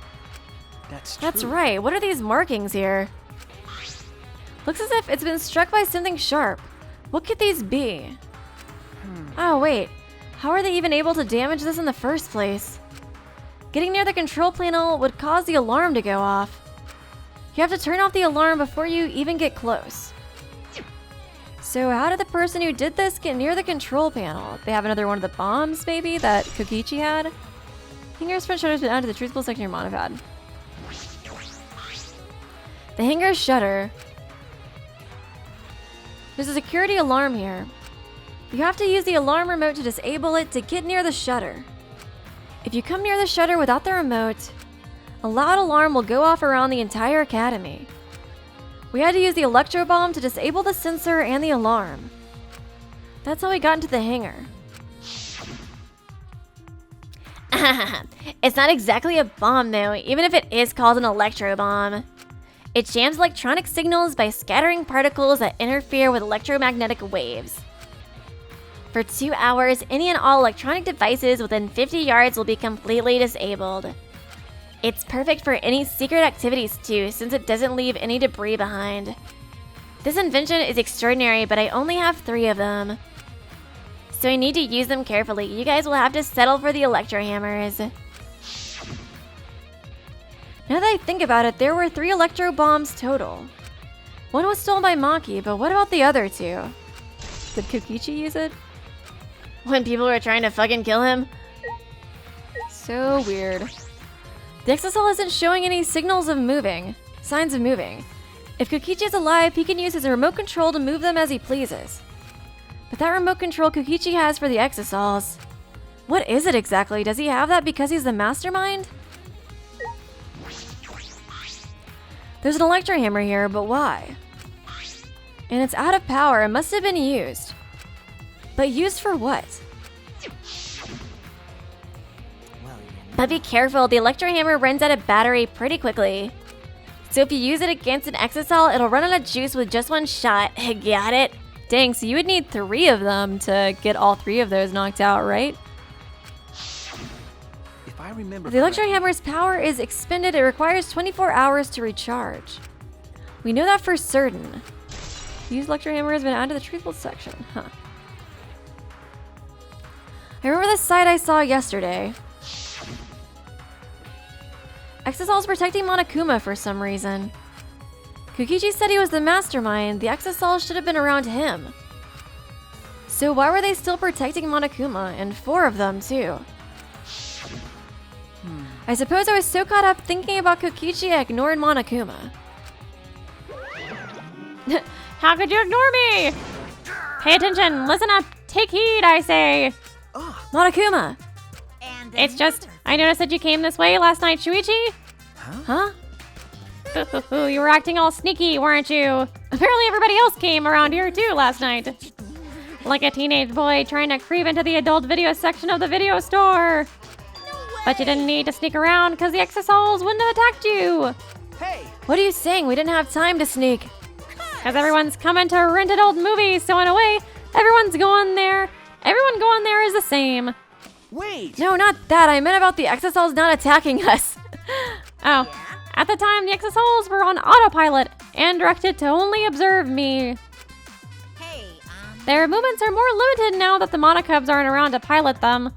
That's true. That's right. What are these markings here? Looks as if it's been struck by something sharp. What could these be? Oh, wait. How are they even able to damage this in the first place? Getting near the control panel would cause the alarm to go off. You have to turn off the alarm before you even get close. So how did the person who did this get near the control panel? They have another one of the bombs, maybe, that Kokichi had? Hangar's front shutter has been added to the truthful section of your monopad. The hangar's shutter. There's a security alarm here. You have to use the alarm remote to disable it to get near the shutter. If you come near the shutter without the remote, a loud alarm will go off around the entire academy. We had to use the Electro Bomb to disable the sensor and the alarm. That's how we got into the hangar. It's not exactly a bomb though, even if it is called an electro bomb. It jams electronic signals by scattering particles that interfere with electromagnetic waves. For 2 hours, any and all electronic devices within 50 yards will be completely disabled. It's perfect for any secret activities too, since it doesn't leave any debris behind. This invention is extraordinary, but I only have 3 of them. So I need to use them carefully. You guys will have to settle for the electro hammers. Now that I think about it, there were 3 electro bombs total. One was stolen by Maki, but what about the other 2? Did Kokichi use it? When people were trying to fucking kill him. So weird. The Exisal isn't showing any signs of moving. If Kokichi is alive, he can use his remote control to move them as he pleases. But that remote control Kokichi has for the Exisals, what is it exactly? Does he have that because he's the mastermind? There's an electro hammer here, but why? And it's out of power. It must have been used. But used for what? But be careful, the electro hammer runs out of battery pretty quickly. So if you use it against an Exisal, it'll run out of juice with just 1 shot. Got it? Dang, so you would need 3 of them to get all 3 of those knocked out, right? If I remember If the electro correctly- hammer's power is expended, it requires 24 hours to recharge. We know that for certain. Use electro hammer has been added to the truthful section. Huh. I remember the site I saw yesterday. Exisal is protecting Monokuma for some reason. Kokichi said he was the mastermind. The Exisal should have been around him. So why were they still protecting Monokuma? And 4 of them, too. I suppose I was so caught up thinking about Kokichi I ignored Monokuma. How could you ignore me? Pay attention, listen up, take heed, I say. Monokuma! And It's just, I noticed that you came this way last night, Shuichi. Huh? You were acting all sneaky, weren't you? Apparently everybody else came around here too last night. Like a teenage boy trying to creep into the adult video section of the video store. But you didn't need to sneak around because the Exosols wouldn't have attacked you. Hey! What are you saying? We didn't have time to sneak. Because everyone's coming to rented old movies, so in a way, everyone's going there. Everyone going there is the same. Wait! No, not that. I meant about the Exosols not attacking us. Oh, at the time, the Exosols were on autopilot and directed to only observe me. Hey, Their movements are more limited now that the Monokubs aren't around to pilot them.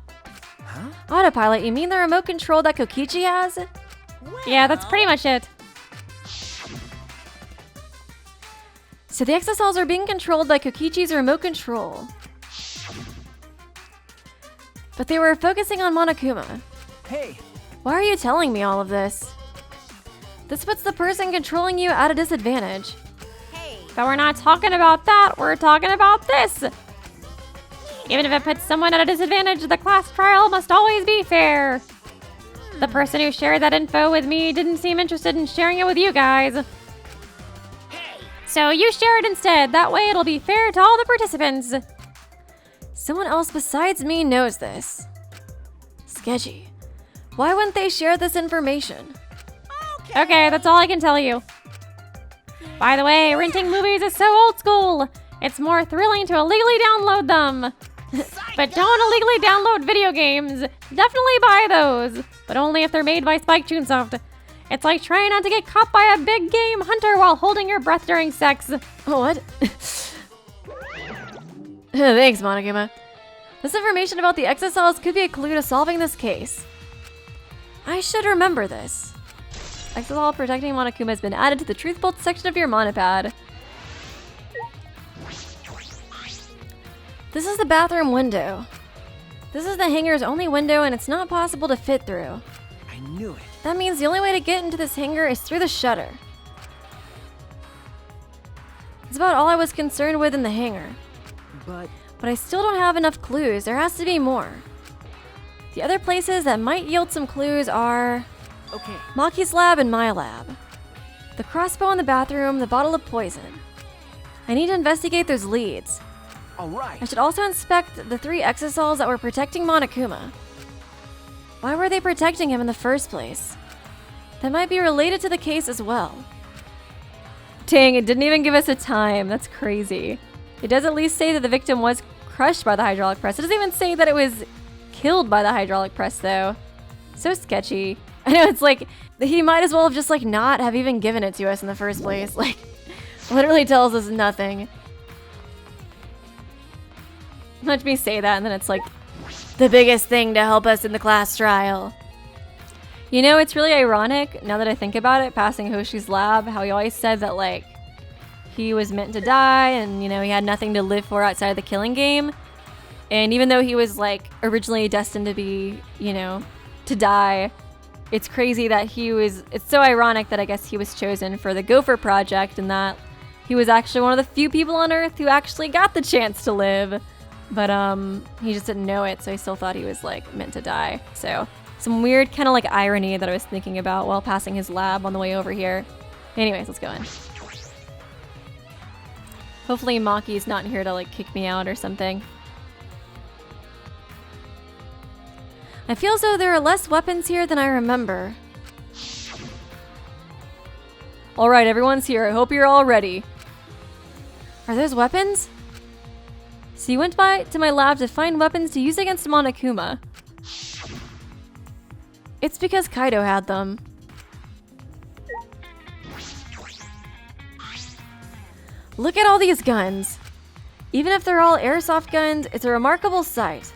Huh? Autopilot? You mean the remote control that Kokichi has? Yeah, that's pretty much it. So the Exosols are being controlled by Kokichi's remote control. But they were focusing on Monokuma. Hey! Why are you telling me all of this? This puts the person controlling you at a disadvantage. But we're not talking about that, we're talking about this. Even if it puts someone at a disadvantage, the class trial must always be fair. The person who shared that info with me didn't seem interested in sharing it with you guys. So you share it instead, that way it'll be fair to all the participants. Someone else besides me knows this. Sketchy. Why wouldn't they share this information? Okay, that's all I can tell you. By the way, renting movies is so old school. It's more thrilling to illegally download them. But don't illegally download video games. Definitely buy those, but only if they're made by Chunsoft. It's like trying not to get caught by a big game hunter while holding your breath during sex. What? Thanks, Monokuma. This information about the Exosols could be a clue to solving this case. I should remember this. Exosol protecting Monokuma has been added to the Truth Bolt section of your monopad. This is the bathroom window. This is the hangar's only window and it's not possible to fit through. I knew it. That means the only way to get into this hangar is through the shutter. That's about all I was concerned with in the hangar. But I still don't have enough clues. There has to be more. The other places that might yield some clues are okay. Maki's lab and my lab. The crossbow in the bathroom, the bottle of poison. I need to investigate those leads. All right. I should also inspect the 3 Exosols that were protecting Monokuma. Why were they protecting him in the first place? That might be related to the case as well. Dang, it didn't even give us a time. That's crazy. It does at least say that the victim was crushed by the hydraulic press. It doesn't even say that it was killed by the hydraulic press, though. So sketchy. I know, it's like, he might as well have just, like, not have even given it to us in the first place. Like, literally tells us nothing. Let me say that, and then it's like, the biggest thing to help us in the class trial. You know, it's really ironic, now that I think about it, passing Hoshi's lab, how he always said that, like, he was meant to die, and, you know, he had nothing to live for outside of the killing game. And even though he was, like, originally destined to be, you know, to die, it's crazy that it's so ironic that I guess he was chosen for the Gopher Project, and that he was actually one of the few people on Earth who actually got the chance to live. But, he just didn't know it, so he still thought he was, like, meant to die. So, some weird kind of, like, irony that I was thinking about while passing his lab on the way over here. Anyways, let's go in. Hopefully Maki's not here to, like, kick me out or something. I feel as though there are less weapons here than I remember. Alright, everyone's here. I hope you're all ready. Are those weapons? So you went to my lab to find weapons to use against Monokuma. It's because Kaido had them. Look at all these guns. Even if they're all airsoft guns, it's a remarkable sight.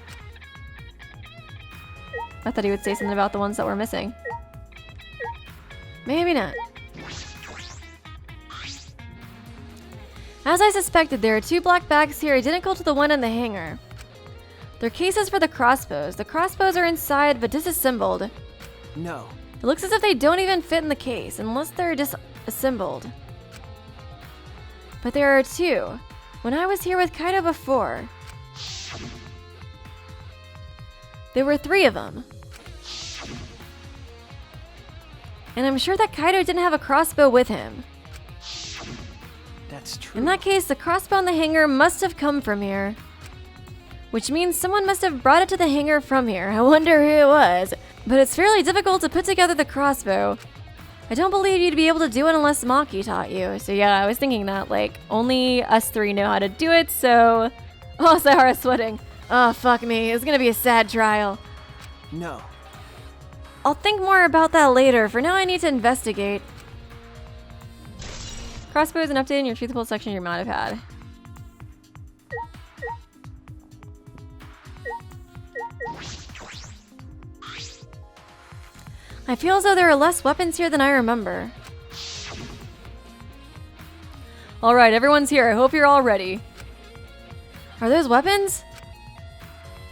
I thought he would say something about the ones that were missing. Maybe not. As I suspected, there are 2 black bags here identical to the one in the hangar. They're cases for the crossbows. The crossbows are inside but disassembled. No. It looks as if they don't even fit in the case unless they're disassembled. But there are 2. When I was here with Kaido before, there were 3 of them. And I'm sure that Kaido didn't have a crossbow with him. That's That's true. In that case, the crossbow on the hanger must have come from here. Which means someone must have brought it to the hanger from here. I wonder who it was. But it's fairly difficult to put together the crossbow. I don't believe you'd be able to do it unless Maki taught you. So yeah, I was thinking that, like, only us three know how to do it, so... Oh, Sahara's sweating. Oh, fuck me. It's gonna be a sad trial. No. I'll think more about that later. For now, I need to investigate. Crossbow is an update in your truthful section you might have had. I feel as though there are less weapons here than I remember. Alright, everyone's here. I hope you're all ready. Are those weapons?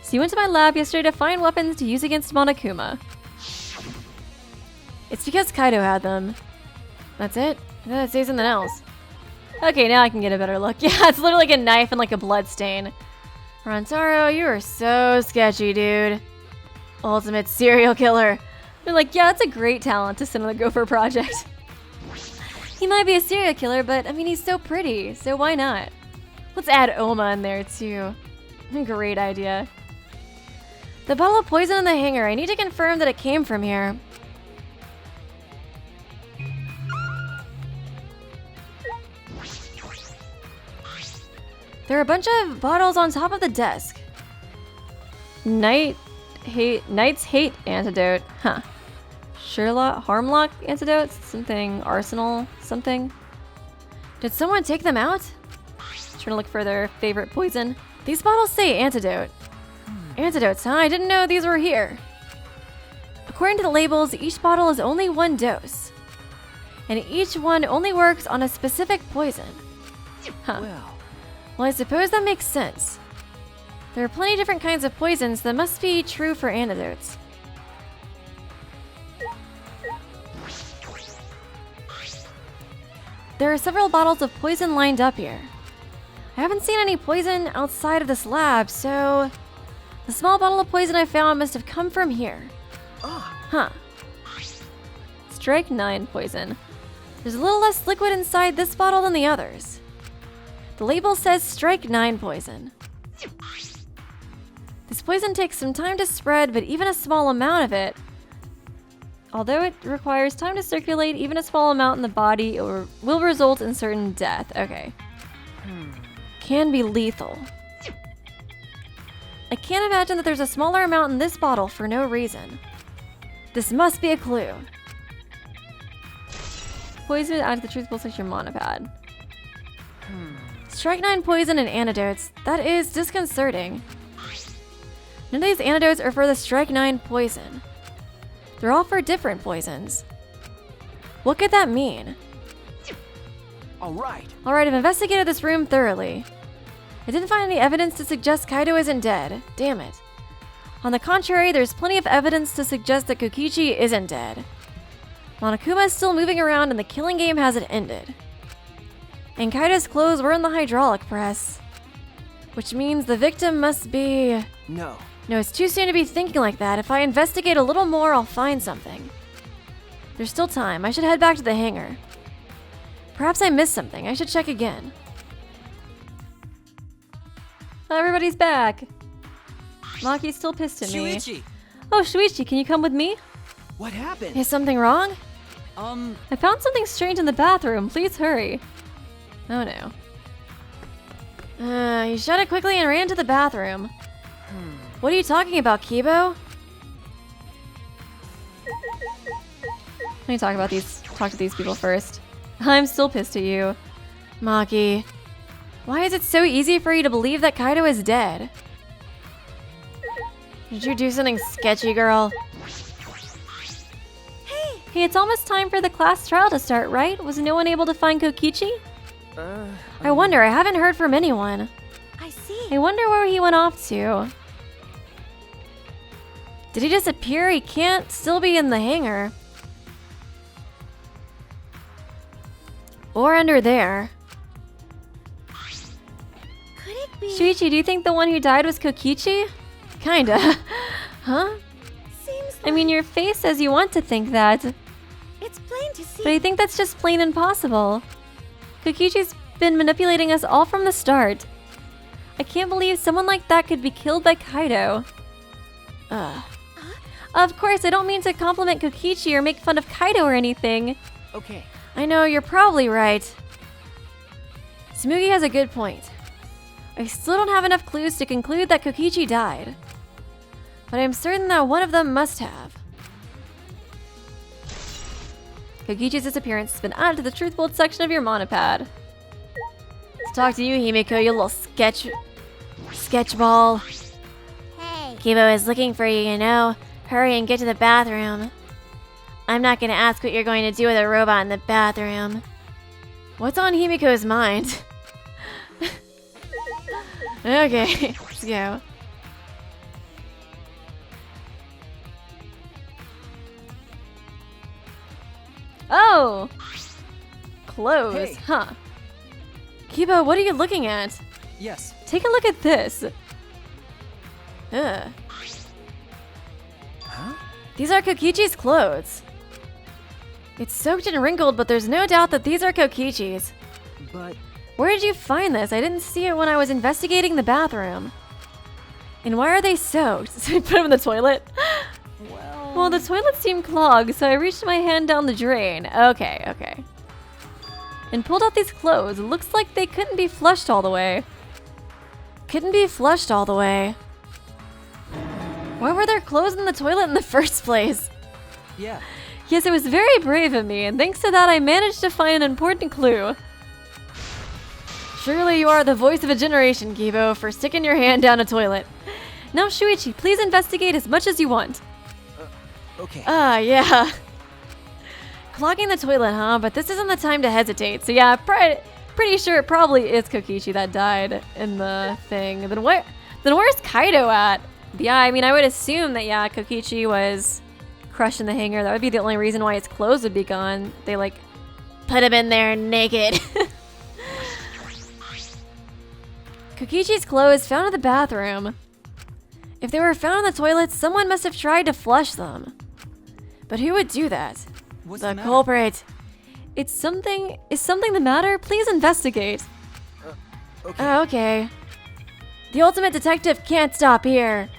So you went to my lab yesterday to find weapons to use against Monokuma. It's because Kaido had them. That's it? I thought I'd say something else. Okay, now I can get a better look. Yeah, it's literally like a knife and like a blood stain. Rantaro, you are so sketchy, dude. Ultimate serial killer. They're like, yeah, that's a great talent to send on the Gopher Project. He might be a serial killer, but I mean, he's so pretty, so why not? Let's add Oma in there too. Great idea. The bottle of poison in the hanger. I need to confirm that it came from here. There are a bunch of bottles on top of the desk. Knight's Hate Antidote. Huh. Harmlock Antidotes? Something. Arsenal? Something. Did someone take them out? Trying to look for their favorite poison. These bottles say antidote. Antidotes, huh? I didn't know these were here. According to the labels, each bottle is only one dose. And each one only works on a specific poison. Huh. Well, I suppose that makes sense. There are plenty of different kinds of poisons that must be true for antidotes. There are several bottles of poison lined up here. I haven't seen any poison outside of this lab, so... The small bottle of poison I found must have come from here. Huh. Strike 9 poison. There's a little less liquid inside this bottle than the others. The label says Strike 9 poison. This poison takes some time to spread, but even a small amount of it, although it requires time to circulate, even a small amount in the body will result in certain death. Okay. Can be lethal. I can't imagine that there's a smaller amount in this bottle for no reason. This must be a clue. Poison add to the truthful section monopad. Strike 9 poison and antidotes. That is disconcerting. None of these antidotes are for the Strike 9 poison. They're all for different poisons. What could that mean? Alright, I've investigated this room thoroughly. I didn't find any evidence to suggest Kaido isn't dead. Damn it. On the contrary, there's plenty of evidence to suggest that Kokichi isn't dead. Monokuma is still moving around and the killing game hasn't ended. And Kaido's clothes were in the hydraulic press. Which means the victim must be... No, it's too soon to be thinking like that. If I investigate a little more, I'll find something. There's still time. I should head back to the hangar. Perhaps I missed something. I should check again. Everybody's back. Maki's still pissed at me. Shuichi! Oh, Shuichi, can you come with me? What happened? Is something wrong? I found something strange in the bathroom. Please hurry. Oh no. He shut it quickly and ran to the bathroom. What are you talking about, Kibo? Let me talk to these people first. I'm still pissed at you. Maki. Why is it so easy for you to believe that Kaido is dead? Did you do something sketchy, girl? Hey, it's almost time for the class trial to start, right? Was no one able to find Kokichi? I wonder, I haven't heard from anyone. I see. I wonder where he went off to. Did he disappear? He can't still be in the hangar. Or under there. Could it be? Shuichi, do you think the one who died was Kokichi? Kinda. Huh? Seems I mean, your face says you want to think that. it's plain to see. But I think that's just plain impossible. Kokichi's been manipulating us all from the start. I can't believe someone like that could be killed by Kaido. Ugh. Of course, I don't mean to compliment Kokichi or make fun of Kaido or anything. Okay. I know, you're probably right. Tsumugi has a good point. I still don't have enough clues to conclude that Kokichi died. But I'm certain that one of them must have. Kokichi's disappearance has been added to the Truth Bolt section of your monopad. Let's talk to you, Himiko, you little sketchball. Hey. Kibo is looking for you, you know. Hurry and get to the bathroom. I'm not gonna ask what you're going to do with a robot in the bathroom. What's on Himiko's mind? Okay, let's go. Oh! Clothes, Hey. huh? Kibo, what are you looking at? Yes. Take a look at this. Ugh. Huh? These are Kokichi's clothes. It's soaked and wrinkled, but there's no doubt that these are Kokichi's. But Where did you find this? I didn't see it when I was investigating the bathroom. And why are they soaked? So I put them in the toilet? Well, the toilet seemed clogged, so I reached my hand down the drain. Okay. And pulled out these clothes. It looks like they couldn't be flushed all the way. Why were there clothes in the toilet in the first place? yeah. Yes, it was very brave of me, and thanks to that I managed to find an important clue. Surely you are the voice of a generation, Kibo, for sticking your hand down a toilet. Now, Shuichi, please investigate as much as you want. Okay. Yeah. Clogging the toilet, huh? But this isn't the time to hesitate. So yeah, pretty sure it probably is Kokichi that died in the thing. Then where's Kaido at? Yeah, I mean, I would assume that, yeah, Kokichi was crushed in the hangar. That would be the only reason why his clothes would be gone. They, like, put him in there naked. Kokichi's clothes found in the bathroom. If they were found in the toilet, someone must have tried to flush them. But who would do that? What's The the matter? culprit. Is something the matter? Please investigate. Okay. Oh, okay. The ultimate detective can't stop here.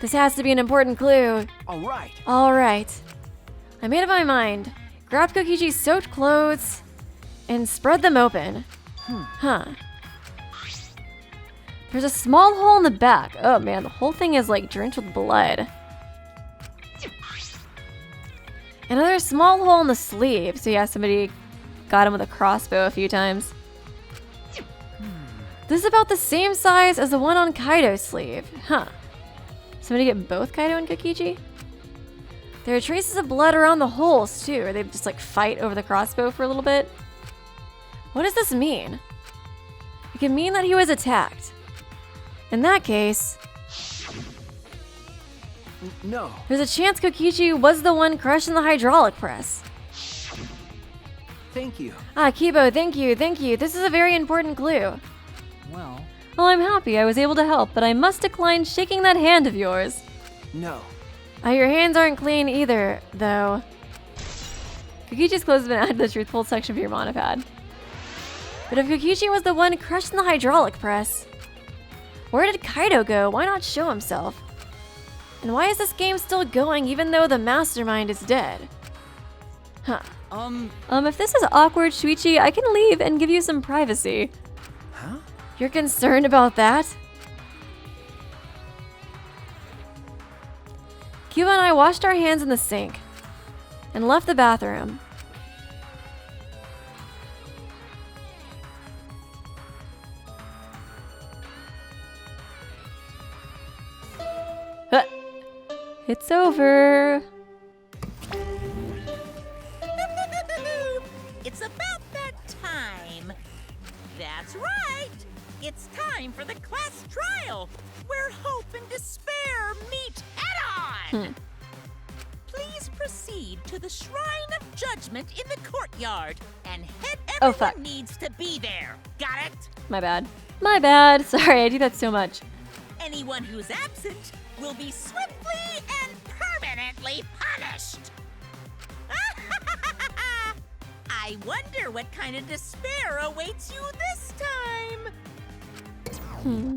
This has to be an important clue. All right. Alright. I made up my mind. Grabbed Kokichi's soaked clothes and spread them open. Huh. There's a small hole in the back. Oh man, the whole thing is like drenched with blood. Another small hole in the sleeve. So yeah, somebody got him with a crossbow a few times. This is about the same size as the one on Kaido's sleeve. Huh. Somebody get both Kaido and Kokichi? There are traces of blood around the holes too. Or they just like fight over the crossbow for a little bit. What does this mean? It can mean that he was attacked. In that case, No. there's a chance Kokichi was the one crushed in the hydraulic press. Thank you. Ah, Kibo, thank you. This is a very important clue. Well, Well, I'm happy I was able to help, but I must decline shaking that hand of yours. No. Your hands aren't clean either, though. Kokichi's clothes have been added to the truthful section of your monopad. But if Kokichi was the one crushed in the hydraulic press, where did Kaido go? Why not show himself? And why is this game still going even though the mastermind is dead? Huh. If this is awkward, Shuichi, I can leave and give you some privacy. Huh? You're concerned about that? Cuba and I washed our hands in the sink and left the bathroom. Huh. It's over. It's about that time. That's right. It's time for the class trial, where hope and despair meet head-on. Please proceed to the Shrine of Judgment in the courtyard, and Oh, everyone fuck. needs to be there. Got it? My bad. Sorry, I do that so much. Anyone who's absent will be swiftly and permanently punished. I I wonder what kind of despair awaits you this time.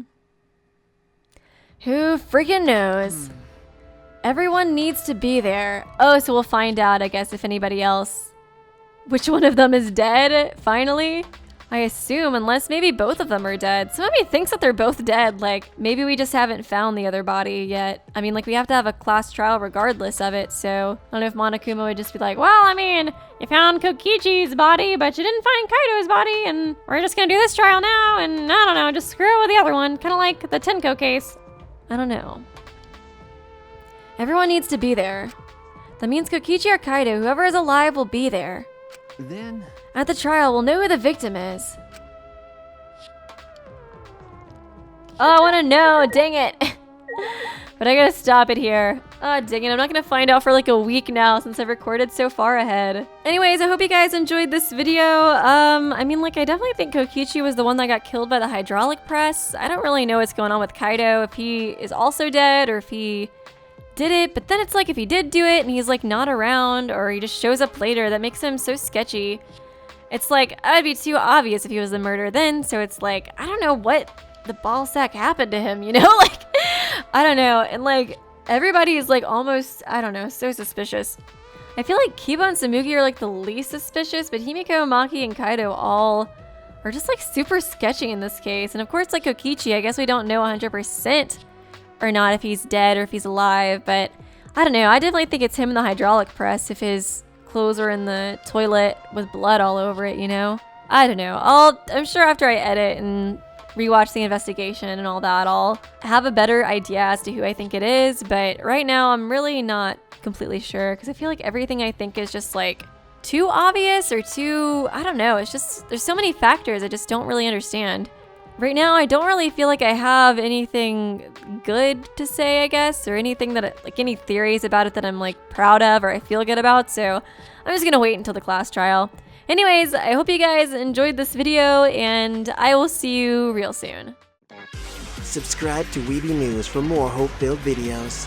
Who freaking knows? Everyone needs to be there. Oh, so we'll find out, I guess, if anybody else. Which one of them is dead, finally? I assume, unless maybe both of them are dead. Some of me thinks that they're both dead. Like, maybe we just haven't found the other body yet. I mean, like, we have to have a class trial regardless of it, so I don't know if Monokuma would just be like, well, I mean, you found Kokichi's body, but you didn't find Kaido's body, and we're just gonna do this trial now, and I don't know, just screw with the other one. Kind of like the Tenko case. I don't know. Everyone needs to be there. That means Kokichi or Kaido, whoever is alive will be there. Then... At the trial, we'll know who the victim is. Oh, I want to know. Dang it. But I gotta stop it here. Oh, dang it. I'm not gonna find out for like a week now since I've recorded so far ahead. Anyways, I hope you guys enjoyed this video. I mean, like, I definitely think Kokichi was the one that got killed by the hydraulic press. I don't really know what's going on with Kaido, if he is also dead or if he did it. But then it's like, if he did do it and he's like not around or he just shows up later, that makes him so sketchy. It's like, it'd be too obvious if he was the murderer then. So it's like, I don't know what the ball sack happened to him, you know? Like, I don't know. And like, everybody is like almost, I don't know, so suspicious. I feel like Kiba and Samugi are like the least suspicious, but Himiko, Maki, and Kaido all are just like super sketchy in this case. And of course, like Kokichi, I guess we don't know 100% or not if he's dead or if he's alive, but I don't know. I definitely think it's him in the hydraulic press if his clothes are in the toilet with blood all over it, you know? I don't know. I'm sure after I edit and rewatch the investigation and all that, I'll have a better idea as to who I think it is, but right now I'm really not completely sure because I feel like everything I think is just like too obvious or too, I don't know, it's just, there's so many factors I just don't really understand. Right now, I don't really feel like I have anything good to say, I guess, or anything that, like, any theories about it that I'm, like, proud of or I feel good about, so I'm just gonna wait until the class trial. Anyways, I hope you guys enjoyed this video, and I will see you real soon. Subscribe to Weeby News for more hope-filled videos.